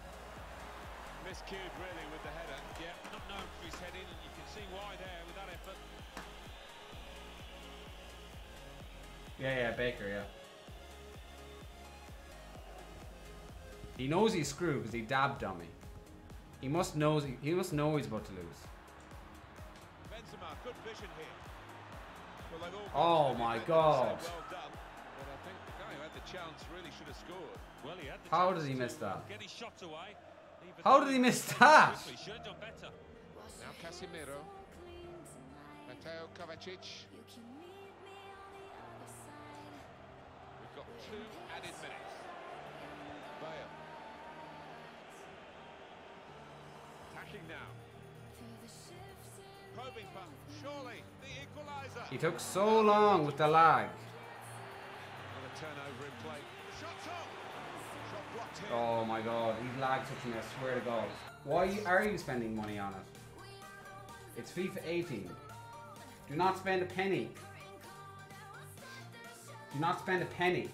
Miscued really with the header. Yeah, not known for his heading, and you can see why there with that effort. Yeah, Baker, yeah. He knows he's screwed because he dabbed on me. He must know he's about to lose. Benzema, good vision here. Well, they've all Oh got my it, God. so well done. But I think the guy who had the chance really should have scored. Well, he had the How chance did he to miss that? Get his shot away. How did he miss that? He should have done better. Now Casemiro. Mateo Kovacic. We've got 2 added minutes. Bale. Attacking now. Probing puck. Surely the equaliser. He took so long with the lag. Another turnover in play. Shot on. Shot blocked here. Oh my god, he's lag touching me, I swear to god. Why are you spending money on it? It's FIFA 18. Do not spend a penny. Do not spend a penny.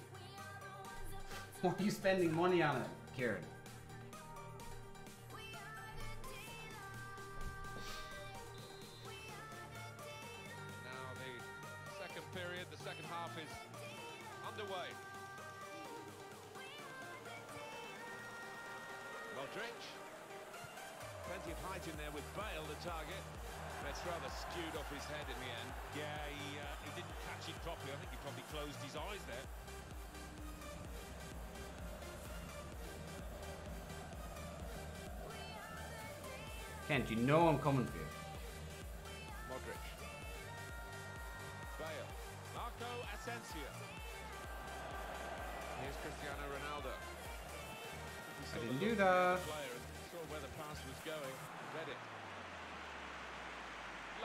Why are you spending money on it, Kieran? Now the second period, the second half is underway. Modric. Plenty of height in there with Bale, the target. That's rather skewed off his head in the end. Yeah, he didn't catch it properly. I think he probably closed his eyes there. Kent, you know I'm coming for you. Modric. Bale. Marco Asensio. Here's Cristiano Ronaldo. I didn't do that. Player and saw where the pass was going. Read it.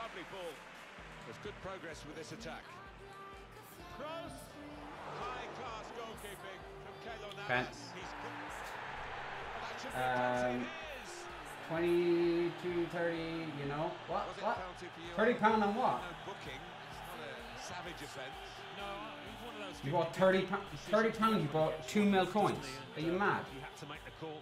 Lovely ball. There's good progress with this attack. Kroos. High-class goalkeeping from Keylor Kent. Navas. He's good. Well, that should be a penalty. It is. 22, 30, you know? What? Was it What? penalty for you? £30 on what? No booking. It's not a savage offence. No, he's one of those. You bought 30 pounds, you bought 2 mil coins. Are you mad? He had to make the call.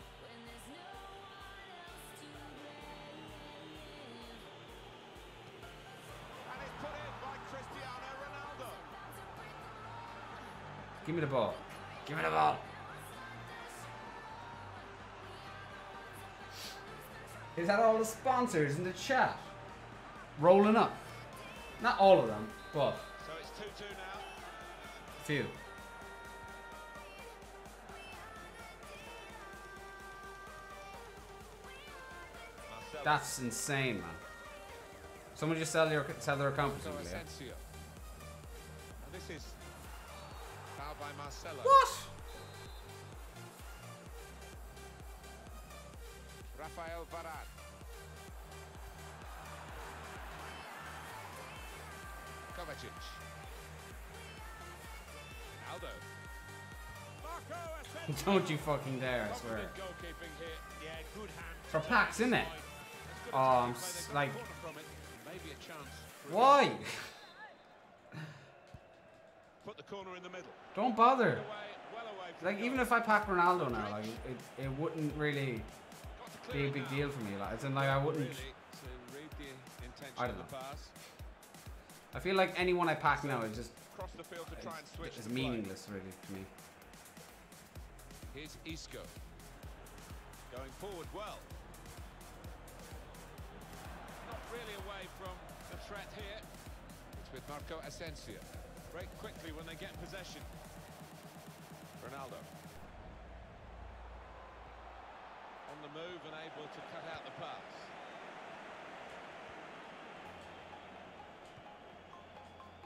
And it's put in by Cristiano Ronaldo. Give me the ball. Give me the ball. Is that all the sponsors in the chat? Rolling up. Not all of them, but So it's 2-2 now. a few. Marcelo. That's insane, man. Someone just sell their account. So presumably, yeah? Asensio. And this is fouled by Marcelo. What? Rafael Varane. Kovacic. Aldo. Marco Asensio. Don't you fucking dare, I swear. Confident goalkeeping here. Yeah, good hand. For packs, isn't it? As good Oh, as I'm they play, they got like- a corner from it. Maybe a chance. for a Why? goal. Put the corner in the middle. Don't bother. Away, well away from Like, the even goal. if I pack Ronaldo now, like, it wouldn't really Got to be clear a it big now. deal for me. Like, it's in like I wouldn't. Really to read the intention I of don't the pass. I feel like anyone I pack now is just Cross the field to try and switch is the play. meaningless, really, to me. Here's Isco. Going forward well. Not really away from the threat here. It's with Marco Asensio. Break quickly when they get possession. Ronaldo. On the move and able to cut out the pass.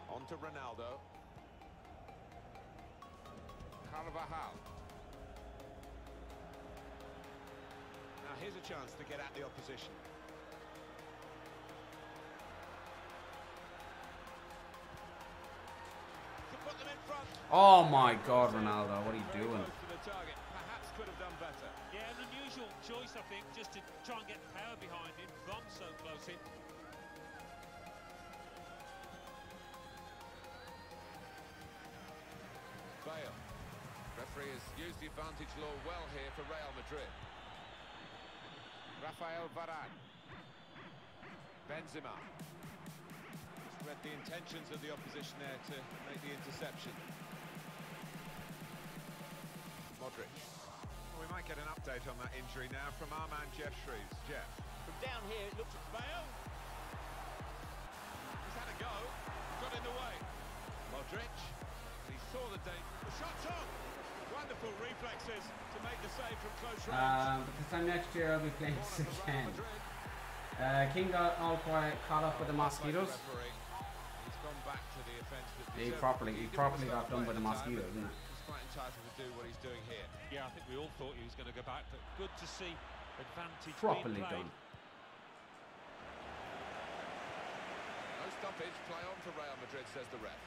On to Ronaldo. Carvajal. Now here's a chance to get at the opposition. To put them in front. Oh my God, Ronaldo, what are you Very doing? close to the target. Perhaps could have done better. Yeah, an unusual choice, I think, just to try and get power behind him from so close in. Bale. Referee has used the advantage law well here for Real Madrid. Rafael Varane. Benzema. Just read the intentions of the opposition there to make the interception. Modric. Well, we might get an update on that injury now from our man Jeff Shreves. Jeff. From down here, it looks at Bale. He's had a go. Got in the way. Modric. He saw the danger. The shot's on. Wonderful reflexes to make the save from close range. But this time next year I'll be playing this Corner for Real again. Madrid. King got all quite caught up with the mosquitoes. Referee. He's gone back to the offence that He deserved. properly didn't got start done by the playing at mosquitoes, time, isn't it? He's quite entitled to do what he's doing here. Yeah, I think we all thought he was going to go back, but good to see advantage Properly being played. done. No stoppage, play on for Real Madrid, says the ref.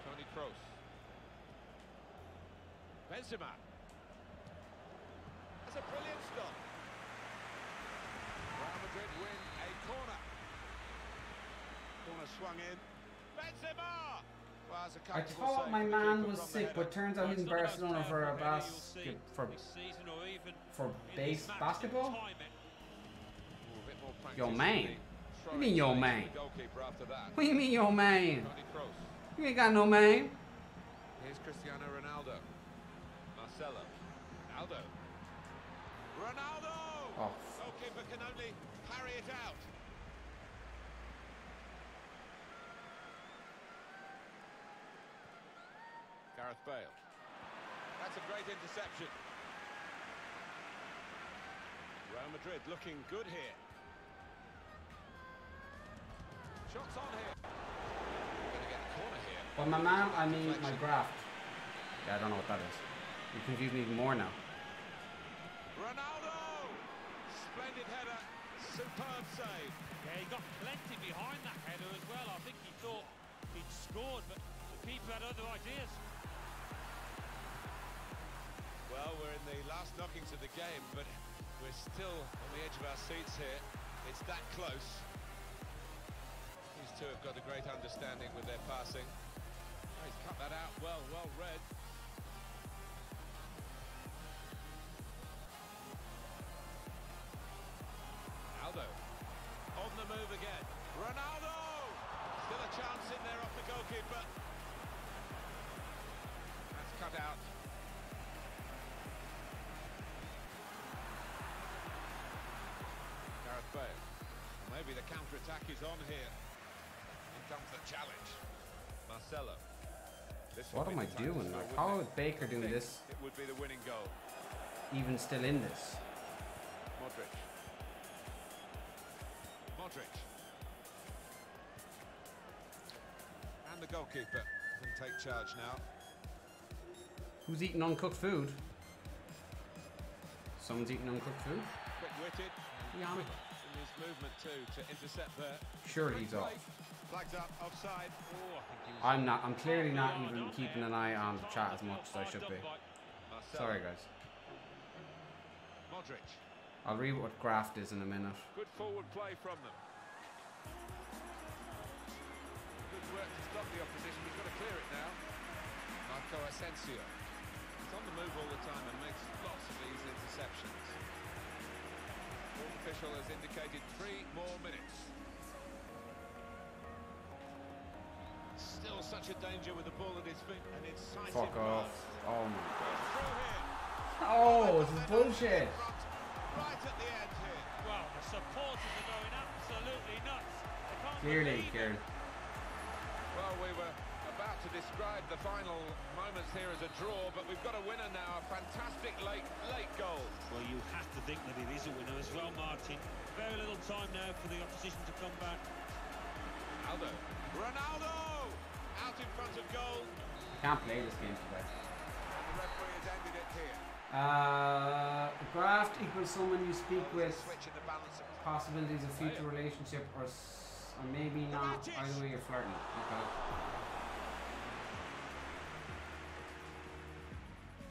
Toni Kroos. Benzema. That's a brilliant stop. Real Madrid win a corner. Corner swung in. Benzema! Well, as a I comfortable thought save my for the man keeper was from the sick, header. but turns out he's in It's not the most Barcelona for a powerful header you'll see basket this season or even for in base this match to basketball. time it. Ooh, a bit more practice Yo, in man. the What do you mean, yo, throwing man? to the goalkeeper after that. What do you mean, yo man? Toni Kroos. You ain't got no man. Here's Cristiano Ronaldo. Marcelo. Ronaldo. Ronaldo! Oh. Goalkeeper can only parry it out. Gareth Bale. That's a great interception. Real Madrid looking good here. Shots on here. We're going to get a corner here. But my man, I mean my graft. Yeah, I don't know what that is. You confuse me even more now. Ronaldo! Splendid header. Superb save. Yeah, he got plenty behind that header as well. I think he thought he'd scored, but the keeper had other ideas. Well, we're in the last knockings of the game, but we're still on the edge of our seats here. It's that close. He's two have got a great understanding with their passing. Oh, he's cut that out well read. Aldo on the move again. Ronaldo! Still a chance in there off the goalkeeper. That's cut out. Gareth Bale. Maybe the counter-attack is on here. In comes the challenge. Marcelo. What am I doing? Like, how is Baker doing this? It would be the winning goal. Even still in this. Modric. And the goalkeeper can take charge now. Who's eating uncooked food? Someone's eating uncooked food? Quick-witted. Yeah, In his movement too to intercept there. sure he's off. Flags up, offside. Oh, I think he was I'm not. I'm clearly not even keeping an eye on the chat as much as I should be. Marcelo. Sorry, guys. Modric. I'll read what graft is in a minute. Good forward play from them. Good work to stop the opposition. He's got to clear it now. Marco Asensio. He's on the move all the time and makes lots of these interceptions. The official has indicated 3 more minutes. Still such a danger with the ball at his feet and incisive. Fuck off. pass. Oh my god. Goes through here. Oh, this is bullshit. Right at the end here. Well, the supporters are going absolutely nuts. They can't Clearly, believe it. Kieran. Well, we were about to describe the final moments here as a draw, but we've got a winner now. A fantastic late goal. Well, you have to think that it is a winner as well, Martin. Very little time now for the opposition to come back. Aldo. Ronaldo! Out in front of goal. Can't play this game today. And the referee has ended it here. Graft equals someone you speak with. Switch in the balance of Possibilities of future relationship or maybe not. Either way, you're flirting. Okay.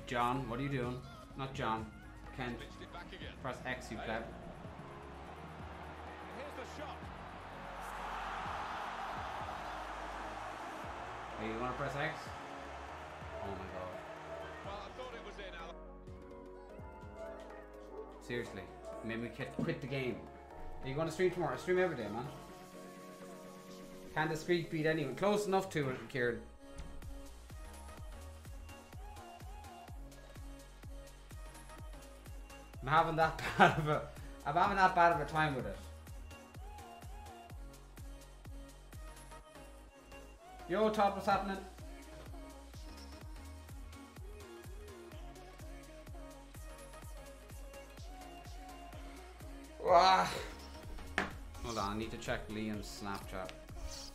John, what are you doing? Not John. Kent. pitched it back again. Press X, you pleb. Here's the shot. Hey, you want to press X? Oh my god. Well, I thought it was in, Alan. Seriously. Maybe we quit the game. Are you going to stream tomorrow? I stream every day, man. Can Discreet beat anyone? Close enough to it, Kieran. I'm having that bad of a time with it. Yo, Todd, what's happening? Hold on, I need to check Liam's Snapchat.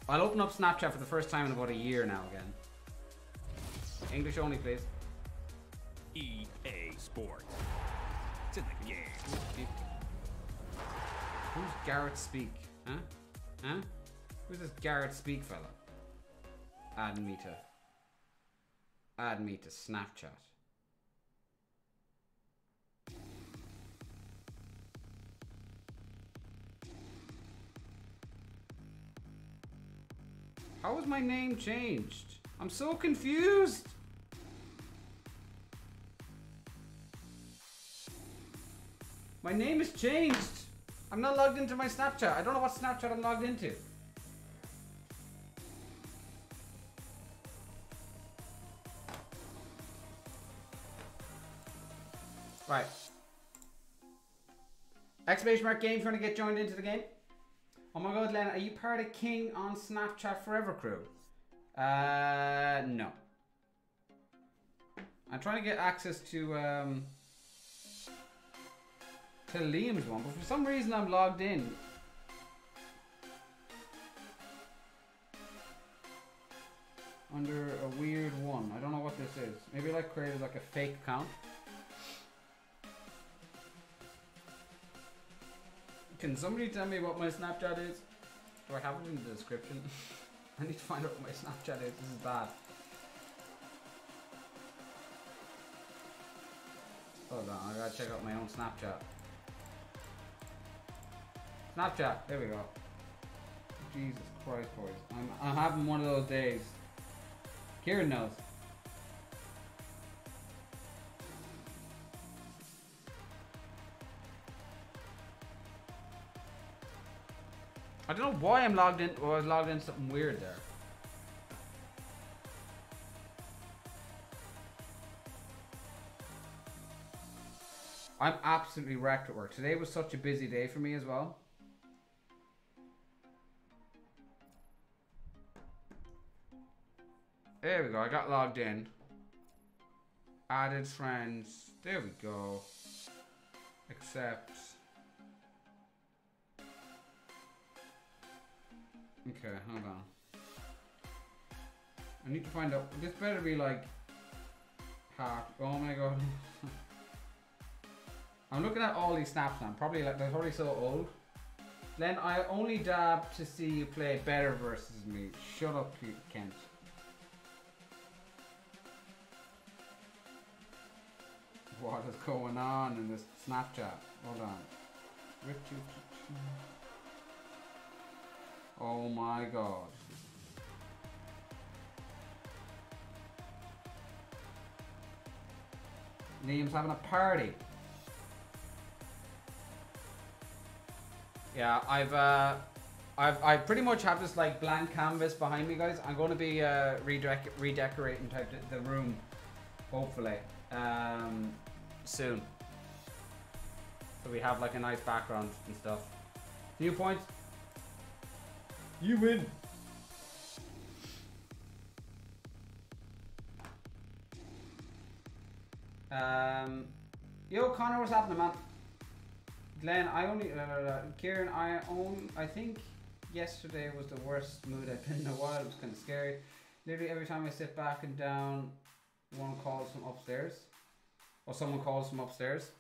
I'll open up Snapchat for the first time in about a year now again. English only, please. EA Sports. It's in the game. Who's Garrett Speak? Huh? Huh? Who's this Garrett Speak fella? Add me to Snapchat. How was my name changed? I'm so confused. My name is changed. I'm not logged into my Snapchat. I don't know what Snapchat I'm logged into. Right. Exclamation mark game trying to get joined into the game. Oh my god, Len, are you part of King on Snapchat Forever crew? No. I'm trying to get access to Liam's one, but for some reason I'm logged in. Under a weird one. I don't know what this is. Maybe I created like a fake account. Can somebody tell me what my Snapchat is? Do I have it in the description? I need to find out what my Snapchat is. This is bad. Hold on, I gotta check out my own Snapchat. Snapchat, there we go. Jesus Christ, boys. I'm having one of those days. Kieran knows. I don't know why I'm logged in, or I was logged in something weird there. I'm absolutely wrecked at work. Today was such a busy day for me as well. There we go, I got logged in. Added friends. There we go. Accept. Okay, hold on. I need to find out. This better be like half. Oh my god. I'm looking at all these snaps now. Probably like they're probably so old. Then I only dab to see you play better versus me. Shut up, Kent. What is going on in this Snapchat? Hold on. Oh my god. Liam's having a party. Yeah, I pretty much have this like blank canvas behind me, guys. I'm going to be redecorating type the room, hopefully, soon. So we have like a nice background and stuff. Viewpoints. You win. Yo, Connor, what's happening, man? Glenn, Kieran, I think yesterday was the worst mood I've been in a while. It was kind of scary. Literally every time I sit back and down, one calls from upstairs. Or someone calls from upstairs.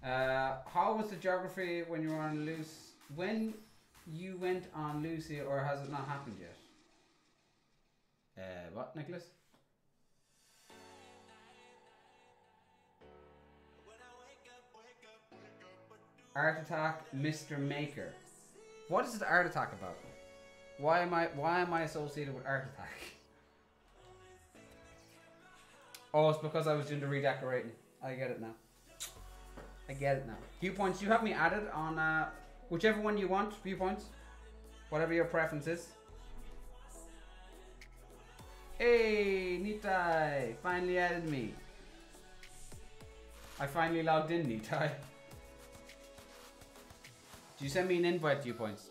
How was the geography when you were on loose? When you went on Lucy, or has it not happened yet? What, Nicholas? Art Attack, Mr. Maker. What is the Art Attack about? Why am I associated with Art Attack? Oh, it's because I was doing the redecorating. I get it now. I get it now. Viewpoints, you have me added on whichever one you want, viewpoints. Whatever your preference is. Hey, Nitai, finally added me. I finally logged in, Nitai. Did you send me an invite, viewpoints?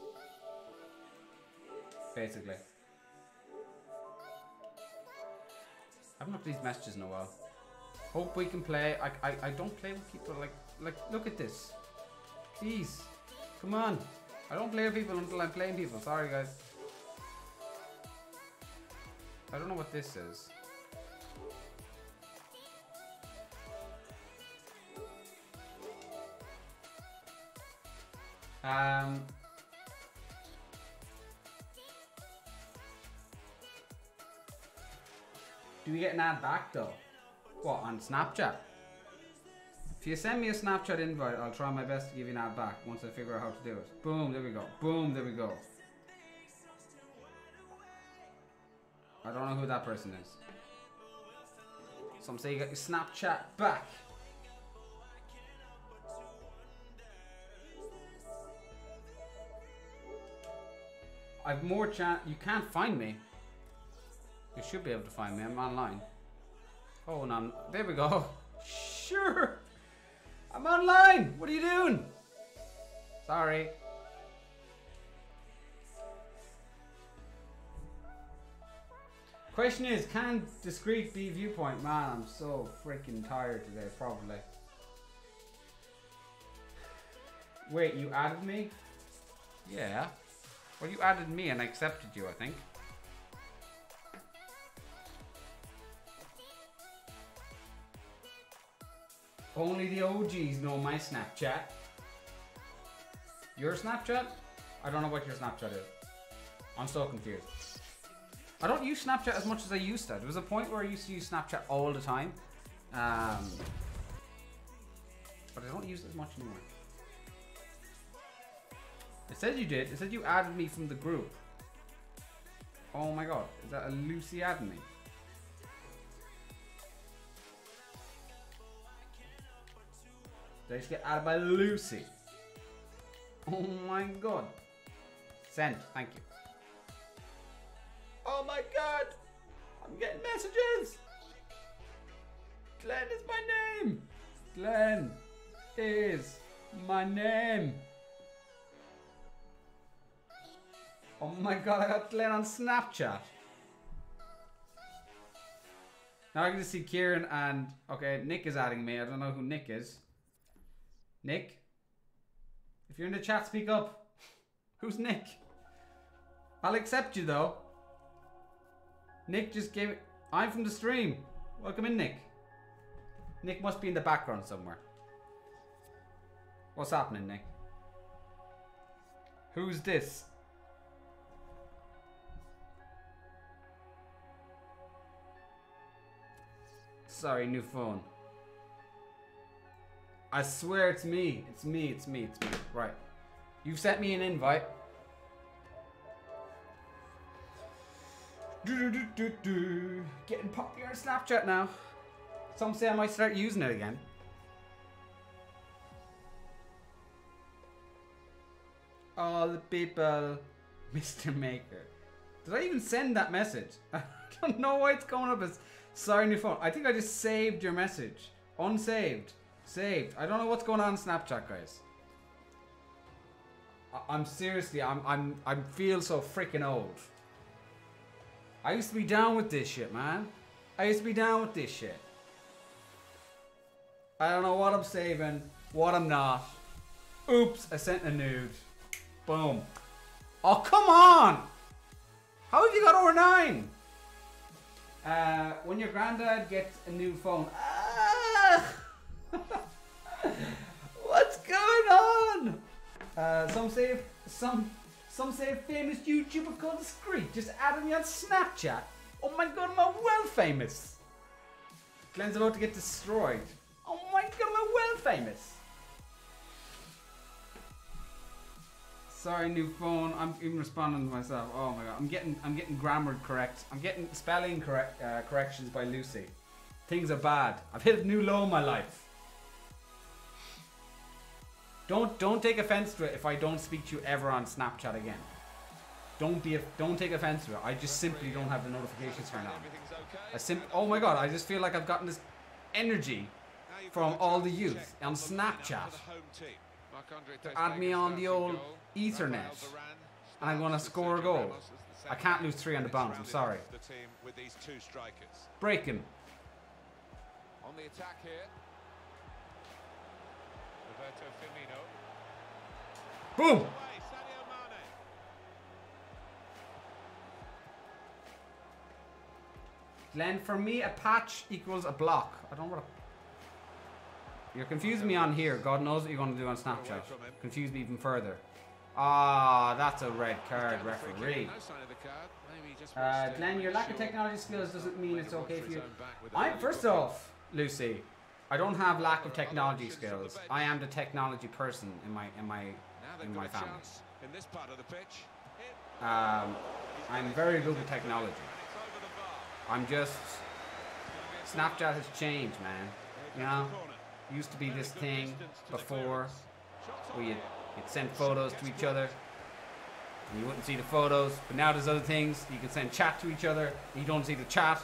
Basically. I haven't looked at these messages in a while. Hope we can play. I don't play with people like look at this. Please. Come on. I don't play with people until I'm playing people. Sorry guys. I don't know what this is. Do we get an ad back though? What, on Snapchat? If you send me a Snapchat invite, I'll try my best to give you an ad back once I figure out how to do it. Boom, there we go. Boom, there we go. I don't know who that person is. Some say you got your Snapchat back. I've more chance. You can't find me. You should be able to find me. I'm online. Oh no! There we go. Sure. I'm online. What are you doing? Sorry. Question is, can discrete be viewpoint? Man, I'm so freaking tired today. Probably. Wait, you added me? Yeah. Well, you added me and I accepted you, I think. Only the OGs know my Snapchat. Your Snapchat? I don't know what your Snapchat is. I'm so confused. I don't use Snapchat as much as I used to. There was a point where I used to use Snapchat all the time. But I don't use it as much anymore. It said you did. It said you added me from the group. Oh my god. Is that a Lucy adding me? Did I just get added by Lucy? Oh my god. Send. Thank you. Oh my god. I'm getting messages. Glenn is my name. Glenn is my name. Oh my god, I got Glenn on Snapchat. Now I can just see Kieran and... Okay, Nick is adding me. I don't know who Nick is. Nick? If you're in the chat, speak up. Who's Nick? I'll accept you though. Nick just gave it... I'm from the stream. Welcome in, Nick. Nick must be in the background somewhere. What's happening, Nick? Who's this? Sorry, new phone. I swear it's me. It's me, it's me, it's me. Right. You've sent me an invite. Getting popular on Snapchat now. Some say I might start using it again. All the people. Mr. Maker. Did I even send that message? I don't know why it's coming up as sorry new phone. I think I just saved your message. Unsaved. Saved. I don't know what's going on in Snapchat, guys. I'm seriously, I feel so freaking old. I used to be down with this shit, man. I used to be down with this shit. I don't know what I'm saving, what I'm not. Oops, I sent a nude. Boom. Oh, come on! How have you got over 9? When your granddad gets a new phone. Ah! What's going on? Some say famous YouTuber called Discreet just added me on Snapchat. Oh my god, am I well famous? Glenn's about to get destroyed. Oh my god, am I well famous? Sorry, new phone. I'm even responding to myself. Oh my god, I'm getting grammar correct. I'm getting spelling corrections by Lucy. Things are bad. I've hit a new low in my life. Don't take offense to it if I don't speak to you ever on Snapchat again. Don't take offense to it. I just simply don't have the notifications turned on. Oh my god, I just feel like I've gotten this energy from all the youth on Snapchat. Add me on the old Ethernet, and I'm gonna score a goal. I can't lose 3 on the bounce. I'm sorry. Break him. On the attack here. Boom! Glenn, for me, a patch equals a block. I don't know what You're confusing me on here. God knows what you're going to do on Snapchat. Confuse me even further. Ah, that's a red card, referee. Glenn, your lack of technology skills doesn't mean it's okay for you. First off, Lucy, I don't have lack of technology skills. I am the technology person in my family. I'm very good with technology. I'm just... Snapchat has changed, man. You know? Used to be this thing before where you'd send photos to each other and you wouldn't see the photos, but now there's other things. You can send chat to each other and you don't see the chat.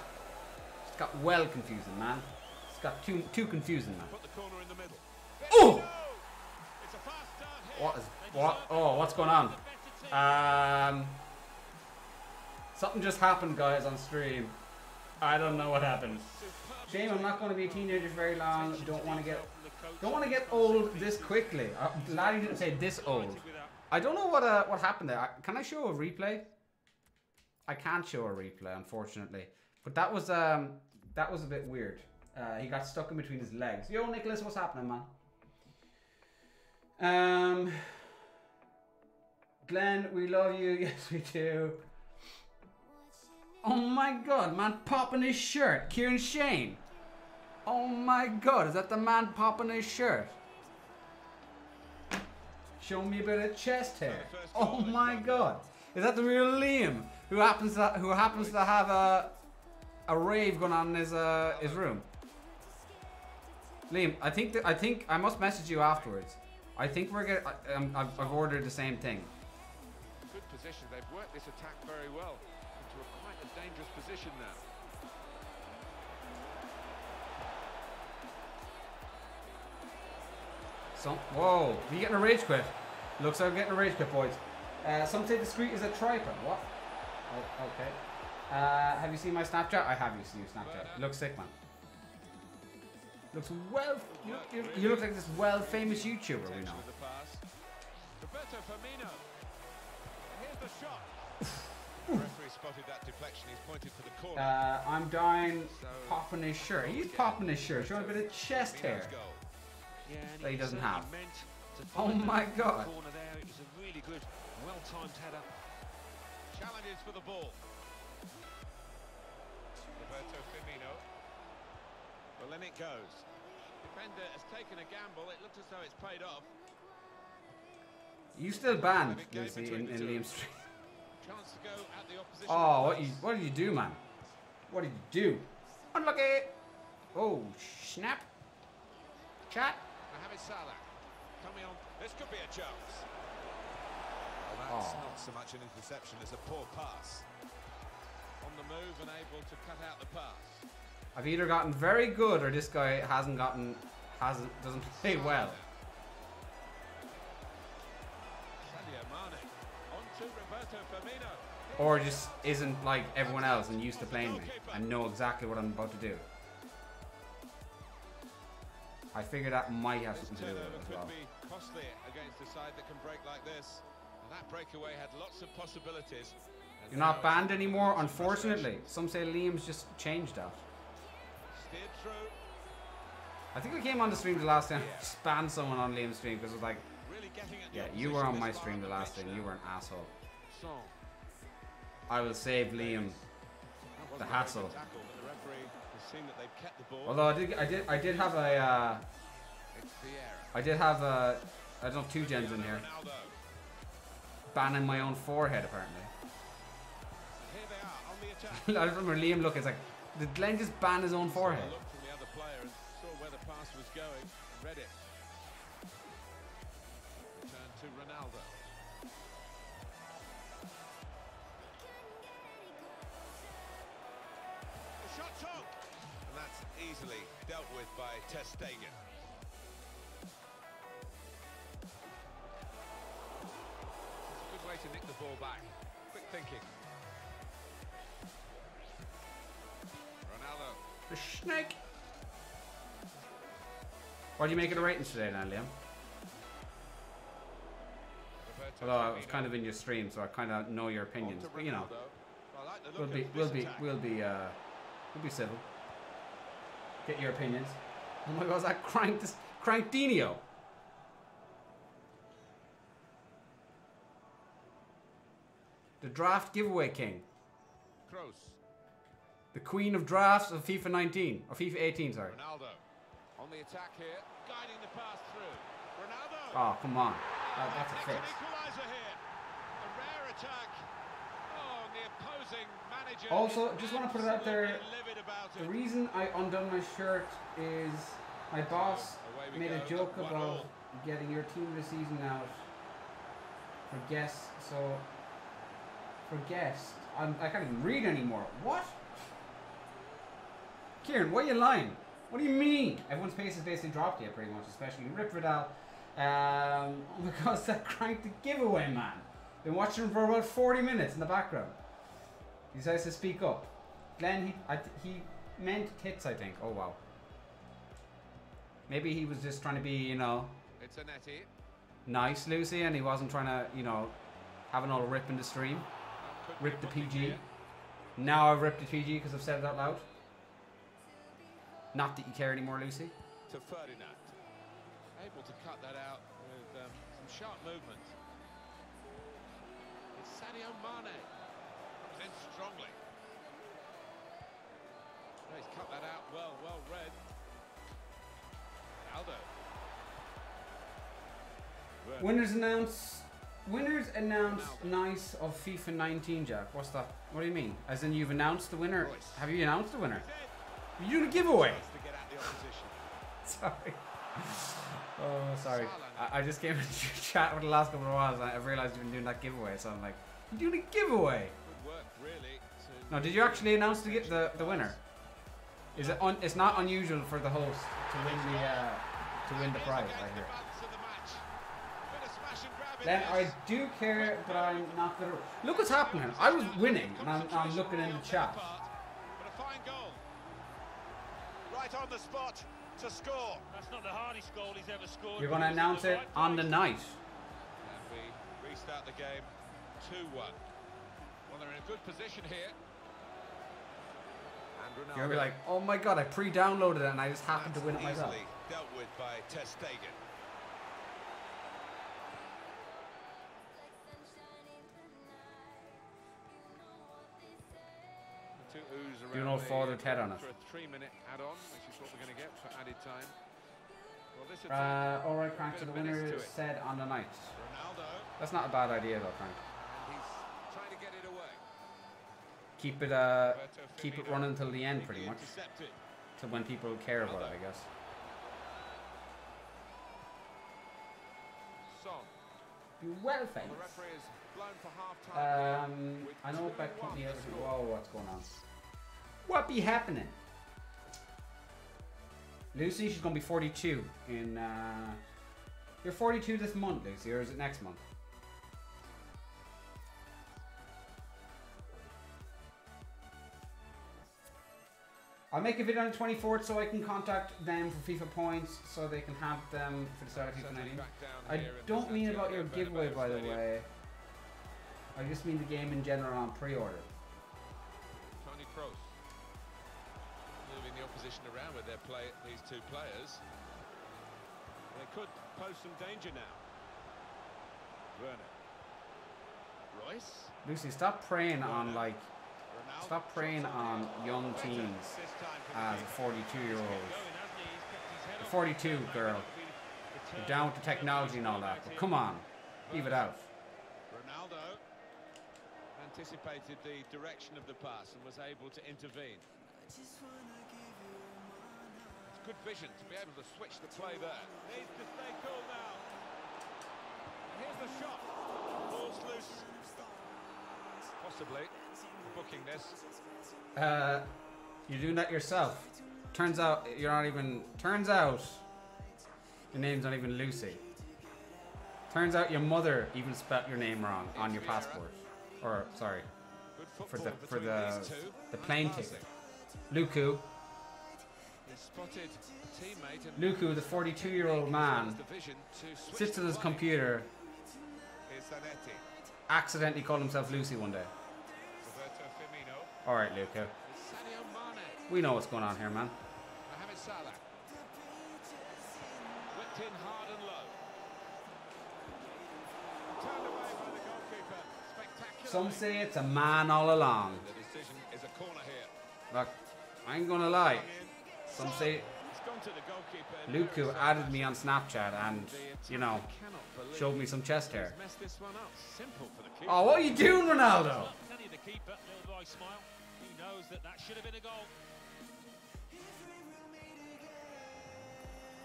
It's got well confusing, man. It's got too confusing, man. Oh! What's going on? Something just happened, guys, on stream. I don't know what happened. Shame, I'm not going to be a teenager for very long. Don't want to get old this quickly. Laddie didn't say this old. I don't know what happened there. Can I show a replay? I can't show a replay, unfortunately. But that was a bit weird. He got stuck in between his legs. Yo, Nicholas, what's happening, man? Glenn, we love you. Yes, we do. Oh my god, man popping his shirt. Kieran Shane. Oh my god, is that the man popping his shirt? Show me a bit of chest hair. Oh my god. Is that the real Liam? Who happens to have a rave going on in his room? Liam, I think I must message you afterwards. I think we're getting. I've ordered the same thing. Good position. They've worked this attack very well into quite a dangerous position now. Whoa, are you getting a rage quit? Looks like I'm getting a rage quit, boys. Some say Discreet is a tripod. What? Oh, okay. Have you seen my Snapchat? I have seen your Snapchat. Looks sick, man. Looks well. You look like this famous YouTuber we know. Roberto Firmino. Here's the shot. The referee spotted that deflection. He's pointed for the corner. I'm dying popping his shirt. He's popping his shirt, showing a bit of chest hair that he doesn't have. Oh my god. Corner there. It was a really good, well-timed header. Challenges for the ball. Roberto Firmino. Well, then it goes. Defender has taken a gamble. It looks as though it's paid off. You still banned, Lucy, in Liam's stream. Chance to go at the opposition. Oh, what did you do, man? What did you do? Unlucky. Oh, snap. Chat. Mohamed Salah coming on. This could be a chance. Well, that's not so much an interception as a poor pass. On the move and able to cut out the pass. I've either gotten very good or this guy doesn't play well. Or just isn't like everyone else and used to playing me and know exactly what I'm about to do. I figure that might have something to do with it as well. Could be costly against a side that can break like this. And that breakaway had lots of possibilities. You're not banned anymore, unfortunately. Some say Liam's just changed that. Steered through. I think I came on the stream the last time, just banned someone on Liam's stream because it was like, Really getting at the yeah, you were on my stream the last time. You were an asshole. I will save Liam the hassle. Although I did have a I don't know, 2 gens in here banning my own forehead apparently. I remember Liam look, it's like, did Glenn just ban his own forehead? Looked from the other player and saw where the pass was going, read it. Return to Ronaldo. The shot took, and that's easily dealt with by Ter Stegen. It's a good way to nick the ball back. Quick thinking. Ronaldo. The snake. What do you make of the ratings today now, Liam? Although I was kind of in your stream, so I kind of know your opinions. But you know, we'll be civil. Get your opinions. Oh my God, is that Crankdinho? The draft giveaway king. Kroos. The queen of drafts of FIFA 19 or FIFA 18, sorry. Ronaldo on the attack here, guiding the pass through. Ronaldo. Oh, come on. That's a fix. Equalizer here. A rare attack. Oh, and the opposing manager. Also, just want to put it out there. The reason I undone my shirt is my boss made a joke about getting your team of the season out for guests. So for guests, I can't even read anymore. What? Kieran, why are you lying? What do you mean? Everyone's pace has basically dropped here pretty much, especially REAPERZz. Oh my God, it's that Crank the giveaway, man. Been watching him for about 40 minutes in the background. He decides to speak up. Glenn, he meant tits, I think. Oh wow. Maybe he was just trying to be, you know, It's a netty. nice, Lucy, and he wasn't trying to, you know, have an old rip in the stream. Rip the PG. Now I've ripped the PG because I've said it out loud. Not that you care anymore, Lucy. To Ferdinand. Able to cut that out with some sharp movement. It's Sadio Mane. Comes in strongly. Oh, he's cut that out well read. Ronaldo. Winners announced nice of FIFA 19, Jack. What's that? What do you mean? As in you've announced the winner? Have you announced the winner? Are you doing a giveaway? Sorry. Oh, sorry. I just came into your chat over the last couple of hours and I realized you've been doing that giveaway, so I'm like, you're doing a giveaway? No, did you actually announce the winner? Is it it's not unusual for the host to win the prize, I hear. Then I do care, but I'm not gonna. Look what's happening. I was winning, and I'm looking in the chat. But a fine goal. Right on the spot to score. That's not the hardest goal he's ever scored. You're gonna announce it on the night. And we restart the game 2-1. Well, they're in a good position here. And Ronaldo. You're gonna be like, oh my god, I pre-downloaded it and I just happened to win it myself. Easily dealt with by Ter Stegen. Do you know Father Ted on it? For a 3-minute add-on, which is what we're going to get for added time. Well, this alright, Frank, so the winner is said on the night. Ronaldo. That's not a bad idea though, Frank. And he's trying to get it away. Keep it running until the end, pretty much. To when people care about it, I guess. Song. You well, thanks. The referee is blown for half-time. I know back put me over. Whoa, what's going on? What be happening? Lucy, she's gonna be 42 in. You're 42 this month, Lucy, or is it next month? I'll make a video on the 24th so I can contact them for FIFA points so they can have them for the start of FIFA 19. I don't mean about your giveaway, by the way. I just mean the game in general on pre-order. Tony Kroos moving the opposition around with these two players. They could pose some danger now. Werner. Royce. Lucy, stop preying on like. Stop preying on young teens as a 42-year-old. 42 girl. You're down with the technology and all that, but come on, leave it out. Ronaldo anticipated the direction of the pass and was able to intervene. It's good vision to be able to switch the play there. Needs to stay cool now. Here's the shot. Ball's loose. Possibly booking this. You're doing that yourself. Turns out you're not even. Turns out your name's not even Lucy. Turns out your mother even spelled your name wrong on your passport, or sorry, for the plane ticket. Luku. Luku, the 42-year-old man, sits at his computer. Accidentally called himself Lucy one day. Alright, Luka. We know what's going on here, man. Mohamed Salah. Whipped in hard and low. Turned away by the goalkeeper. Spectacular. Some say it's a man all along. The decision is a corner here. Look, I ain't gonna lie. Some say Luku added me on Snapchat and, you know, showed me some chest hair. Oh, what are you doing, Ronaldo? He knows that should have been a goal.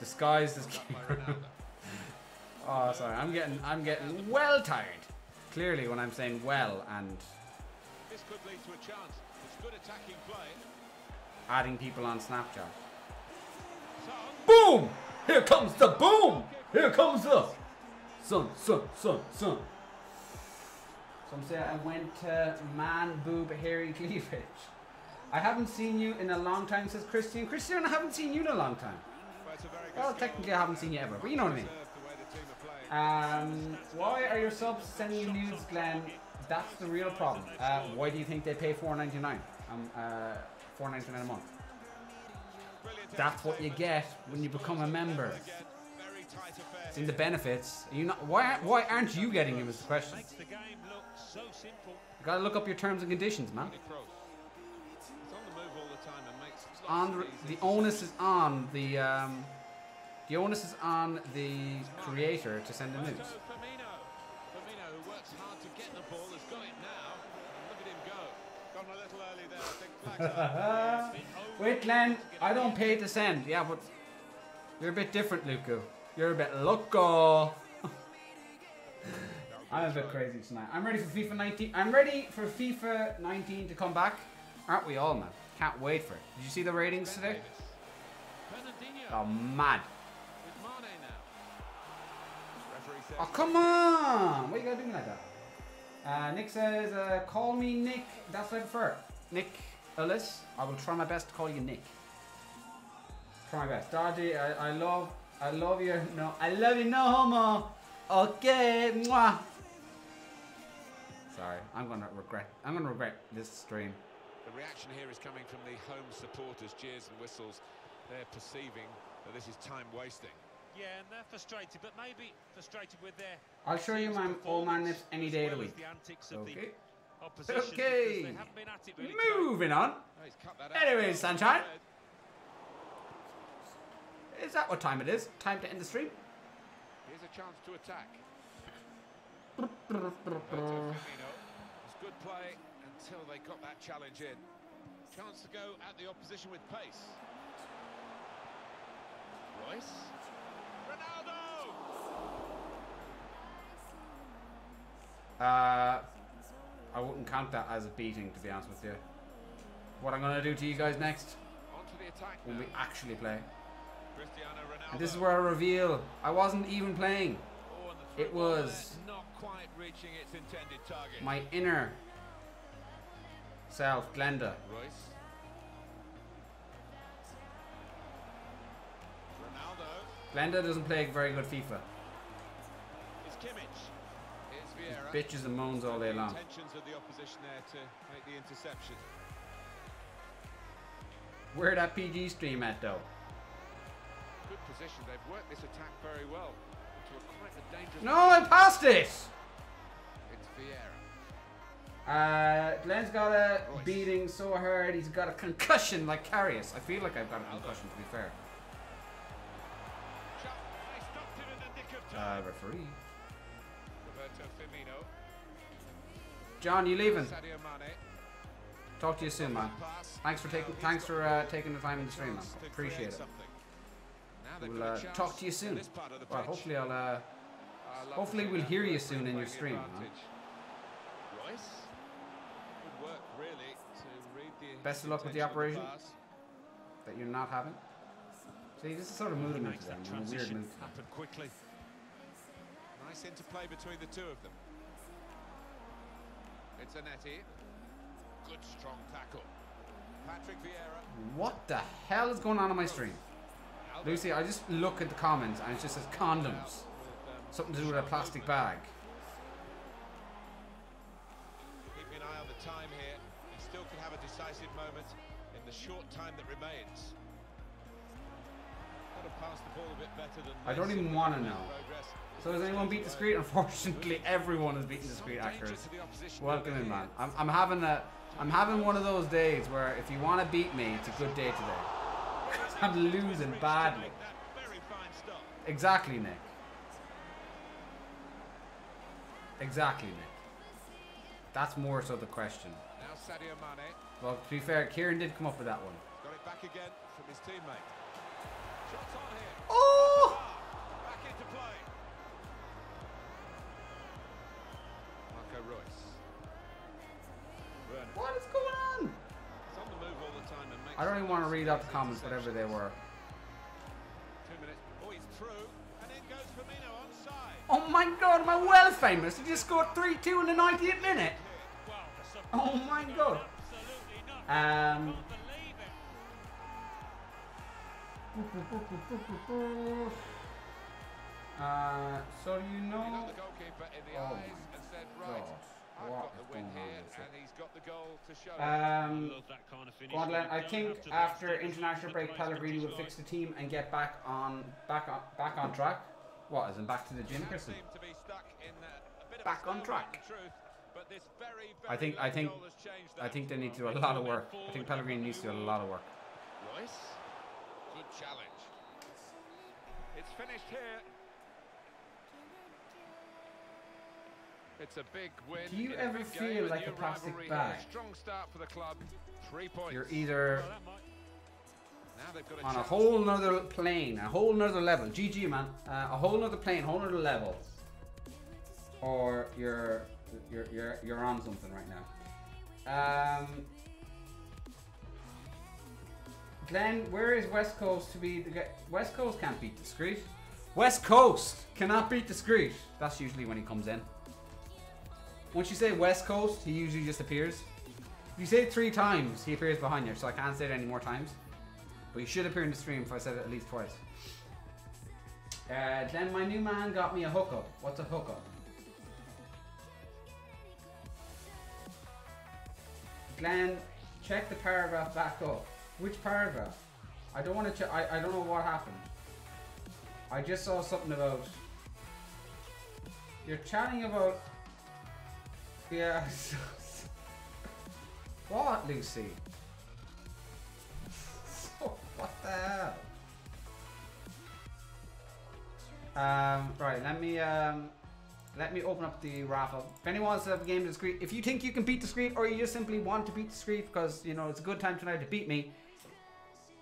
Disguised as keeper. Oh, sorry. I'm getting well tired. Clearly, when I'm saying well and this could lead to a chance. It's good attacking play. Adding people on Snapchat. Boom! Here comes the boom! Here comes the son. Some say I went to man boob hairy cleavage. I haven't seen you in a long time, says Christian. Christian, I haven't seen you in a long time. Well, technically I haven't seen you ever, but you know what I mean. Why are your subs sending you nudes, Glenn? That's the real problem. Why do you think they pay $4.99? $4.99 a month. That's what you get when you become a member. It's in the benefits. Are you not? Why aren't you getting them? Is the question. You gotta look up your terms and conditions, man. The onus is on the creator to send the news. a little early there, I think. Wait, Glenn, I don't pay to send. Yeah, but you're a bit different, Luku. You're a bit loco. I'm a bit crazy tonight. I'm ready for FIFA 19. I'm ready for FIFA 19 to come back. Aren't we all, man? Can't wait for it. Did you see the ratings today? Oh, mad. Oh, come on! What you gotta do like that? Nick says, call me Nick. That's what I prefer. Nick Ellis. I will try my best to call you Nick. Try my best. Dodgy, I love you. No, I love you, no homo. Okay, mwah. Sorry, I'm gonna regret this stream. The reaction here is coming from the home supporters, cheers and whistles. They're perceiving that this is time wasting. Yeah, and they're frustrated, but maybe frustrated with their... I'll show you my old man nips any day of the week. Okay. Okay. They haven't been at it really Moving on. Anyways, Sunshine. Is that what time it is? Time to end the stream? Here's a chance to attack. It's good play until they got that challenge in. Chance to go at the opposition with pace. Royce. Ronaldo! I wouldn't count that as a beating, to be honest with you. What I'm going to do to you guys next, Onto the attack when now. we actually play. Cristiano Ronaldo. And this is where I reveal I wasn't even playing. Oh, and the It through ball was there, not quite reaching its intended target. my inner self, Glenda. Royce. Ronaldo. Glenda doesn't play very good FIFA. It's Kimmich. Here's Vieira. Bitches and moans all day long. Intentions of the opposition there to make the interception. Where that PG stream at though? Good position. They've worked this attack very well into a quite a dangerous. No, I passed it. It's Vieira. Glenn's got a beating so hard he's got a concussion like Karius. I feel like I've got a concussion, to be fair. They stopped him in the nick of time. Referee. Roberto Firmino. John, you leaving? Sadio Mane. Talk to you soon, man. Thanks for taking the time in the stream, man. Appreciate it. We'll talk to you soon. Well, hopefully hopefully we'll hear you soon in your stream. Huh? Royce. Good work, really, to read the Best of luck with the operation that you're not having. See, this is sort of moving into them. A weird move. Happen quickly. Nice interplay between the two of them. It's Zanetti. Good strong tackle. Patrick Vieira. What the hell is going on my stream? Lucy, I just look at the comments and it just says condoms. Something to do with a plastic bag. Keeping an eye on the time here. He still could have a decisive moment in the short time that remains. Could have passed the ball a bit better than I don't even want to know. So has anyone beat Discreet? Unfortunately, everyone has beaten Discreet actors. Welcome in, man. I'm having one of those days where if you want to beat me, it's a good day today. I'm losing badly. Exactly, Nick. Exactly, Nick. That's more so the question. Now Sadio Mane. Well, to be fair, Kieran did come up with that one. Got it back again from his teammate. Shots on here. Oh! Back into play. Marco Royce. Werner. What is going on? It's on the move all the time and makes I don't even want to read out the comments, whatever they were. 2 minutes. Oh, he's through. And in goes Firmino onside. Oh my god, am I well famous? He just scored 3-2 in the 90th minute. Oh my god. So you know. He looked the goalkeeper in the Oh eyes and said, right, God. I've What got the is win going on here, with and he's got the goal to show it. Love that kind of finish. Go on, Len. I Don't think have to after last international break, Pellegrini will fix the team and get back on track. What? As in back to the gym, Kristen? Seem to be stuck in a bit of Back a on track. stalemate, in truth, but this very, I think late goal has changed that. they need to do a lot of work. I think Pellegrini needs to do a lot of work. Royce, good challenge. It's finished here. It's a big win. Do you in a ever big feel game, like new a plastic rivalry bag? here. Strong start for the club. 3 points. You're either Well, that might... Now they've got on a chance. whole nother plane, a whole nother level. GG, man. A whole nother plane, whole nother level. Or you're on something right now. Glenn, where is West Coast to be? West Coast can't beat Discreet. West Coast cannot beat Discreet. That's usually when he comes in. Once you say West Coast, he usually just appears. If you say it 3 times, he appears behind you, so I can't say it any more times. But you should appear in the stream if I said it at least twice. Then my new man got me a hookup. What's a hookup? Glenn, check the paragraph back up. Which paragraph? I don't want to check. I don't know what happened. I just saw something about. You're chatting about. Yeah. What, Lucy? What the hell? Right, let me open up the raffle. If anyone wants to have a game of Discreet, if you think you can beat Discreet, or you just simply want to beat Discreet because you know it's a good time tonight to beat me,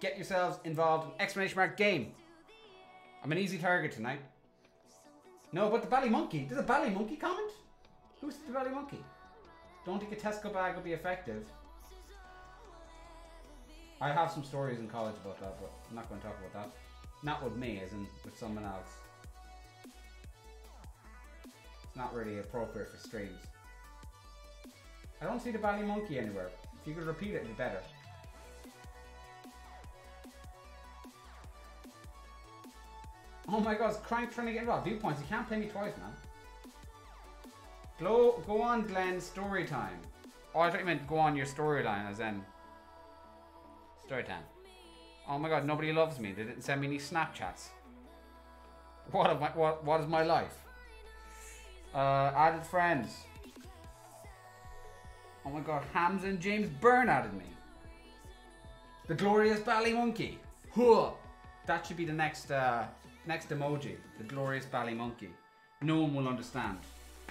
get yourselves involved in !game. I'm an easy target tonight. No, but the Bally Monkey. Does a Bally Monkey comment? Who's the Bally Monkey? Don't think a Tesco bag will be effective. I have some stories in college about that, but I'm not going to talk about that. Not with me, as in with someone else. It's not really appropriate for streams. I don't see the Bally Monkey anywhere. If you could repeat it, it'd be better. Oh my god, it's Crank trying to get involved. Viewpoints, you can't play me twice, man. Go on, Glenn, story time. Oh, I thought you meant go on your storyline, as in story time. Oh my god, nobody loves me. They didn't send me any Snapchats. What is my life? Added friends. Oh my god, Hamza and James Byrne added me. The glorious Bally Monkey. Huh. That should be the next next emoji. The glorious Bally Monkey. No one will understand.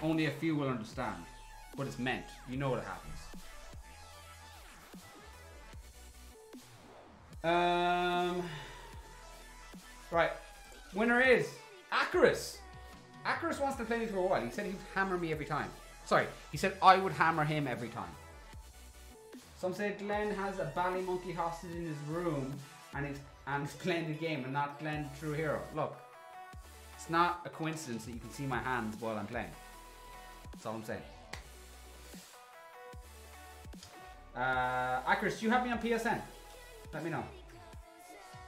Only a few will understand. But it's meant. You know what happens. Right. Winner is Acarus. Acarus wants to play me for a while. He said he'd hammer me every time. Sorry, he said I would hammer him every time. Some say Glenn has a Bally Monkey hostage in his room and he's playing the game and not Glenn True Hero. Look, it's not a coincidence that you can see my hands while I'm playing. That's all I'm saying. Acarus, do you have me on PSN? Let me know.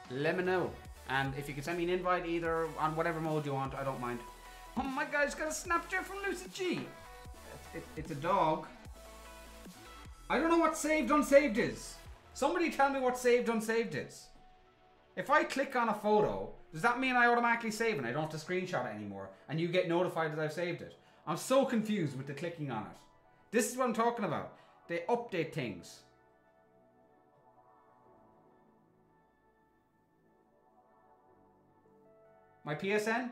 Let me know. And if you can send me an invite either on whatever mode you want, I don't mind. Oh my god, it's got a Snapchat from Lucy G. It's a dog. I don't know what saved unsaved is. Somebody tell me what saved unsaved is. If I click on a photo, does that mean I automatically save it? I don't have to screenshot it anymore and you get notified that I've saved it? I'm so confused with the clicking on it. This is what I'm talking about. They update things. My PSN?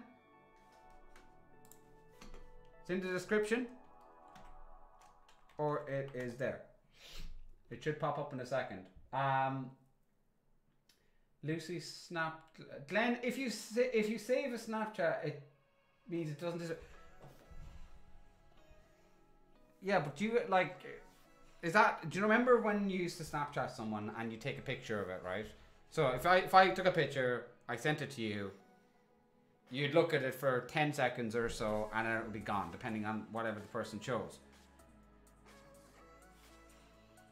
It's in the description. Or it is there. It should pop up in a second. Lucy Snap... Glenn, if you save a Snapchat, it means it doesn't... Yeah, but do you, like... Is that... Do you remember when you used to Snapchat someone and you take a picture of it, right? So if I took a picture, I sent it to you, you'd look at it for 10 seconds or so and then it would be gone, depending on whatever the person chose.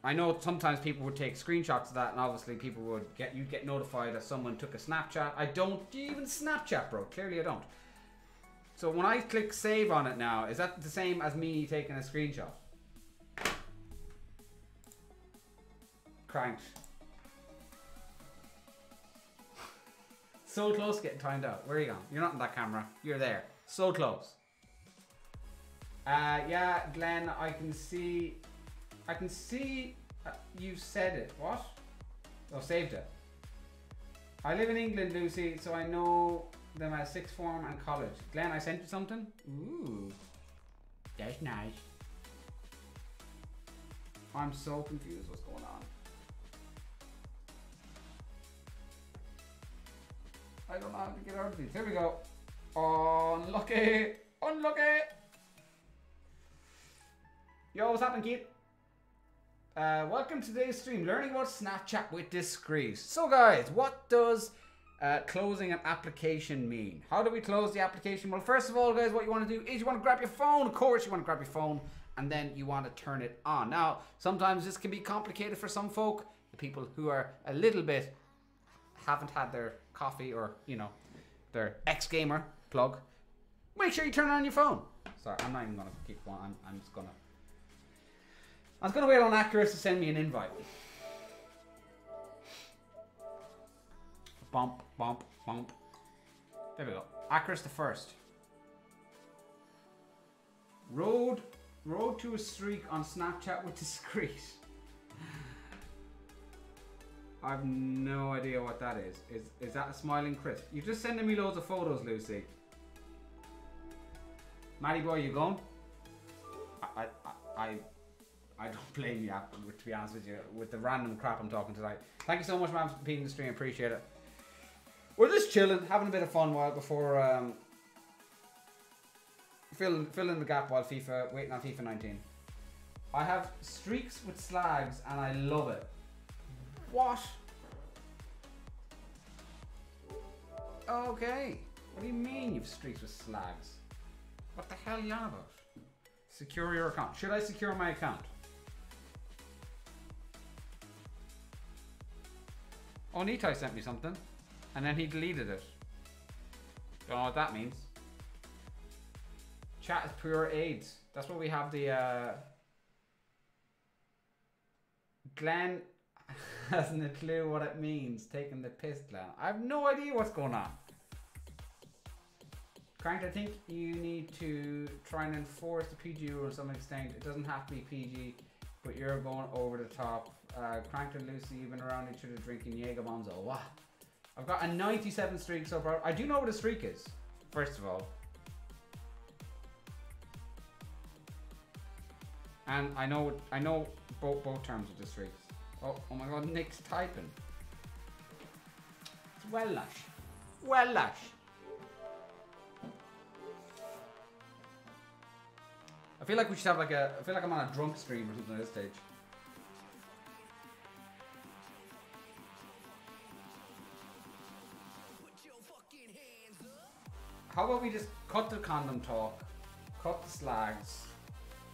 I know sometimes people would take screenshots of that and obviously people would you'd get notified that someone took a Snapchat. I don't even Snapchat, bro. Clearly I don't. So when I click save on it now, is that the same as me taking a screenshot? Cranked. So close to getting timed out. Where are you going? You're not in that camera. You're there. So close. Yeah, Glenn, I can see you said it. What? Oh, saved it. I live in England, Lucy, so I know them as sixth form and college. Glenn, I sent you something? Ooh. That's nice. I'm so confused what's going on. I don't know how to get out of these. Here we go. Unlucky. Unlucky. Yo, what's happening, Keith? Welcome to today's stream, learning about Snapchat with Discreet. So guys, what does closing an application mean? How do we close the application? Well, first of all, guys, what you want to do is you want to grab your phone. Of course, you want to grab your phone, and then you want to turn it on. Now, sometimes this can be complicated for some folk, the people who are a little bit haven't had their coffee or, you know, their ex-gamer plug. Make sure you turn it on your phone. Sorry, I'm not even going to keep going. I'm just going to... I was going to wait on Accurus to send me an invite. Bump, bump, bump. There we go. Accurus the first. Road to a streak on Snapchat with Discreet. I have no idea what that is. Is that a smiling crisp? You're just sending me loads of photos, Lucy. Matty boy, you going? I don't blame you, to be honest with you, with the random crap I'm talking tonight. Thank you so much, man, for being the stream. Appreciate it. We're just chilling, having a bit of fun while before filling the gap while waiting on FIFA 19. I have streaks with slags and I love it. What? Okay. What do you mean you've streaks with slags? What the hell are you on about? Secure your account. Should I secure my account? Oh, Nitai sent me something. And then he deleted it. Don't know what that means. Chat is pure AIDS. That's what we have the... Glenn hasn't a clue what it means. Taking the piss, Glenn. I have no idea what's going on. Crank, I think you need to try and enforce the PG rule to some extent. It doesn't have to be PG, but you're going over the top. Crank and Lucy, you've been around each other drinking Jaeger bombs. Oh, wow. I've got a 97 streak so far. I do know what a streak is, first of all. And I know both terms of the streaks. Oh my god, Nick's typing. It's well lush. Well lush. I feel like we should have like I feel like I'm on a drunk stream or something at this stage. How about we just cut the condom talk, cut the slags,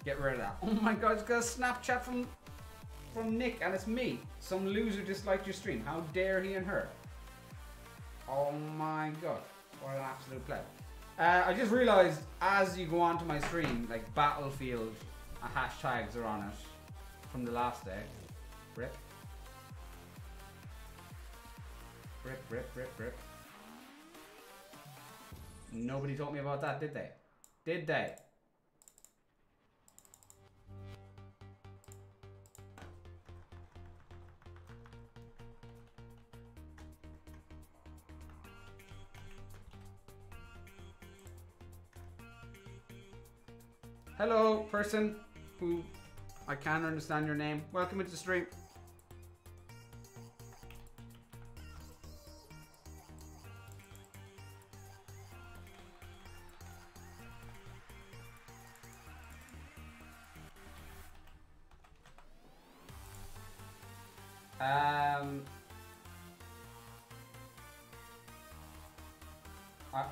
get rid of that. Oh my god, it's got a Snapchat from Nick and it's me. Some loser disliked your stream. How dare he and her? Oh my god, what an absolute pleb. I just realized as you go onto my stream, like Battlefield hashtags are on it from the last day. Rip. Rip, rip, rip, rip. Nobody told me about that, did they? Did they? Hello, person who I can't understand your name. Welcome to the stream.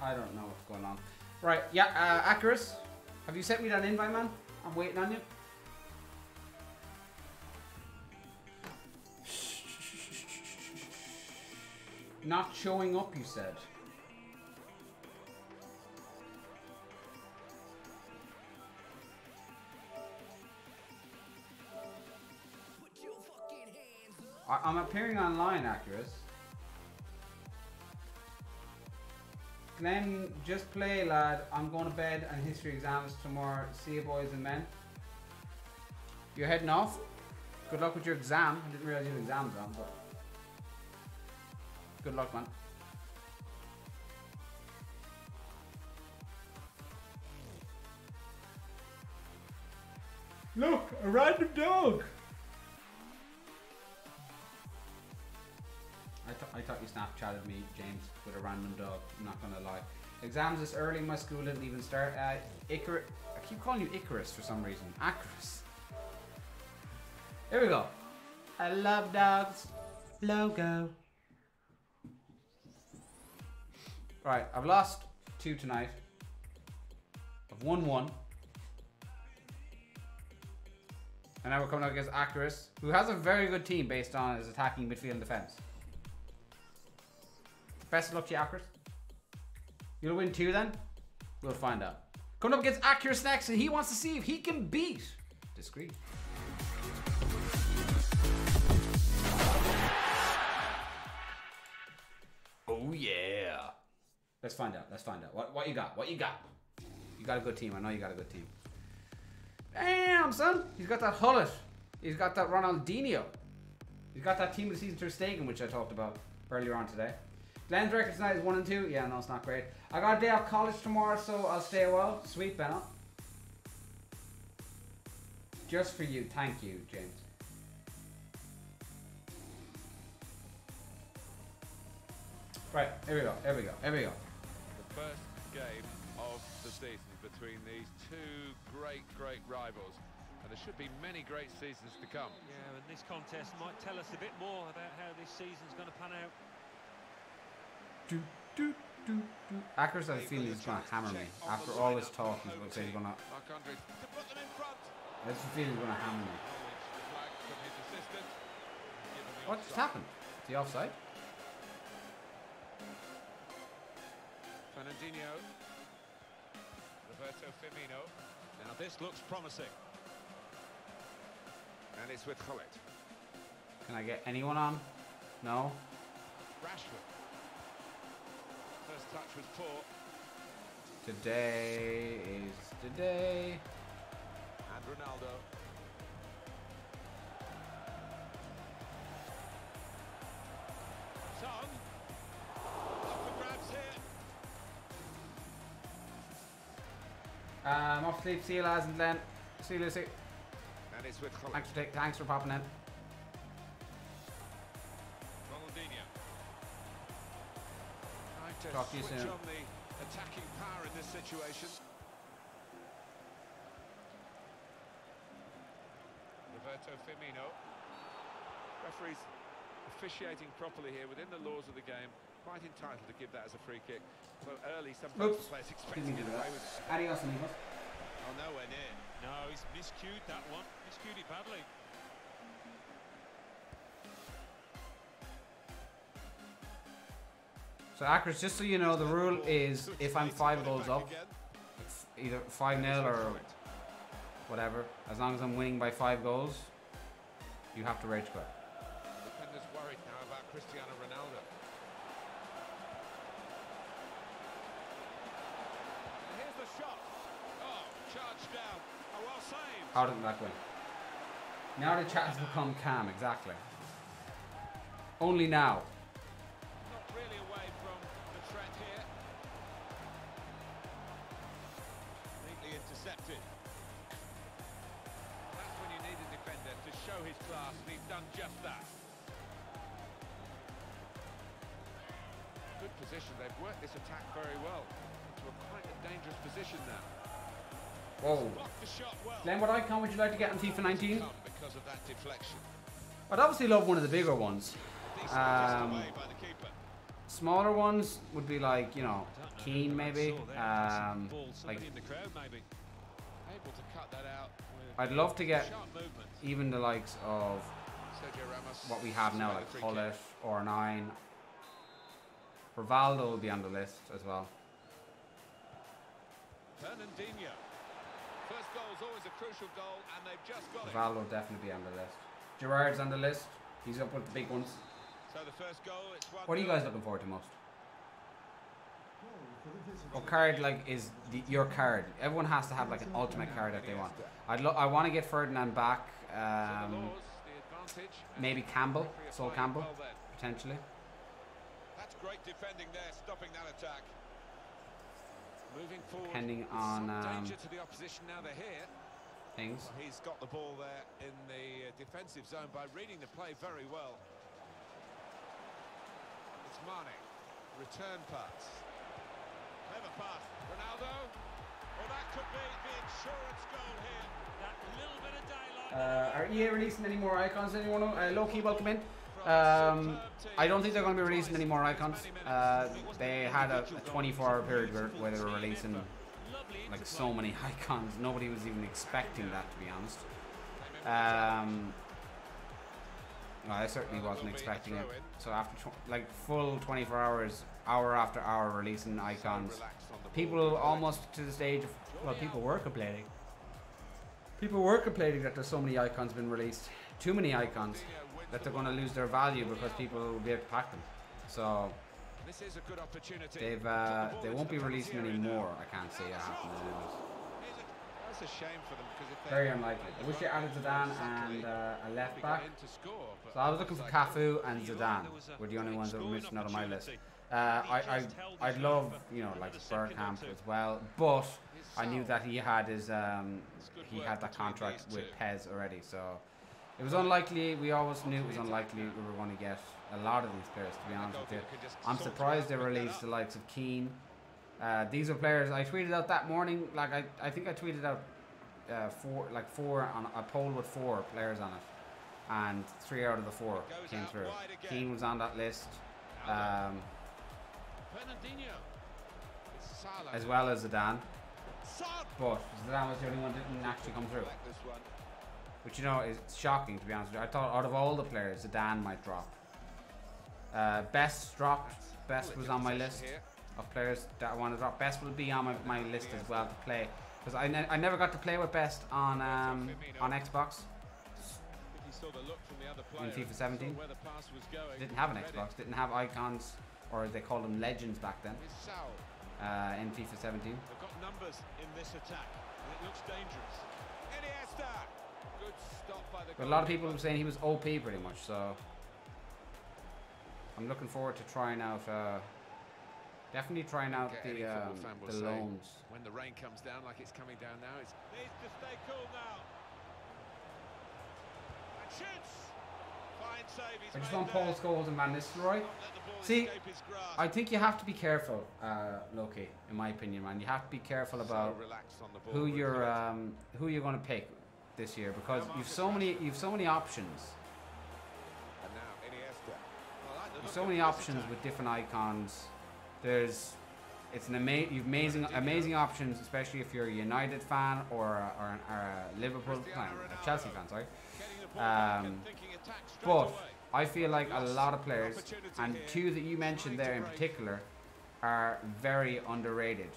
I don't know what's going on. Right, yeah, Accurus. Have you sent me that invite, man? I'm waiting on you. Not showing up, you said. I'm appearing online, Accurus. Glenn, just play, lad. I'm going to bed and history exams tomorrow. See you, boys and men. You're heading off? Good luck with your exam. I didn't realize you had exams on, but good luck, man. Look, a random dog. I thought you Snapchatted me, James, with a random dog. I'm not gonna lie. Exams this early. My school didn't even start. Icarus. I keep calling you Icarus for some reason. Icarus. Here we go. I love dogs. Logo. Right, I've lost 2 tonight. I've won 1. And now we're coming up against Icarus, who has a very good team based on his attacking, midfield, and defense. Best of luck to you, Icarus. You'll win 2 then? We'll find out. Coming up against Icarus next, and he wants to see if he can beat Discreet. Oh yeah. Let's find out. Let's find out. What you got? What you got? You got a good team. I know you got a good team. Damn, son. He's got that Hullet. He's got that Ronaldinho. He's got that team of the season Ter Stegen, which I talked about earlier on today. Glenn's record tonight is 1 and 2. Yeah, no, it's not great. I got a day off college tomorrow, so I'll stay a while. Sweet, Benno. Just for you. Thank you, James. Right, here we go. Here we go. Here we go. The first game of the season between these 2 great rivals. And there should be many great seasons to come. Yeah, and this contest might tell us a bit more about how this season's going to pan out. Icarus has a feeling he's going to hammer me. After all this talk, he's going to say he's going to... I just feel he's going to hammer me. What just happened? Is he offside? Fernandinho. Roberto Firmino. Now this looks promising. And it's with Hullet. Can I get anyone on? No? Rashford. First touch was poor. Today is the day. And Ronaldo. Son. Up for grabs here. I'm off sleep. See you lads and Glenn. See you, Lucy. And it's with Hullet. Thanks for popping in. Ronaldinho. Trying to Talk to you switch soon. on the attacking power in this situation. Roberto Firmino. Referees officiating properly here within the laws of the game. Quite entitled to give that as a free kick. So early, sometimes the players expect to get away with it. Adios, amigos. Oh, nowhere near. No, he's miscued that one. Miscued it badly. So, Icarus, just so you know, the rule is if I'm 5 goals up, either 5-0 or whatever, as long as I'm winning by 5 goals, you have to rage quit. Defenders worried now about Cristiano Ronaldo. And here's the shot. Oh, charged down. Oh, well saved. How did that win? Now the chat has become calm, exactly. Only now. Not really away from the threat here. Neatly intercepted. That's when you need a defender to show his class, and he's done just that. Good position. They've worked this attack very well into a quite a dangerous position now. Whoa. Blocked the shot well. Glenn, what icon would you like to get on FIFA 19? Because of that deflection. I'd obviously love one of the bigger ones. Decent away by the keeper. Smaller ones would be like, you know, Keane maybe. Like, in the crowd, maybe. Able to cut that out. I'd love to get Sharp movement. even the likes of Sergio Ramos. what we have now, like Hullet or 9. Rivaldo will be on the list as well. Fernandinho. First goal is always a crucial goal, and they've just got it. Rivaldo will definitely be on the list. Gerrard's on the list. He's up with the big ones. So the first goal, it's 1-0. What are you guys looking forward to most? What card like is your card? Everyone has to have like an ultimate card that they want. I want to get Ferdinand back. Maybe Campbell, Sol Campbell, potentially. That's great defending there, stopping that attack. Moving forward. Depending on danger to the opposition now they're here. things. Well, he's got the ball there in the defensive zone by reading the play very well. It's Mane. Return pass. Clever pass. Ronaldo. Well, that could be the insurance goal here. That little bit of daylight. Are EA releasing any more icons? Anyone? Low-key, welcome in. I don't think they're going to be releasing any more icons. They had a 24-hour period where they were releasing like so many icons. Nobody was even expecting that, to be honest. I certainly wasn't expecting it. So after like full 24 hours, hour after hour releasing icons, people almost to the stage of, well, people were complaining. People were complaining that there's so many icons been released. Too many icons. That they're going to lose their value because people will be able to pack them. So this is a good opportunity. they won't be releasing any more. I can't see it happening. That's a shame for them because if very unlikely. I wish they added Zidane and a left back. So I was looking for Cafu and Zidane. Were the only ones that were missing out on my list. I'd love, you know, like Bergkamp as well, but I knew that he had his he had that contract with PES already, so it was unlikely. We always knew it was unlikely we were going to get a lot of these players, to be honest with you. I'm surprised they released the likes of Keane. These are players I tweeted out that morning. Like I think I tweeted out four on a poll with 4 players on it, and 3 out of the 4 came through. Keane was on that list, as well as Zidane. But Zidane was the only one that didn't actually come through. Which, you know, is shocking, to be honest with you. I thought out of all the players, Zidane might drop. Best dropped. Best was on my list of players that I want to drop. Best will be on my list as well to play. Because I never got to play with Best on Xbox. In FIFA 17. Didn't have an Xbox. Didn't have icons, or they called them legends back then. In FIFA 17. They've got numbers in this attack, and it looks dangerous. Iniesta. Good stop by the But a lot of people were saying he was OP pretty much, so I'm looking forward to trying out. Definitely trying out the loans. When the rain comes down like it's coming down now, it's Needs to stay cool now. And shoots. Fine save. He's I just made want there. Paul Scholes and Van Nistelrooy. Let the ball See, escape his grasp. I think you have to be careful, Loki, in my opinion, man. You have to be careful about so relaxed on the ball. who you're going to pick this year, because you've so many options. And now Iniesta. I like the You've look so of many this options attack. with different icons. It's an amazing options, especially if you're a United fan or a Liverpool fan, a Chelsea fan, sorry. Getting the ball back and thinking attack straight But away. I feel like a lot of players, and 2 that you mentioned there in particular, are very underrated.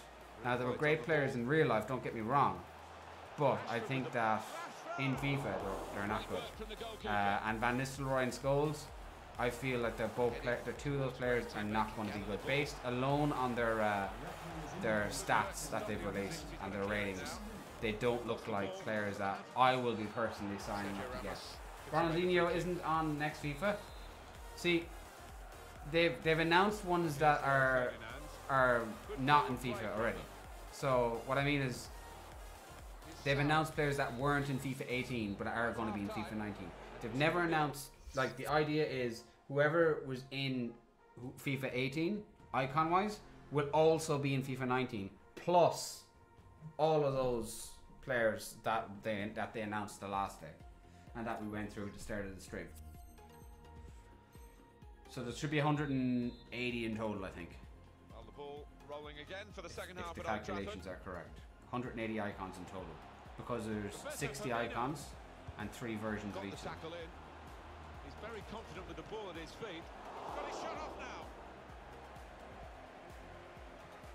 Now, they were great players in real life, don't get me wrong, but I think that in FIFA they're not good. And Van Nistelrooy and Scholes, I feel like they're 2 of those players are not going to be good, based alone on their stats that they've released and their ratings. They don't look like players that I will be personally signing up to get. Ronaldinho isn't on next FIFA. See, they've announced ones that are not in FIFA already. So what I mean is, they've announced players that weren't in FIFA 18 but are going to be in FIFA 19. They've never announced, like, the idea is whoever was in FIFA 18 icon wise will also be in FIFA 19, plus all of those players that they announced the last day and that we went through at the start of the stream. So there should be 180 in total, I think, Well, the ball rolling again for the second half. if the at Old Trafford. calculations are correct. 180 icons in total, because there's 60 icons and 3 versions of Got each the of them. tackle in. He's very confident with the ball at his feet. Got his shot off now.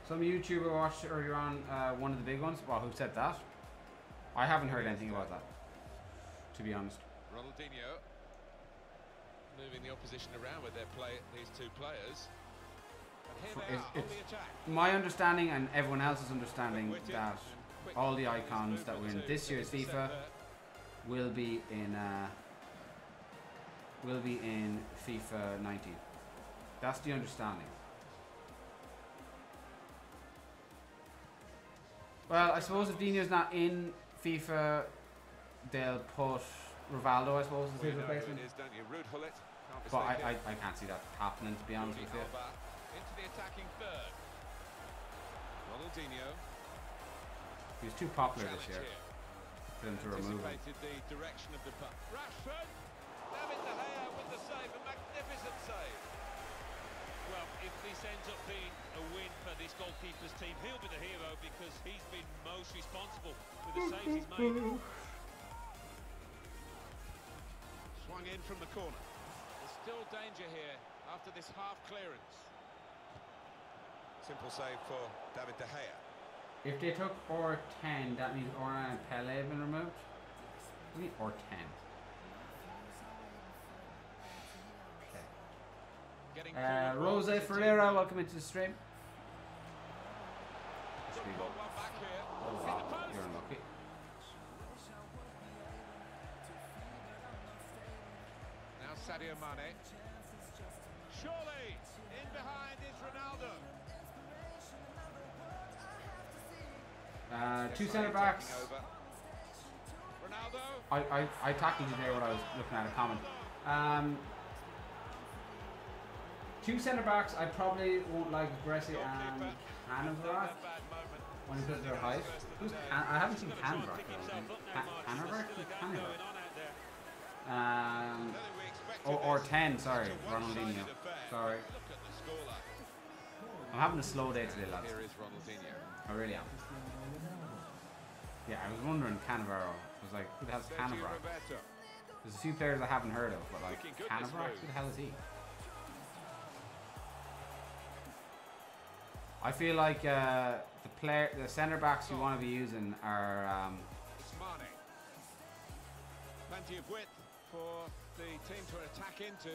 Some YouTuber watched earlier on one of the big ones. Well, who said that? I haven't heard anything about that, to be honest. Ronaldinho moving the opposition around with these 2 players. And here they are on It's the attack. my understanding, and everyone else's understanding, that all the icons that were in this year's FIFA will be in FIFA 19. That's the understanding. Well, I suppose if Dino's not in FIFA they'll put Rivaldo, I suppose, as Well, his you know who replacement. it is, don't you? Rude Hullet. Can't But mistake it. I can't see that happening, to be honest with you. Alba into the attacking third. Ronaldinho. He was too popular this Challenge year here. for them to remove him. Anticipated the direction of the puck. Rashford. David De Gea with the save, a magnificent save. Well, if this ends up being a win for this goalkeeper's team, he'll be the hero because he's been most responsible with the saves he's made. Swung in from the corner. There's still danger here after this half clearance. Simple save for David De Gea. If they took R10, that means Oran and Pele have been removed? What do you mean R10? Getting Rose Ferreira, welcome into the stream. Good ball, one back here. Oh Hit wow, the post. you're unlucky. Now Sadio Mane. Surely in behind is Ronaldo. Two centre backs. Taking over. Ronaldo. I tackled you there when I was looking at a comment. Two centre backs I probably won't like Gressi and Cannavaro when because of their height. I haven't seen Cannavaro. Or 10, sorry, Ronaldinho. Sorry. I'm having a slow day today, lads. Here is Ronaldinho. I really am. Yeah, I was wondering Cannavaro. I was like, who the hell's Cannavaro? Roberto. There's a few players I haven't heard of, but like Looking good, this Cannavaro, move. who the hell is he? I feel like the centre backs you want to be using are It's Mane. Plenty of width for the team to attack into.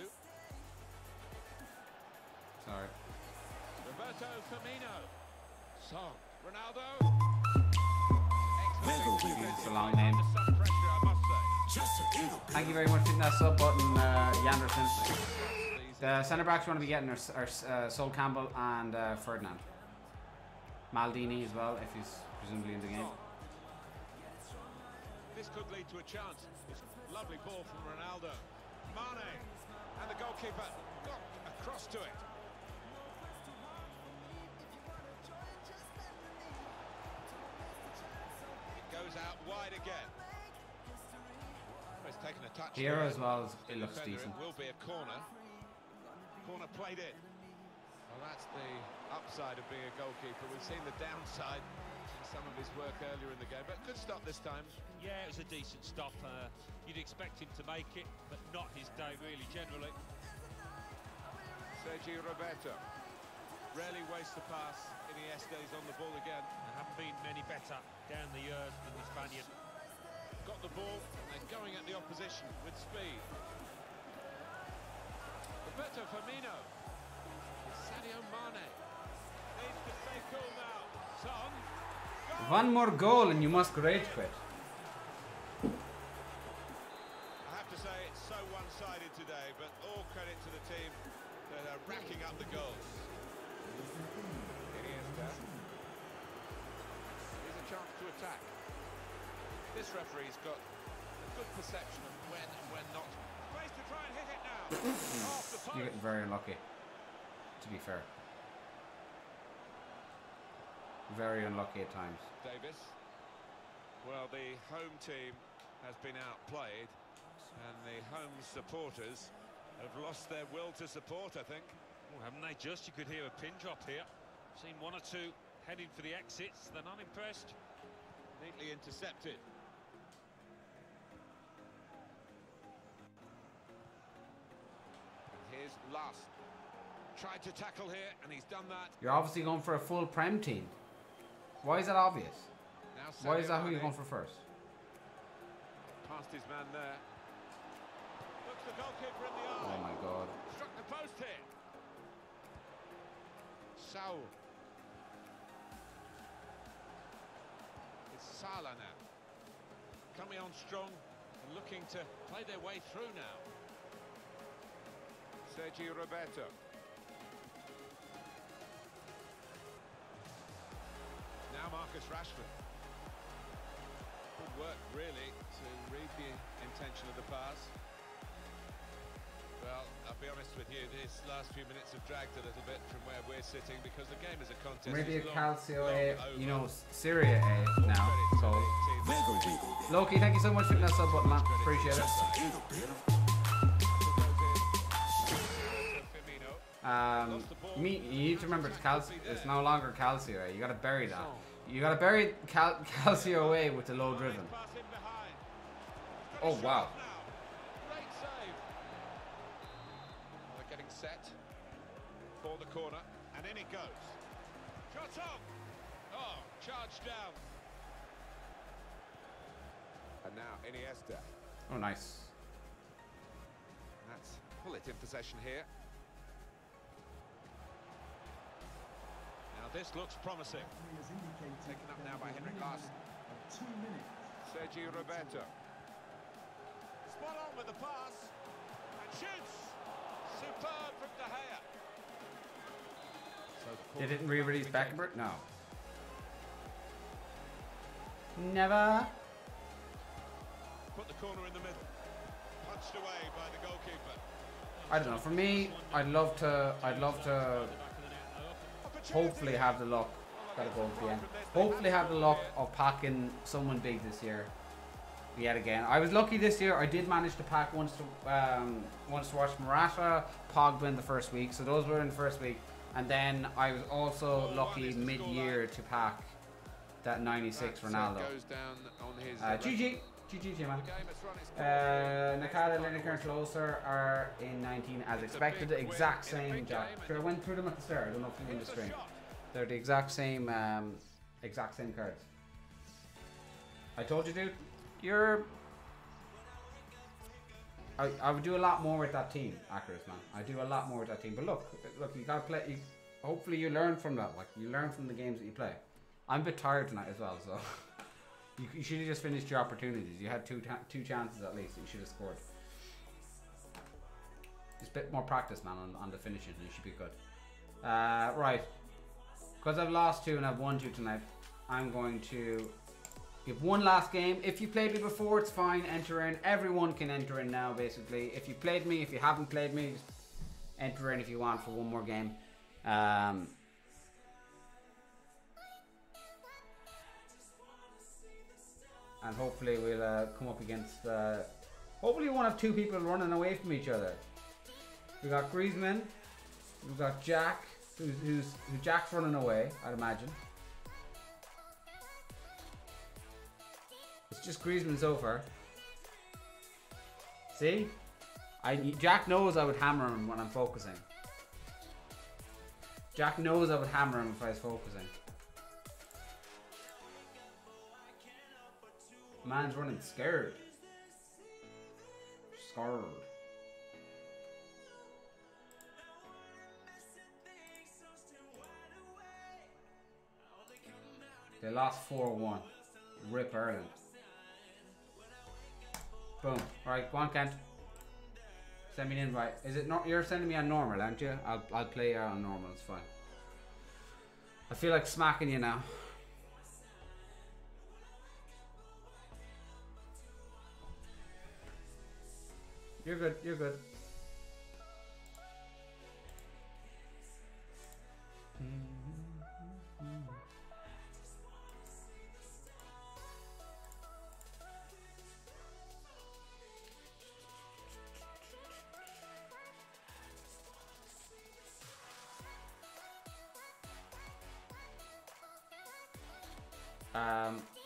sorry. Roberto Firmino. Song. Ronaldo. It's a long name. Under some pressure, I must say. Thank you very much for hitting that sub button, Yanderson. The centre backs you want to be getting are Sol Campbell and Ferdinand. Maldini as well, if he's presumably in the game. This could lead to a chance. It's a lovely ball from Ronaldo. Mane. And the goalkeeper got across to it. It goes out wide again. He's taken a touch. Here there. as well, it The looks defender, decent. It will be a corner. Corner played in. Well, that's the upside of being a goalkeeper. We've seen the downside in some of his work earlier in the game, but good stop this time. Yeah, it was a decent stop. You'd expect him to make it, but not his day really, generally. Sergio Roberto rarely wastes a pass. Iniesta's on the ball again. There haven't been many better down the years than the Spaniard. Got the ball, and they're going at the opposition with speed. Roberto Firmino. It's Sadio Mane. Needs to stay cool now. Son. Goal! One more goal and you must rage quit. I have to say it's so one-sided today, but all credit to the team that are racking up the goals. Iniesta. Here's a chance to attack. This referee's got a good perception of when and when not. Space to try and hit it now. Off the post. You're getting very unlucky, to be fair. Very unlucky at times. Davis. Well, the home team has been outplayed, and the home supporters have lost their will to support, I think. Oh, haven't they just? You could hear a pin drop here. Seen one or two heading for the exits. They're not impressed. Neatly intercepted. Here's Last. Tried to tackle here, and he's done that. You're obviously going for a full Prem team. Why is that obvious? Now Why is Sadio that who you're Mane going for first? Past his man there. Looks the goalkeeper in the eye. Oh my god. Struck the post here. Saul. It's Salah now. Coming on strong and looking to play their way through now. Sergio Roberto. Now Marcus Rashford. Good work, really, to read the intention of the pass. Well, I'll be honest with you, these last few minutes have dragged a little bit from where we're sitting because the game is a contest. Maybe a It's Calcio long A, over. you know, Syria A now. So, Loki, thank you so much for hitting that sub button, man. Appreciate it. You need to remember it's no longer Calcio A. You gotta bury that. You gotta bury Calcio A with the low driven. Oh wow. Great save. They're getting set for the corner, and in it goes. Shot on. Oh, charged down. And now Iniesta. Oh nice. That's Pullet in possession here. Now this looks promising. Taken up now by Henrik Larsson. 2 minutes. Sergio Roberto. Spot on with the pass. And shoots. Superb from De Gea. They didn't re-release Beckenbauer? No. Never. Put the corner in the middle. Punched away by the goalkeeper. I don't know. For me, I'd love to hopefully have the luck. Gotta go at the end. Hopefully have the luck of packing someone big this year. Yet again, I was lucky this year. I did manage to pack once to watch Morata, Pogba in the first week. So those were in the first week, and then I was also lucky mid-year to pack that 96 Ronaldo. Goes down on his GG, man. Nakata, Lineker, and Closer are in 19 as expected. The exact same, Jack. Sure, I went through them at the start. I don't know if you were in the stream. They're the exact same cards. I told you, dude. I would do a lot more with that team, Akers, man. I do a lot more with that team. But look, you gotta play. Hopefully, you learn from that. Like you learn from the games that you play. I'm a bit tired tonight as well, so you should have just finished your opportunities. You had two chances at least. That you should have scored. Just a bit more practice, man, on the finishing, and you should be good. Right. Because I've lost 2 and I've won 2 tonight, I'm going to give one last game. If you played me before, it's fine. Enter in. Everyone can enter in now, basically. If you played me, if you haven't played me, just enter in if you want for one more game. And hopefully we'll come up against... hopefully we won't have 2 people running away from each other. We got Griezmann. We've got Jack. Who Jack's running away, I'd imagine. It's just Griezmann so far. See? Jack knows I would hammer him when I'm focusing. Jack knows I would hammer him if I was focusing. Man's running scared. Scared. They lost 4-1. Rip Ireland. Boom. Alright, go on, Kent. Send me an invite. Is it not? You're sending me on normal, aren't you? I'll play on normal. It's fine. I feel like smacking you now. You're good. You're good.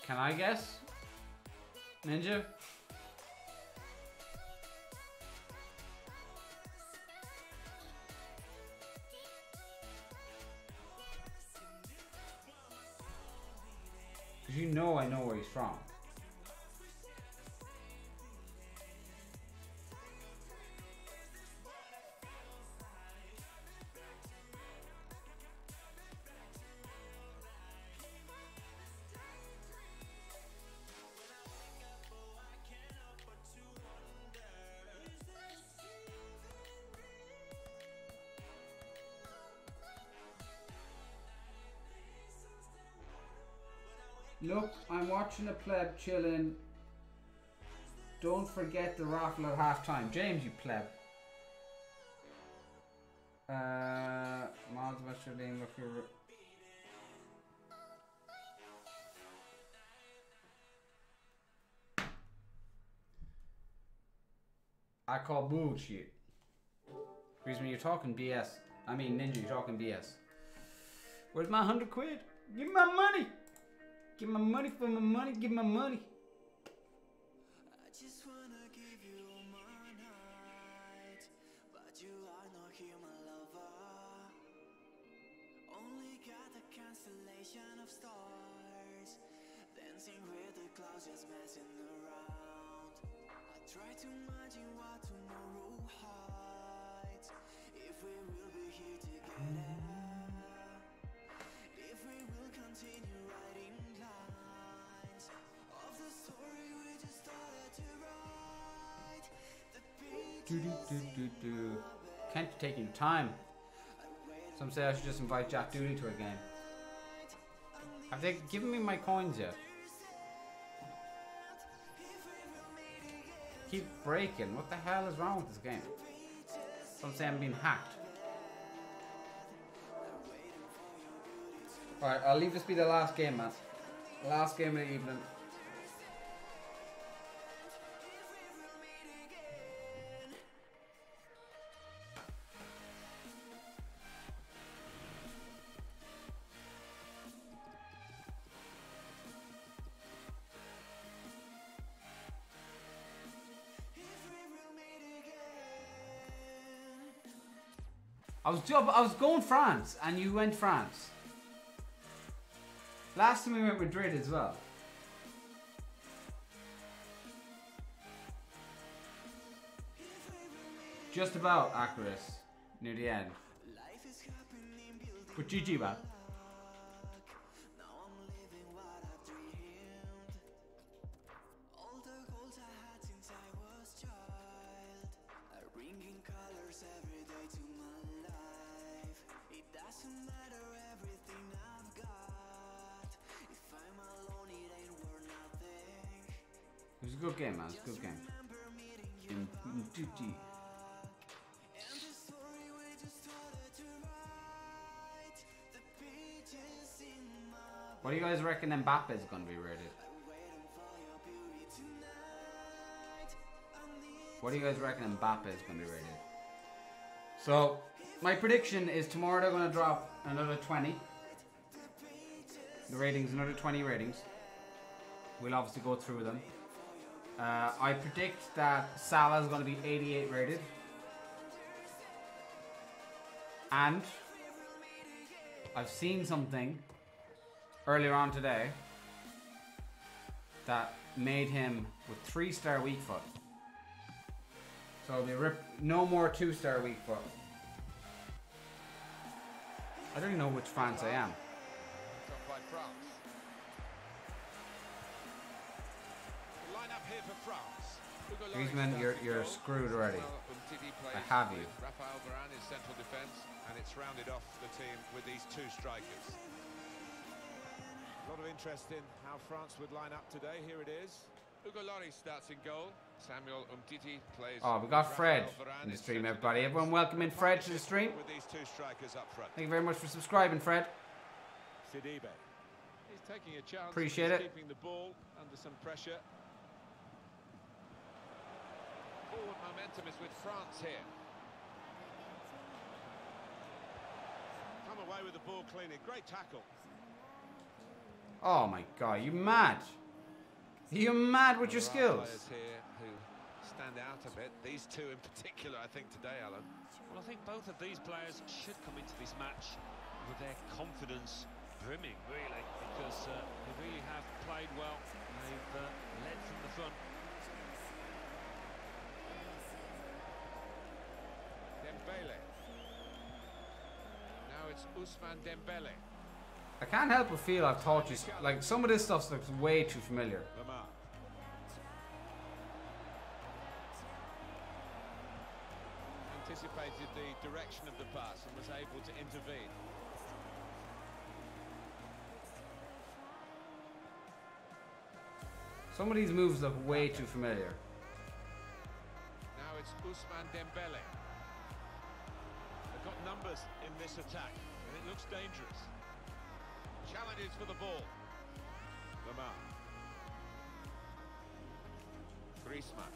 Can I guess? Ninja? You know I know where he's from. Look, I'm watching a pleb chilling. Don't forget the raffle at half time. James, you pleb. Miles Westerling, look here. I call bullshit. Excuse me, you're talking BS. I mean, Ninja, you're talking BS. Where's my 100 quid? Give me my money! Give my money for my money, give my money. I just wanna give you all my night, but you are not here, my lover. Only got a constellation of stars, dancing with the clouds, just messing around. I try to imagine what tomorrow hides, if we will be here together, if we will continue writing lines of the story we just started to write. The Can't you take your time? Some say I should just invite Jack Dooley to a game. Have they given me my coins yet? Keep breaking. What the hell is wrong with this game? Some say I'm being hacked. Alright, I'll leave this be the last game, man. Last game of the evening. I was going France, and you went France. Last time we went Madrid as well. Just about accurate near the end. But GG, man. It was a good game, man. It's a good game. In duty. What do you guys reckon Mbappe is going to be rated? What do you guys reckon Mbappe is going to be rated? So, my prediction is tomorrow they're going to drop another 20. The ratings, another 20 ratings. We'll obviously go through them. I predict that Salah is going to be 88 rated. And I've seen something earlier on today that made him with 3-star weak foot. So they no more 2-star weak foot. I don't even know which France I am. Griezmann, you're screwed already. I have you. Rafael Varane is central defence, and it's rounded off the team with these two strikers. A lot of interest in how France would line up today. Here it is. Hugo Lloris starts in goal. Samuel Umtiti plays. Oh, we got Fred in the stream, everybody. Everyone welcome in Fred to the stream. With these two strikers up front. Thank you very much for subscribing, Fred. Sidibe. He's taking a chance. Appreciate it. Keeping the ball under some pressure. Forward momentum is with France here. Come away with the ball cleanly. Great tackle. Oh my God, you mad? You're mad with your skills. Players here who stand out a bit. These two in particular, I think, today, Alan. Well, I think both of these players should come into this match with their confidence brimming, really, because they really have played well. They've led from the front. Dembele. Now it's Ousmane Dembele. I can't help but feel I've taught you, like, some of this stuff looks way too familiar. Lamar. Anticipated the direction of the pass and was able to intervene. Some of these moves look way too familiar. Now it's Ousmane Dembele. They've got numbers in this attack, and it looks dangerous. Challenges for the ball. Lamar. Griezmann.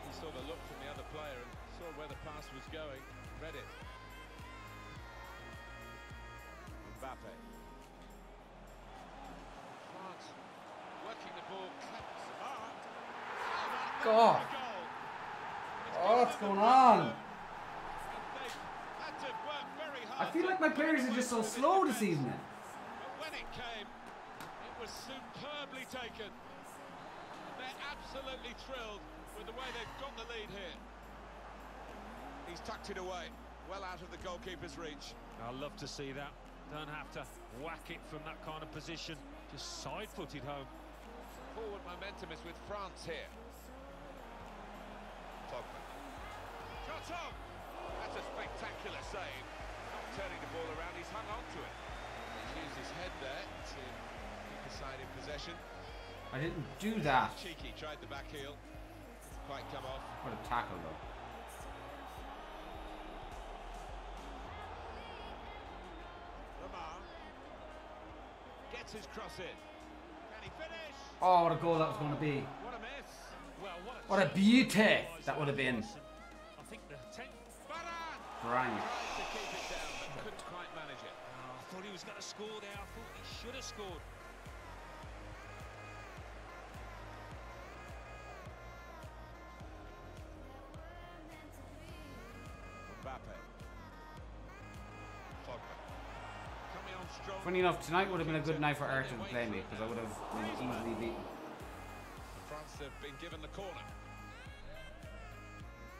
He saw the look from the other player and saw where the pass was going. Read it. Mbappe. France working the ball. God. Oh, what's going on? I feel like my players are just so slow this evening. But when it came, it was superbly taken. They're absolutely thrilled with the way they've got the lead here. He's tucked it away, well out of the goalkeeper's reach. I love to see that. Don't have to whack it from that kind of position. Just side-footed home. Forward momentum is with France here. Pogba. Shot on! That's a spectacular save. Not turning the ball around, he's hung on to it. He's used his head there to keep the side in possession. I didn't do that. Cheeky, tried the back heel. Didn't quite come off. What a tackle though. Lamar gets his cross in. Can he finish? Oh, what a goal that was going to be. What a miss. Well, What a beauty that would have been. I think the Brian. Tried to keep it down, but couldn't quite manage it. I thought he was going to score there. I thought he should have scored. Mbappe. Pogba. Coming on strong. Funny enough, tonight would have been a good night for Arthur to play me because I would have been easily beaten. France have been given the corner.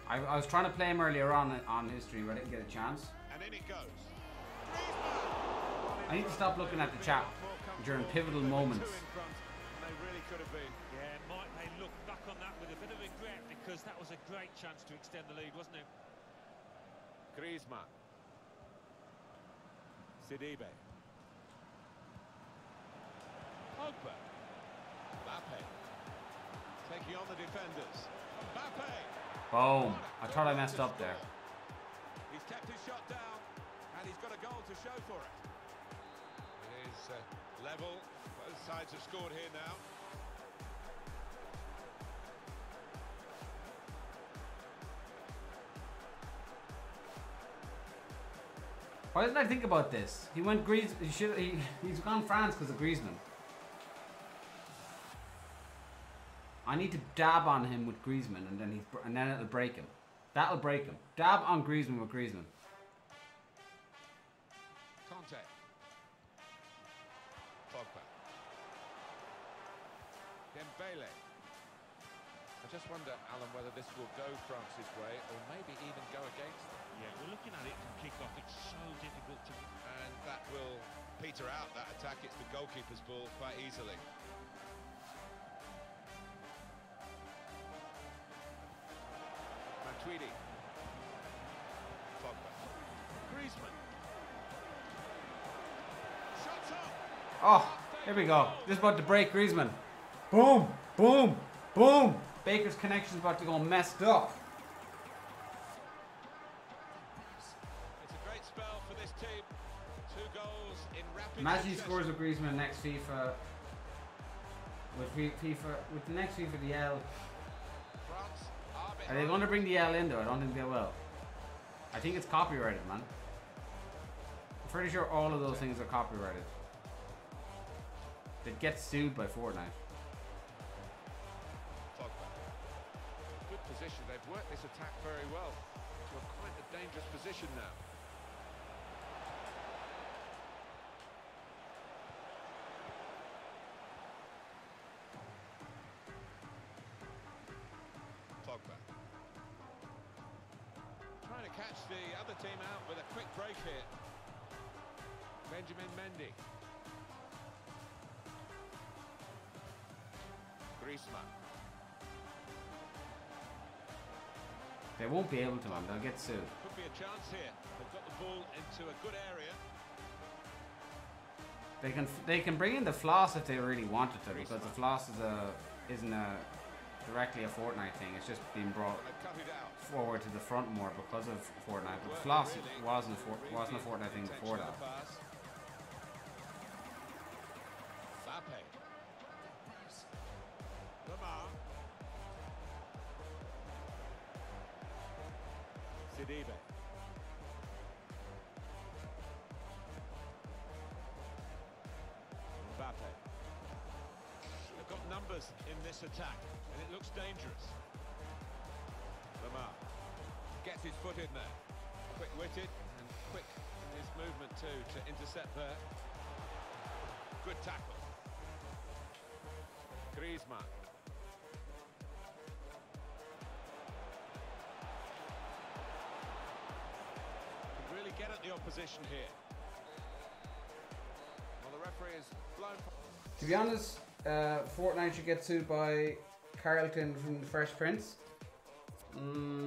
I was trying to play him earlier on his stream, but I didn't get a chance. And in it goes. I need to stop looking at the chat during pivotal moments. They really could have been. Yeah, might they look back on that with a bit of regret because that was a great chance to extend the lead, wasn't it? Griezmann. Sidibe. Pogba. Mbappe. Taking on the defenders. Mbappe. Boom. I thought I messed up there. He's kept his shot down, and he's got a goal to show for it. It is level. Both sides have scored here now. Why didn't I think about this? He went he's gone France because of Griezmann. I need to dab on him with Griezmann, and then it'll break him. That'll break him. Dab on Griezmann with Griezmann. Conte. Pogba. Dembele. I just wonder, Alan, whether this will go France's way or maybe even go against them. Yeah, we're looking at it from kick-off. It's so difficult to... And that will peter out that attack. It's the goalkeeper's ball quite easily. Matuidi. Pogba. Griezmann. Shots up. Oh, here we go. This is about to break Griezmann. Boom, boom, boom. Baker's connection's about to go messed up. It's a great spell for this team. 2 goals in rapid Imagine he succession. scores with Griezmann next FIFA. With the next FIFA the L. France are Are they going to bring the L in though? I don't think they will. I think it's copyrighted, man. I'm pretty sure all of those things are copyrighted. They'd get sued by Fortnite. Pogba. Good position. They've worked this attack very well to a quite a dangerous position now. Pogba. Trying to catch the other team out with a quick break here. Benjamin Mendy. Griezmann. They won't be able to, man. They'll get sued. Could be a chance here. They've got the ball into a good area. They can bring in the floss if they really wanted to, because the floss isn't directly a Fortnite thing. It's just being brought forward to the front more because of Fortnite. But the floss wasn't a Fortnite thing before that. Sidibe. Mbappe. They've got numbers in this attack, and it looks dangerous. Lamar gets his foot in there. Quick-witted and quick in his movement too to intercept there. Good tackle. Griezmann. Can really get at the opposition here. Well, the referee is blown. To be honest, Fortnite should get sued by Carlton from the Fresh Prince.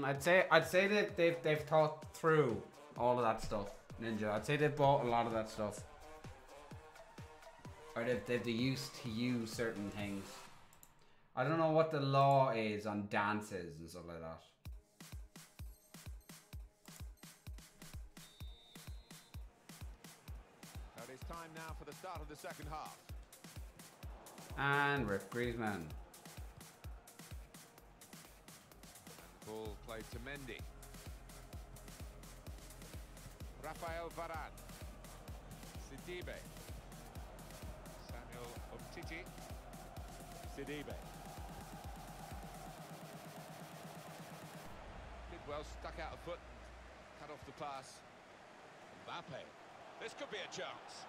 I'd say that they've thought through all of that stuff. Ninja. I'd say they've bought a lot of that stuff, or they've used to use certain things. I don't know what the law is on dances and stuff like that. So it is time now for the start of the second half. And with Griezmann. Ball played to Mendy. Rafael Varane. Sidibe. Samuel Umtiti. Sidibe. Did well, stuck out a foot, cut off the pass. Mbappe. This could be a chance.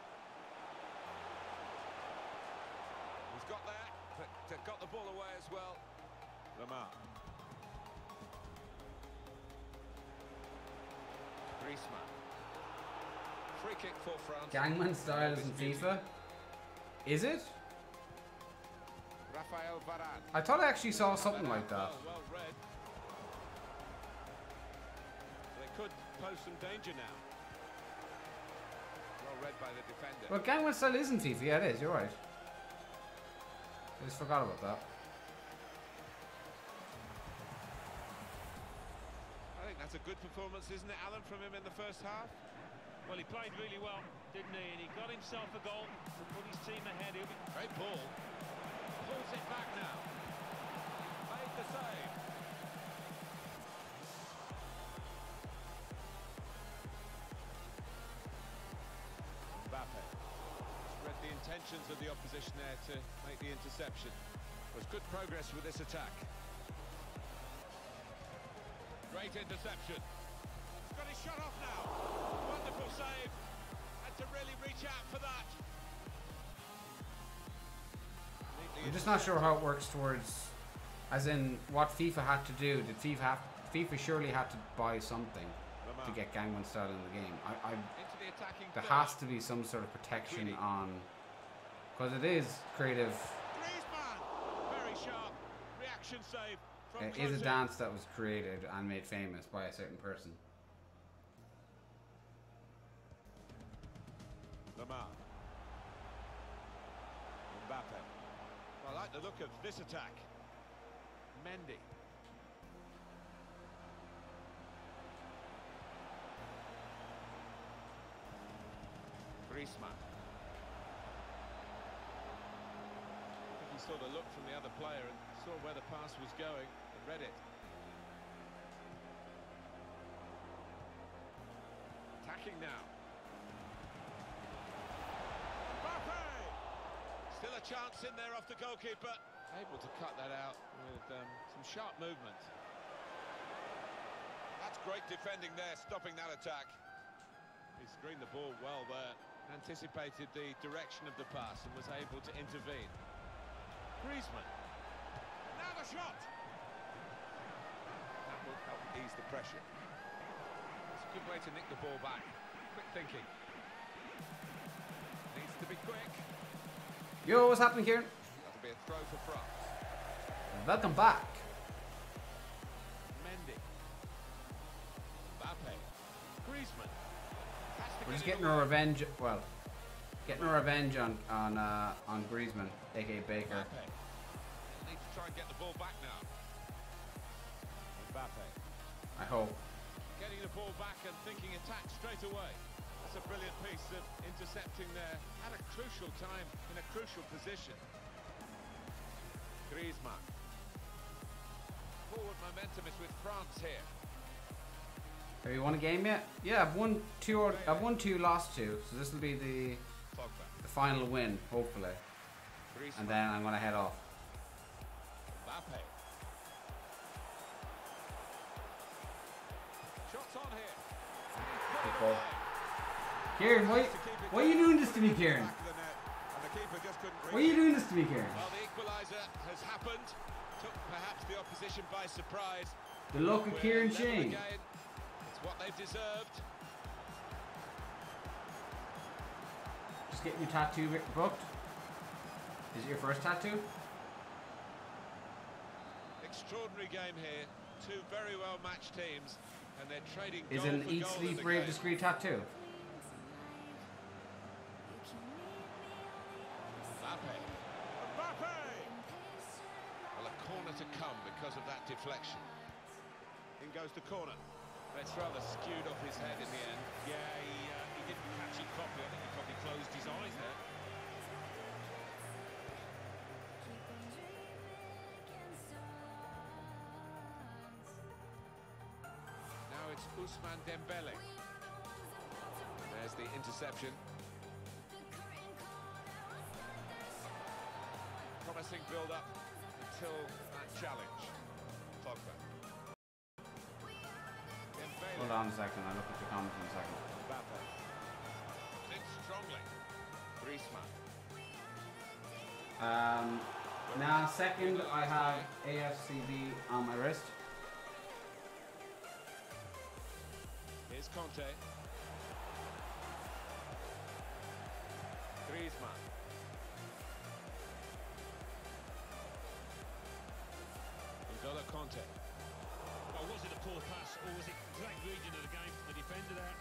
He's got there, but got the ball away as well. Lamar. Griezmann. Free kick for France. Gangman style is in FIFA. Is it? Rafael Varane. I thought I actually saw something like that. Well read. They could pose some danger now. Well read by the defender. Well, Gangman style is in FIFA. Yeah, it is. You're right. I just forgot about that. I think that's a good performance, isn't it, Alan, from him in the first half? Well, he played really well, didn't he? And he got himself a goal to put his team ahead. He'll be... Great ball. Pulls it back now. Made the save. Mbappe. Read the intentions of the opposition there to make the interception. Was good progress with this attack. Great interception. He's got his shot off now. Wonderful save. Had to really reach out for that. I'm just not sure how it works towards, as in what FIFA had to do. Did FIFA surely had to buy something to get Gangman style in the game. There has to be some sort of protection on, because it is creative. Griezmann, very sharp reaction save. It is a dance that was created and made famous by a certain person. Lamar. Mbappe. I like the look of this attack. Mendy. Griezmann. I think he saw the look from the other player and saw where the pass was going and read it. Attacking now. Mbappe! Still a chance in there off the goalkeeper. Able to cut that out with some sharp movement. That's great defending there, stopping that attack. He screened the ball well there. Anticipated the direction of the pass and was able to intervene. Griezmann. Now the shot! That will help ease the pressure. It's a good way to nick the ball back. Quick thinking. Needs to be quick. Yo, what's happening here? That'll be a throw for France. Welcome back. Mendy. Mbappe. Griezmann. We're just getting our revenge. Well, getting our revenge on Griezmann, aka Baker. Mbappe. Need to try and get the ball back now. Mbappe. I hope. Getting the ball back and thinking attack straight away. That's a brilliant piece of intercepting there. At a crucial time, in a crucial position. Griezmann. Forward momentum is with France here. Have you won a game yet? Yeah, I've won two, lost two. So this will be the final win, hopefully. Griezmann. And then I'm gonna head off. Mbappe. Shots on here. Good goal. Kieran, why are you doing this to me, Kieran? Why are you doing this to me, Kieran? Well, the equaliser has happened. Took perhaps the opposition by surprise. The luck of Kieran Shane. It's what they've deserved. Just getting your tattoo booked. Is it your first tattoo? Extraordinary game here. Two very well matched teams, and they're trading. Is goal it an for Eat, goal in Sleep, the Rave, game. Discreet tattoo? Mbappe. Well, a corner to come because of that deflection. In goes the corner. It's rather skewed off his head in the end. Yeah, he didn't catch it properly. I think he probably closed his eyes there. Now it's Ousmane Dembele. There's the interception. Promising build-up until that challenge. Pogba. Dembele. Hold on a second, I'll look at the comments in a second. Mbappe. Thinks strongly. Griezmann. Now second, I have AFCB on my wrist. Here's Conte. Griezmann. N'Golo Conte. Well, was it a poor pass or was it great reading of the game from the defender there?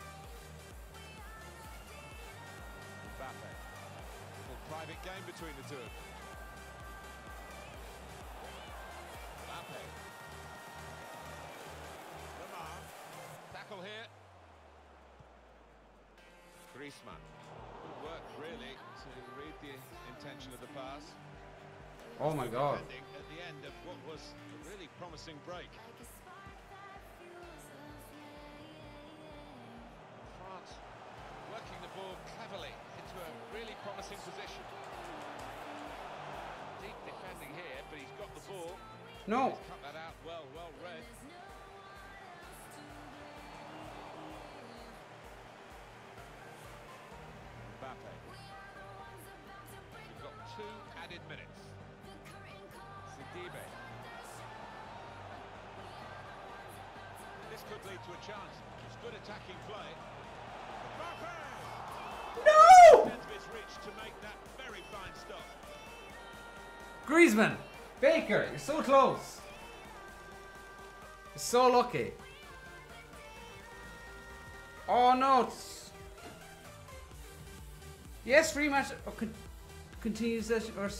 Mbappe. Little private game between the two. Mbappe. Lamar. Tackle here. Griezmann. Good work, really, to read the intention of the pass. Oh my god. Defending at the end of what was a really promising break. France working the ball cleverly into a really promising position. Deep defending here, but he's got the ball. No. He's cut that out well read. Mbappe. We've got 2 added minutes. Sidibe. This could lead to a chance. It's good attacking play. Mbappe! No! Ends of his reach to make that very fine stop. Griezmann! Baker, you're so close. You're so lucky. Oh no! Yes, rematch. Oh, continue session or.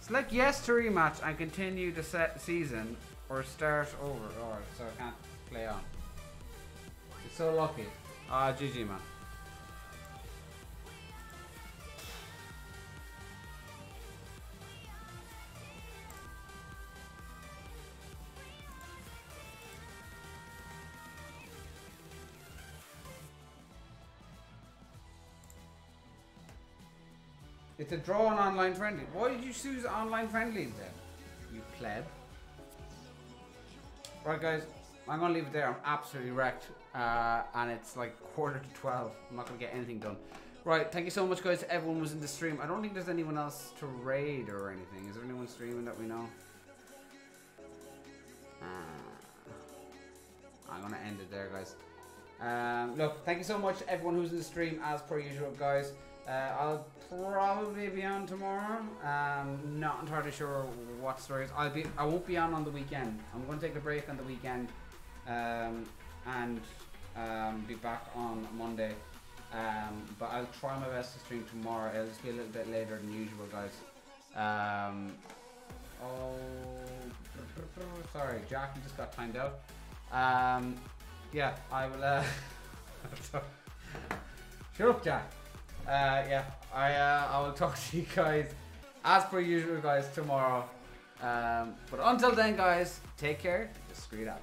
Select yes to rematch and continue the season or start over. Alright, so I can't play on. You're so lucky. Ah, GG, man. It's a draw on online friendly. Why did you choose online friendlies then? You pleb. Right guys, I'm gonna leave it there. I'm absolutely wrecked. And it's like 11:45. I'm not gonna get anything done. Right, thank you so much guys to everyone who was in the stream. I don't think there's anyone else to raid or anything. Is there anyone streaming that we know? I'm gonna end it there guys. Look, thank you so much to everyone who's in the stream as per usual guys. I'll probably be on tomorrow. Not entirely sure what stories. I won't be on the weekend. I'm going to take a break on the weekend and be back on Monday. But I'll try my best to stream tomorrow. It'll just be a little bit later than usual, guys. Sorry, Jack, you just got timed out. Yeah, I will. Shut up, Jack. Yeah, I will talk to you guys as per usual, guys, tomorrow. But until then, guys, take care. Discreet out.